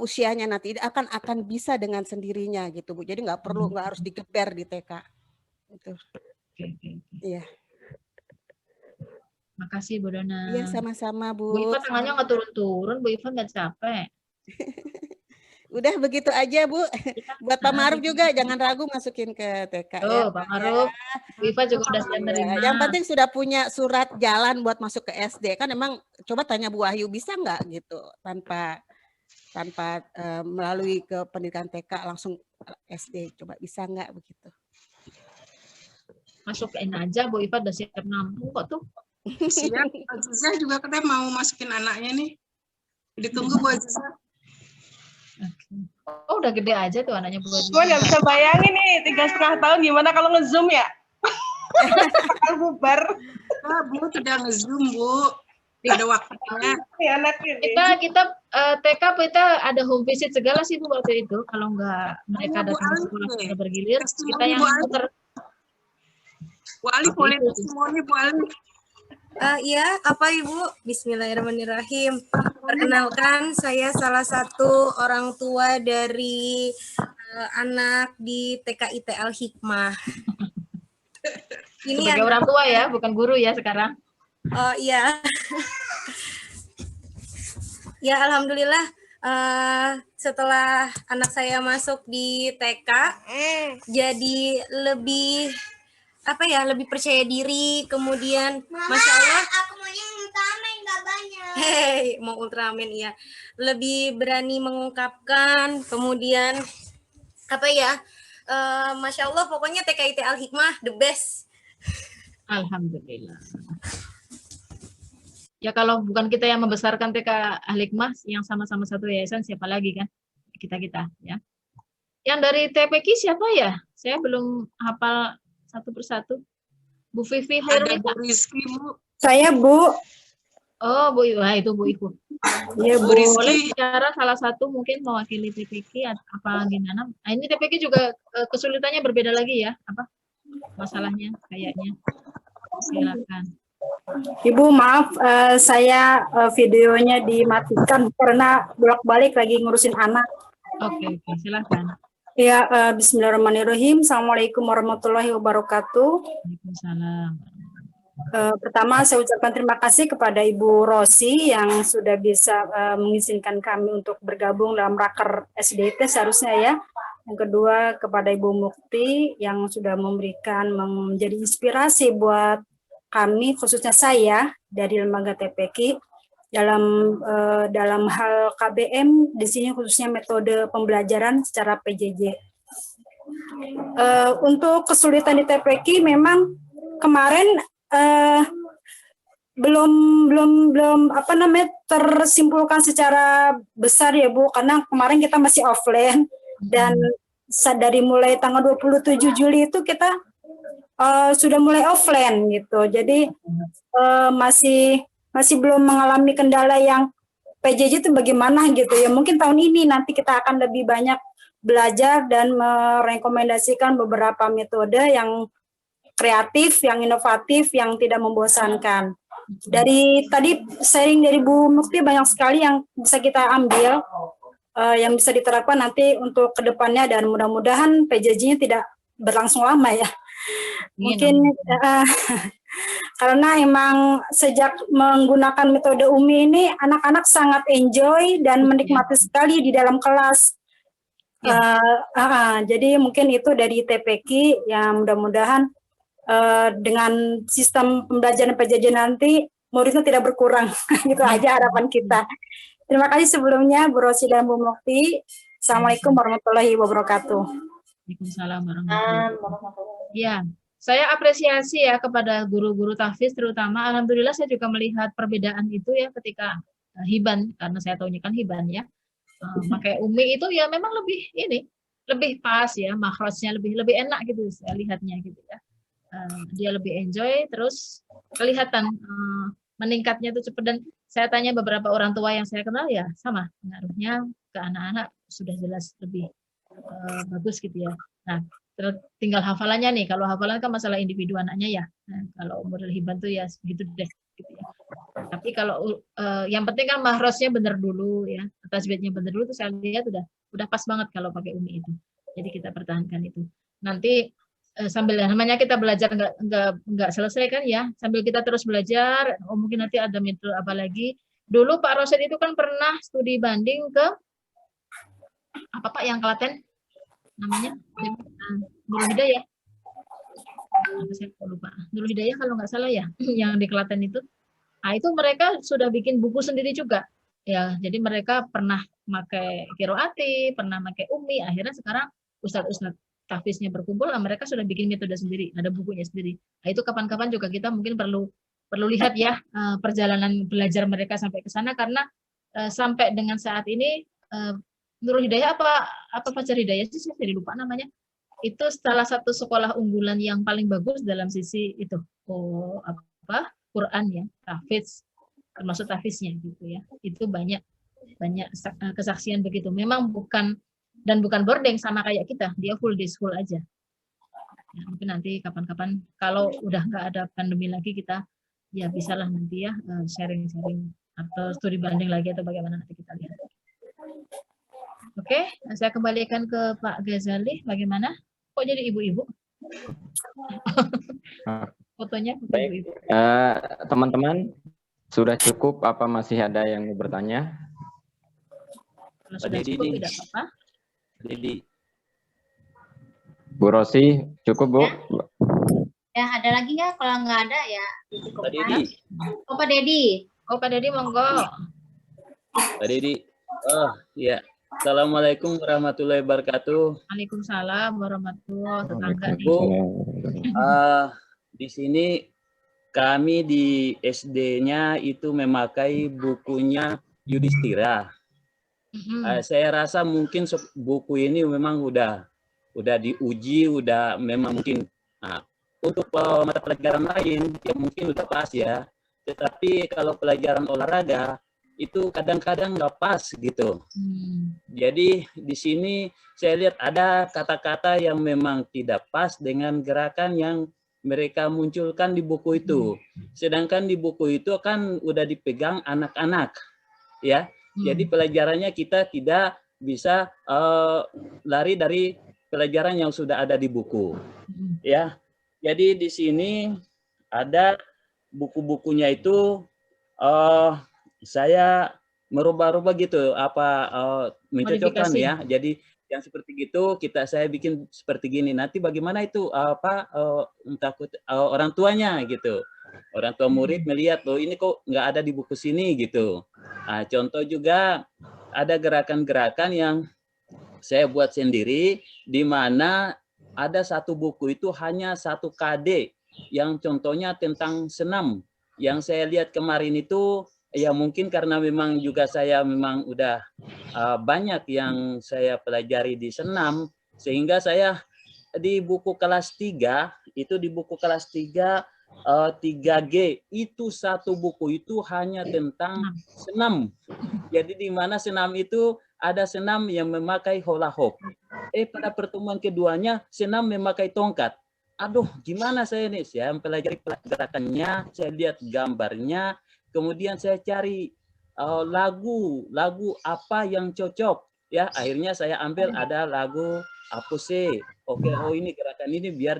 S11: usianya nanti akan bisa dengan sendirinya gitu Bu. Jadi nggak harus digeber di TK. Itu. Iya.
S4: Makasih Bu Dona.
S11: Iya sama-sama Bu.
S4: Bu Iva tangannya nggak turun-turun, Bu Iva nggak capek.
S11: Udah begitu aja Bu. Buat Pak Maruf juga jangan ragu masukin ke TK.
S4: Oh, ya, Pak Maruf. Bu Iva juga udah siap nerima.
S11: Yang penting sudah punya surat jalan buat masuk ke SD. Kan emang coba tanya Bu Wahyu bisa nggak gitu tanpa melalui ke pendidikan TK langsung SD. Coba bisa nggak begitu?
S4: Masukin aja Bu Iva udah siap nampung kok tuh.
S8: Siap, Aziza juga katanya mau masukin anaknya nih. Ditunggu Bu Aziza.
S4: Oh udah gede aja tuh anaknya Bu Aziza.
S9: Gue nggak bisa bayangin nih 3,5 tahun gimana kalau nge-zoom ya? Bakal bubar.
S8: Bu tidak nge-zoom Bu. Ada waktunya.
S4: Kita TK kita ada home visit segala sih Bu waktu itu. Kalau nggak mereka datang ke sekolah kita bergilir, kita yang muter.
S8: Bu Ali boleh testimoni Bu Ali.
S12: Iya, apa Ibu? Bismillahirrahmanirrahim. Perkenalkan, saya salah satu orang tua dari anak di TK IT Al-Hikmah.
S4: Ini sebagai orang tua ya, bukan guru ya sekarang.
S12: Oh iya. Ya, alhamdulillah. Setelah anak saya masuk di TK, jadi lebih apa ya, lebih percaya diri, kemudian Masya Allah. Aku maunya Ultraman nggak banyak. Hei, mau Ultraman ya. Lebih berani mengungkapkan, kemudian apa ya? Masya Allah, pokoknya TKIT Al-Hikmah the best.
S4: Alhamdulillah. Ya kalau bukan kita yang membesarkan TK Al-Hikmah yang sama-sama satu yayasan, siapa lagi kan? Kita ya. Yang dari TPQ siapa ya? Saya belum hafal satu persatu. Bu Vivi Hairunisa.
S8: Ada Bu Rizky, Bu.
S12: Saya, Bu.
S4: Oh, Bu Ibu. Nah, itu Bu Ibu.
S12: Iya, Bu.
S4: Boleh bicara salah satu mungkin mewakili TPQ apa gimana? Nah, ini TPQ juga kesulitannya berbeda lagi ya, apa masalahnya kayaknya. Silakan.
S13: Ibu maaf, saya videonya dimatikan karena bolak-balik lagi ngurusin anak.
S4: Oke, silakan.
S13: Ya, Bismillahirrahmanirrahim. Assalamualaikum warahmatullahi wabarakatuh.
S4: Waalaikumsalam.
S13: Pertama saya ucapkan terima kasih kepada Ibu Rosi yang sudah bisa mengizinkan kami untuk bergabung dalam raker SDT seharusnya ya. Yang kedua kepada Ibu Mukti yang sudah memberikan menjadi inspirasi buat kami khususnya saya dari lembaga TPQ dalam hal KBM di sini khususnya metode pembelajaran secara PJJ. Untuk kesulitan di TPQ memang kemarin belum apa namanya tersimpulkan secara besar ya Bu, karena kemarin kita masih offline dan dari mulai tanggal 27 Juli itu kita sudah mulai offline gitu. Jadi masih belum mengalami kendala yang PJJ itu bagaimana gitu ya. Mungkin tahun ini nanti kita akan lebih banyak belajar dan merekomendasikan beberapa metode yang kreatif, yang inovatif, yang tidak membosankan. Dari tadi sharing dari Bu Mukti banyak sekali yang bisa kita ambil, yang bisa diterapkan nanti untuk kedepannya dan mudah-mudahan PJJ-nya tidak berlangsung lama ya. Mungkin karena emang sejak menggunakan metode UMI ini anak-anak sangat enjoy dan menikmati sekali di dalam kelas. Jadi mungkin itu dari TPQ yang mudah-mudahan dengan sistem pembelajaran PJJ nanti muridnya tidak berkurang. Itu aja harapan kita. Terima kasih sebelumnya Bu Rosi dan Bu Mukti. Assalamualaikum warahmatullahi wabarakatuh.
S4: Waalaikumsalam warahmatullahi wabarakatuh. Ya, saya apresiasi ya kepada guru-guru tahfiz terutama. Alhamdulillah saya juga melihat perbedaan itu ya ketika Hiban, karena saya tahunya kan Hiban ya. Pakai Umi itu ya memang lebih pas ya, makhrajnya lebih enak gitu saya lihatnya gitu ya. Dia lebih enjoy, terus kelihatan meningkatnya itu cepat. Dan saya tanya beberapa orang tua yang saya kenal ya sama pengaruhnya ke anak-anak sudah jelas lebih bagus gitu ya. Nah, tinggal hafalannya nih. Kalau hafalan kan masalah individu anaknya ya. Nah, kalau model Hiban tuh ya begitu deh. Gitu ya. Tapi kalau yang penting kan mahrajnya benar dulu ya, tasbihnya benar dulu tuh saya lihat udah pas banget kalau pakai Umi itu. Jadi kita pertahankan itu. Nanti sambil namanya kita belajar nggak selesai kan ya, sambil kita terus belajar, mungkin nanti ada metode apa lagi. Dulu Pak Rosyid itu kan pernah studi banding ke apa Pak yang Klaten namanya Nurul Hidayah. Saya lupa. Nurul Hidayah kalau nggak salah ya, yang di Klaten itu. Nah, itu mereka sudah bikin buku sendiri juga. Ya, jadi mereka pernah pakai Qiraati, pernah pakai Umi, akhirnya sekarang ustadz-ustadz tahfiznya berkumpul, mereka sudah bikin metode sendiri, ada bukunya sendiri. Nah, itu kapan-kapan juga kita mungkin perlu lihat ya perjalanan belajar mereka sampai ke sana, karena sampai dengan saat ini Nurul Hidayah apa Fajar Hidayah sih, saya jadi lupa namanya. Itu salah satu sekolah unggulan yang paling bagus dalam sisi itu Quran ya, tahfiz, termasuk tahfiznya gitu ya. Itu banyak kesaksian begitu. Memang bukan boarding sama kayak kita, dia full day school aja. Ya, mungkin nanti kapan-kapan kalau udah nggak ada pandemi lagi kita ya bisalah nanti ya sharing-sharing atau studi banding lagi atau bagaimana nanti kita lihat. Oke, saya kembalikan ke Pak Ghazali. Bagaimana? Kok jadi ibu-ibu? Fotonya
S1: baik. Teman-teman sudah cukup apa masih ada yang mau bertanya?
S4: Kalau sudah cukup tidak apa-apa.
S1: Bu Rosi cukup Bu?
S2: Ya, ada lagi nggak? Kalau nggak ada ya
S14: Pak Dedi.
S2: Oh, Pak Dedi.
S4: Oh, Pak Dedi, monggo.
S14: Pak Dedi. Oh, iya. Assalamualaikum warahmatullahi wabarakatuh.
S4: Waalaikumsalam warahmatullahi wabarakatuh.
S14: Bu, di sini kami di SD-nya itu memakai bukunya Yudhistira. Saya rasa mungkin buku ini memang udah diuji, udah memang mungkin untuk mata pelajaran lain ya mungkin udah pas ya. Tetapi kalau pelajaran olahraga itu kadang-kadang nggak pas gitu. Jadi di sini saya lihat ada kata-kata yang memang tidak pas dengan gerakan yang mereka munculkan di buku itu. Sedangkan di buku itu kan udah dipegang anak-anak, ya. Jadi pelajarannya kita tidak bisa lari dari pelajaran yang sudah ada di buku, ya. Jadi di sini ada buku-bukunya itu saya merubah-rubah gitu mencocokkan ya. Jadi yang seperti gitu saya bikin seperti gini. Nanti bagaimana itu takut orang tuanya gitu. Orang tua murid melihat loh ini kok nggak ada di buku sini gitu. Contoh juga ada gerakan-gerakan yang saya buat sendiri di mana ada satu buku itu hanya 1 KD yang contohnya tentang senam. Yang saya lihat kemarin itu ya mungkin karena memang juga saya memang udah banyak yang saya pelajari di senam sehingga saya di buku kelas 3 itu di buku kelas 3 3G itu satu buku itu hanya tentang senam. Jadi di mana senam itu ada senam yang memakai hula hoop. Pada pertemuan keduanya senam memakai tongkat. Aduh, gimana saya nih? Saya mempelajari gerakannya, saya lihat gambarnya, kemudian saya cari lagu apa yang cocok. Ya, akhirnya saya ambil ada lagu Apuse. Oke, ini gerakan ini biar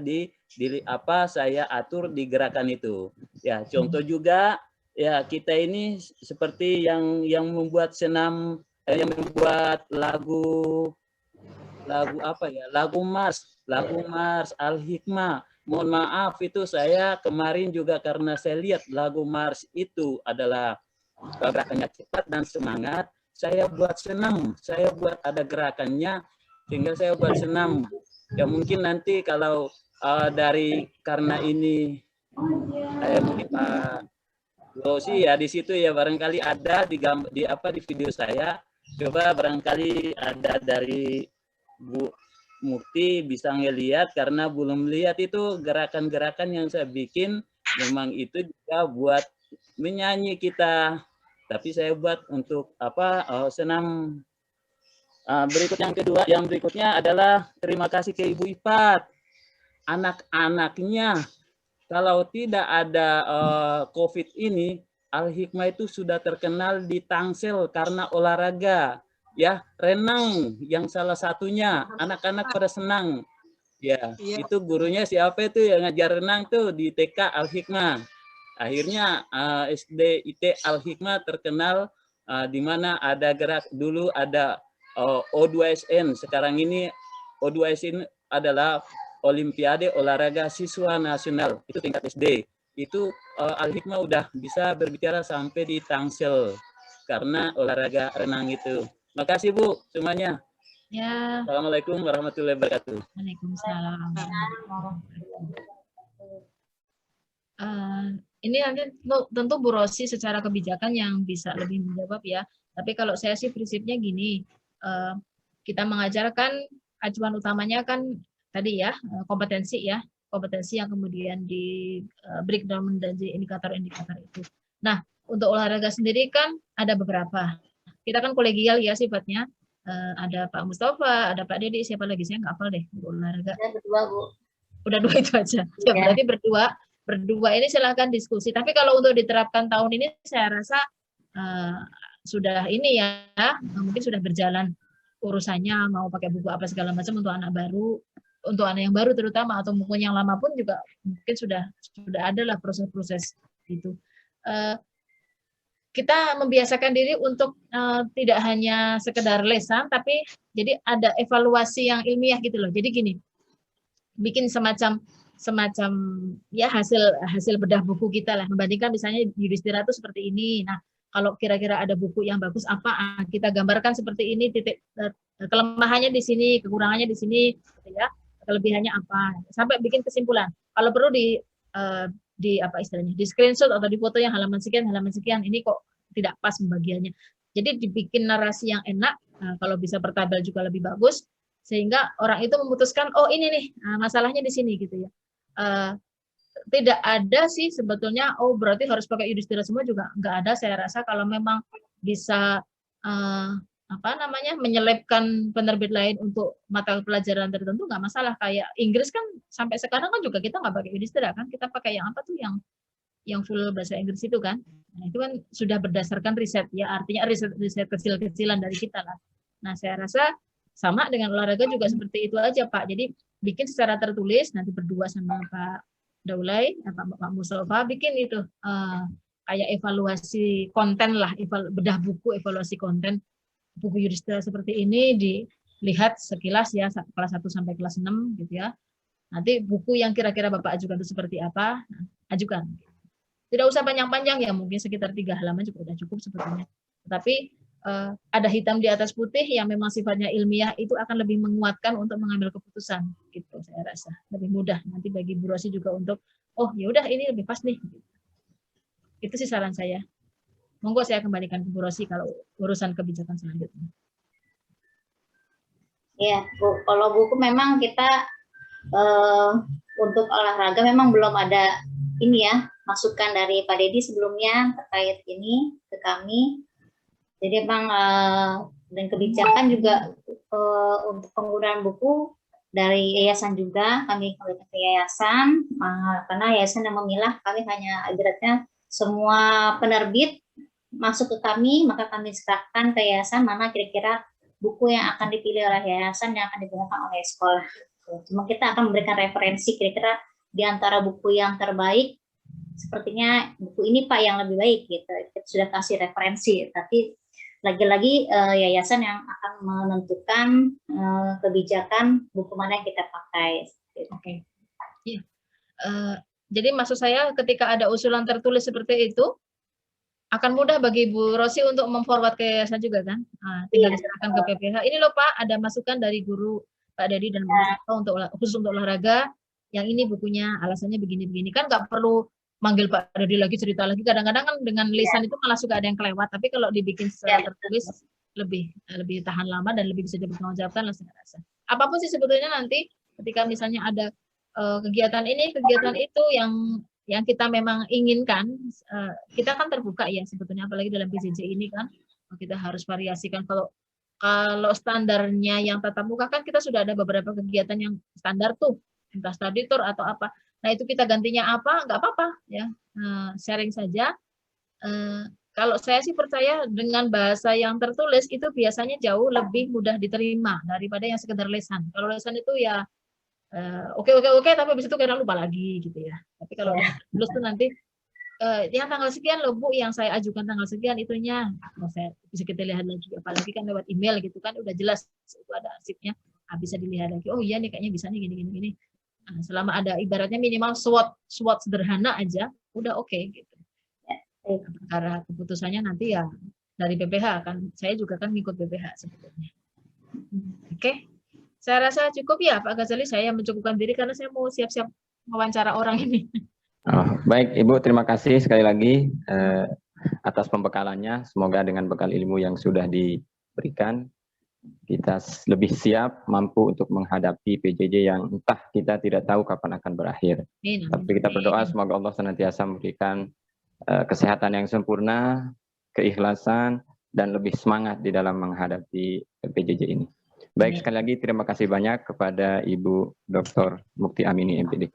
S14: saya atur di gerakan itu. Ya, contoh juga ya kita ini seperti yang membuat senam yang membuat lagu apa ya? Lagu Mars Al-Hikmah. Mohon maaf itu saya kemarin juga karena saya lihat lagu Mars itu adalah gerakannya cepat dan semangat, saya buat senam, saya buat ada gerakannya sehingga saya buat senam. Ya mungkin nanti kalau karena ini mungkin Pak Rosi ya di situ ya barangkali ada di video saya, coba barangkali ada dari Bu Mukti bisa ngelihat karena belum lihat itu gerakan-gerakan yang saya bikin memang itu juga buat menyanyi kita, tapi saya buat untuk senam. Yang berikutnya adalah terima kasih ke Ibu Ipat. Anak-anaknya kalau tidak ada COVID ini, Al-Hikmah itu sudah terkenal di Tangsel karena olahraga. Ya, renang yang salah satunya, anak-anak pada senang. Ya, itu gurunya siapa itu yang ngajar renang tuh di TK Al-Hikmah. Akhirnya SD IT Al-Hikmah terkenal di mana ada dulu ada O2SN, sekarang ini O2SN adalah Olimpiade Olahraga Siswa Nasional, itu tingkat SD. Itu Al-Hikmah udah bisa berbicara sampai di Tangsel karena olahraga renang itu. Makasih Bu semuanya.
S4: Ya.
S14: Assalamualaikum warahmatullahi wabarakatuh.
S4: Waalaikumsalam. Ini nanti tentu Bu Rosi secara kebijakan yang bisa lebih menjawab ya. Tapi kalau saya sih prinsipnya gini, kita mengajarkan acuan utamanya kan tadi ya kompetensi yang kemudian di breakdown menjadi indikator-indikator itu. Nah untuk olahraga sendiri kan ada beberapa. Kita kan kolegial ya sifatnya. Ada Pak Mustafa, ada Pak Dedi, siapa lagi saya nggak hafal deh olahraga.
S2: Saya berdua Bu.
S4: Udah 2 itu aja. Ya berarti berdua ini silahkan diskusi. Tapi kalau untuk diterapkan tahun ini saya rasa sudah ini ya mungkin sudah berjalan urusannya mau pakai buku apa segala macam untuk anak baru, untuk anak yang baru terutama atau buku yang lama pun juga mungkin sudah ada lah proses-proses itu. Kita membiasakan diri untuk tidak hanya sekedar lesan, tapi jadi ada evaluasi yang ilmiah gitu loh. Jadi gini, bikin semacam semacam ya hasil bedah buku kita lah, membandingkan misalnya Yudhistira itu seperti ini. Nah, kalau kira-kira ada buku yang bagus apa, kita gambarkan seperti ini, titik kelemahannya di sini, kekurangannya di sini, gitu ya, kelebihannya apa, sampai bikin kesimpulan. Kalau perlu di apa istilahnya, di screenshot atau di foto yang halaman sekian, ini kok tidak pas pembagiannya. Jadi dibikin narasi yang enak, kalau bisa per tabel juga lebih bagus, sehingga orang itu memutuskan, oh ini nih masalahnya di sini gitu ya. Tidak ada sih sebetulnya, oh berarti harus pakai Yudhistira semua, juga nggak ada. Saya rasa kalau memang bisa apa namanya, menyelipkan penerbit lain untuk mata pelajaran tertentu, nggak masalah. Kayak Inggris kan sampai sekarang kan juga kita nggak pakai Yudhistira kan, kita pakai yang apa tuh, yang full bahasa Inggris itu kan. Nah, itu kan sudah berdasarkan riset ya, artinya riset kecil-kecilan dari kita lah. Nah, saya rasa sama dengan olahraga juga seperti itu aja Pak. Jadi bikin secara tertulis, nanti berdua sama Pak Daulay, Pak Mustafa bikin itu kayak evaluasi konten lah, bedah buku evaluasi konten buku Yudhistira seperti ini, dilihat sekilas ya, kelas 1 sampai kelas 6 gitu ya. Nanti buku yang kira-kira Bapak ajukan itu seperti apa, nah, ajukan. Tidak usah panjang-panjang ya, mungkin sekitar 3 halaman juga sudah cukup sebetulnya. Tetapi ada hitam di atas putih yang memang sifatnya ilmiah, itu akan lebih menguatkan untuk mengambil keputusan gitu, saya rasa lebih mudah nanti bagi Bu Rosi juga untuk oh ya udah ini lebih pas nih. Itu sih saran saya. Monggo saya kembalikan ke Bu Rosi kalau urusan kebijakan selanjutnya.
S2: Ya, Bu, kalau buku memang kita untuk olahraga memang belum ada ini ya, masukan dari Pak Dedi sebelumnya terkait ini ke kami. Jadi memang dan kebijakan juga untuk penggunaan buku dari yayasan juga, kami kembalikan ke yayasan, karena yayasan yang memilah, kami hanya ibaratnya semua penerbit masuk ke kami, maka kami serahkan ke yayasan mana kira-kira buku yang akan dipilih oleh yayasan yang akan digunakan oleh sekolah. Cuma kita akan memberikan referensi kira-kira di antara buku yang terbaik, sepertinya buku ini Pak yang lebih baik gitu. Kita sudah kasih referensi, tapi lagi-lagi yayasan yang akan menentukan kebijakan buku mana yang kita pakai.
S4: Oke. Ya. Jadi maksud saya ketika ada usulan tertulis seperti itu, akan mudah bagi Bu Rosi untuk memforward ke yayasan juga kan? Tinggal diserahkan ke PPH. Ini loh Pak, ada masukan dari guru Pak Dedi dan Bu Mustafa untuk khusus untuk olahraga. Yang ini bukunya alasannya begini-begini, kan nggak perlu manggil Pak Dedi lagi, cerita lagi. Kadang-kadang kan dengan lisan itu malah suka ada yang kelewat, tapi kalau dibikin secara tertulis lebih tahan lama dan lebih bisa dipertanggungjawabkan lah saya rasa. Apapun sih sebetulnya nanti ketika misalnya ada kegiatan ini, kegiatan itu yang kita memang inginkan, kita kan terbuka ya sebetulnya, apalagi dalam PJJ ini kan kita harus variasikan. Kalau standarnya yang tatap muka kan kita sudah ada beberapa kegiatan yang standar tuh, entah study tour atau apa. Nah itu kita gantinya apa, nggak apa-apa ya, sharing saja. Kalau saya sih percaya dengan bahasa yang tertulis itu biasanya jauh lebih mudah diterima daripada yang sekedar lesan. Kalau lesan itu ya oke, tapi habis itu kadang lupa lagi gitu ya. Tapi kalau tertulis tuh nanti yang tanggal sekian loh Bu, yang saya ajukan tanggal sekian itunya, saya bisa kita lihat lagi. Apalagi kan lewat email gitu kan udah jelas itu ada arsipnya, bisa dilihat lagi. Oh iya nih kayaknya bisa nih gini. Selama ada ibaratnya minimal SWOT sederhana aja, udah oke gitu. Karena keputusannya nanti ya dari PPH kan, saya juga kan ngikut PPH sebetulnya. Oke, saya rasa cukup ya Pak Ghazali, saya mencukupkan diri karena saya mau siap-siap wawancara orang ini.
S1: Baik Ibu, terima kasih sekali lagi atas pembekalannya. Semoga dengan bekal ilmu yang sudah diberikan, kita lebih siap, mampu untuk menghadapi PJJ yang entah kita tidak tahu kapan akan berakhir. Tapi kita berdoa semoga Allah senantiasa memberikan kesehatan yang sempurna, keikhlasan, dan lebih semangat di dalam menghadapi PJJ ini. Baik, sekali lagi terima kasih banyak kepada Ibu Dr. Mukti Amini, MPD.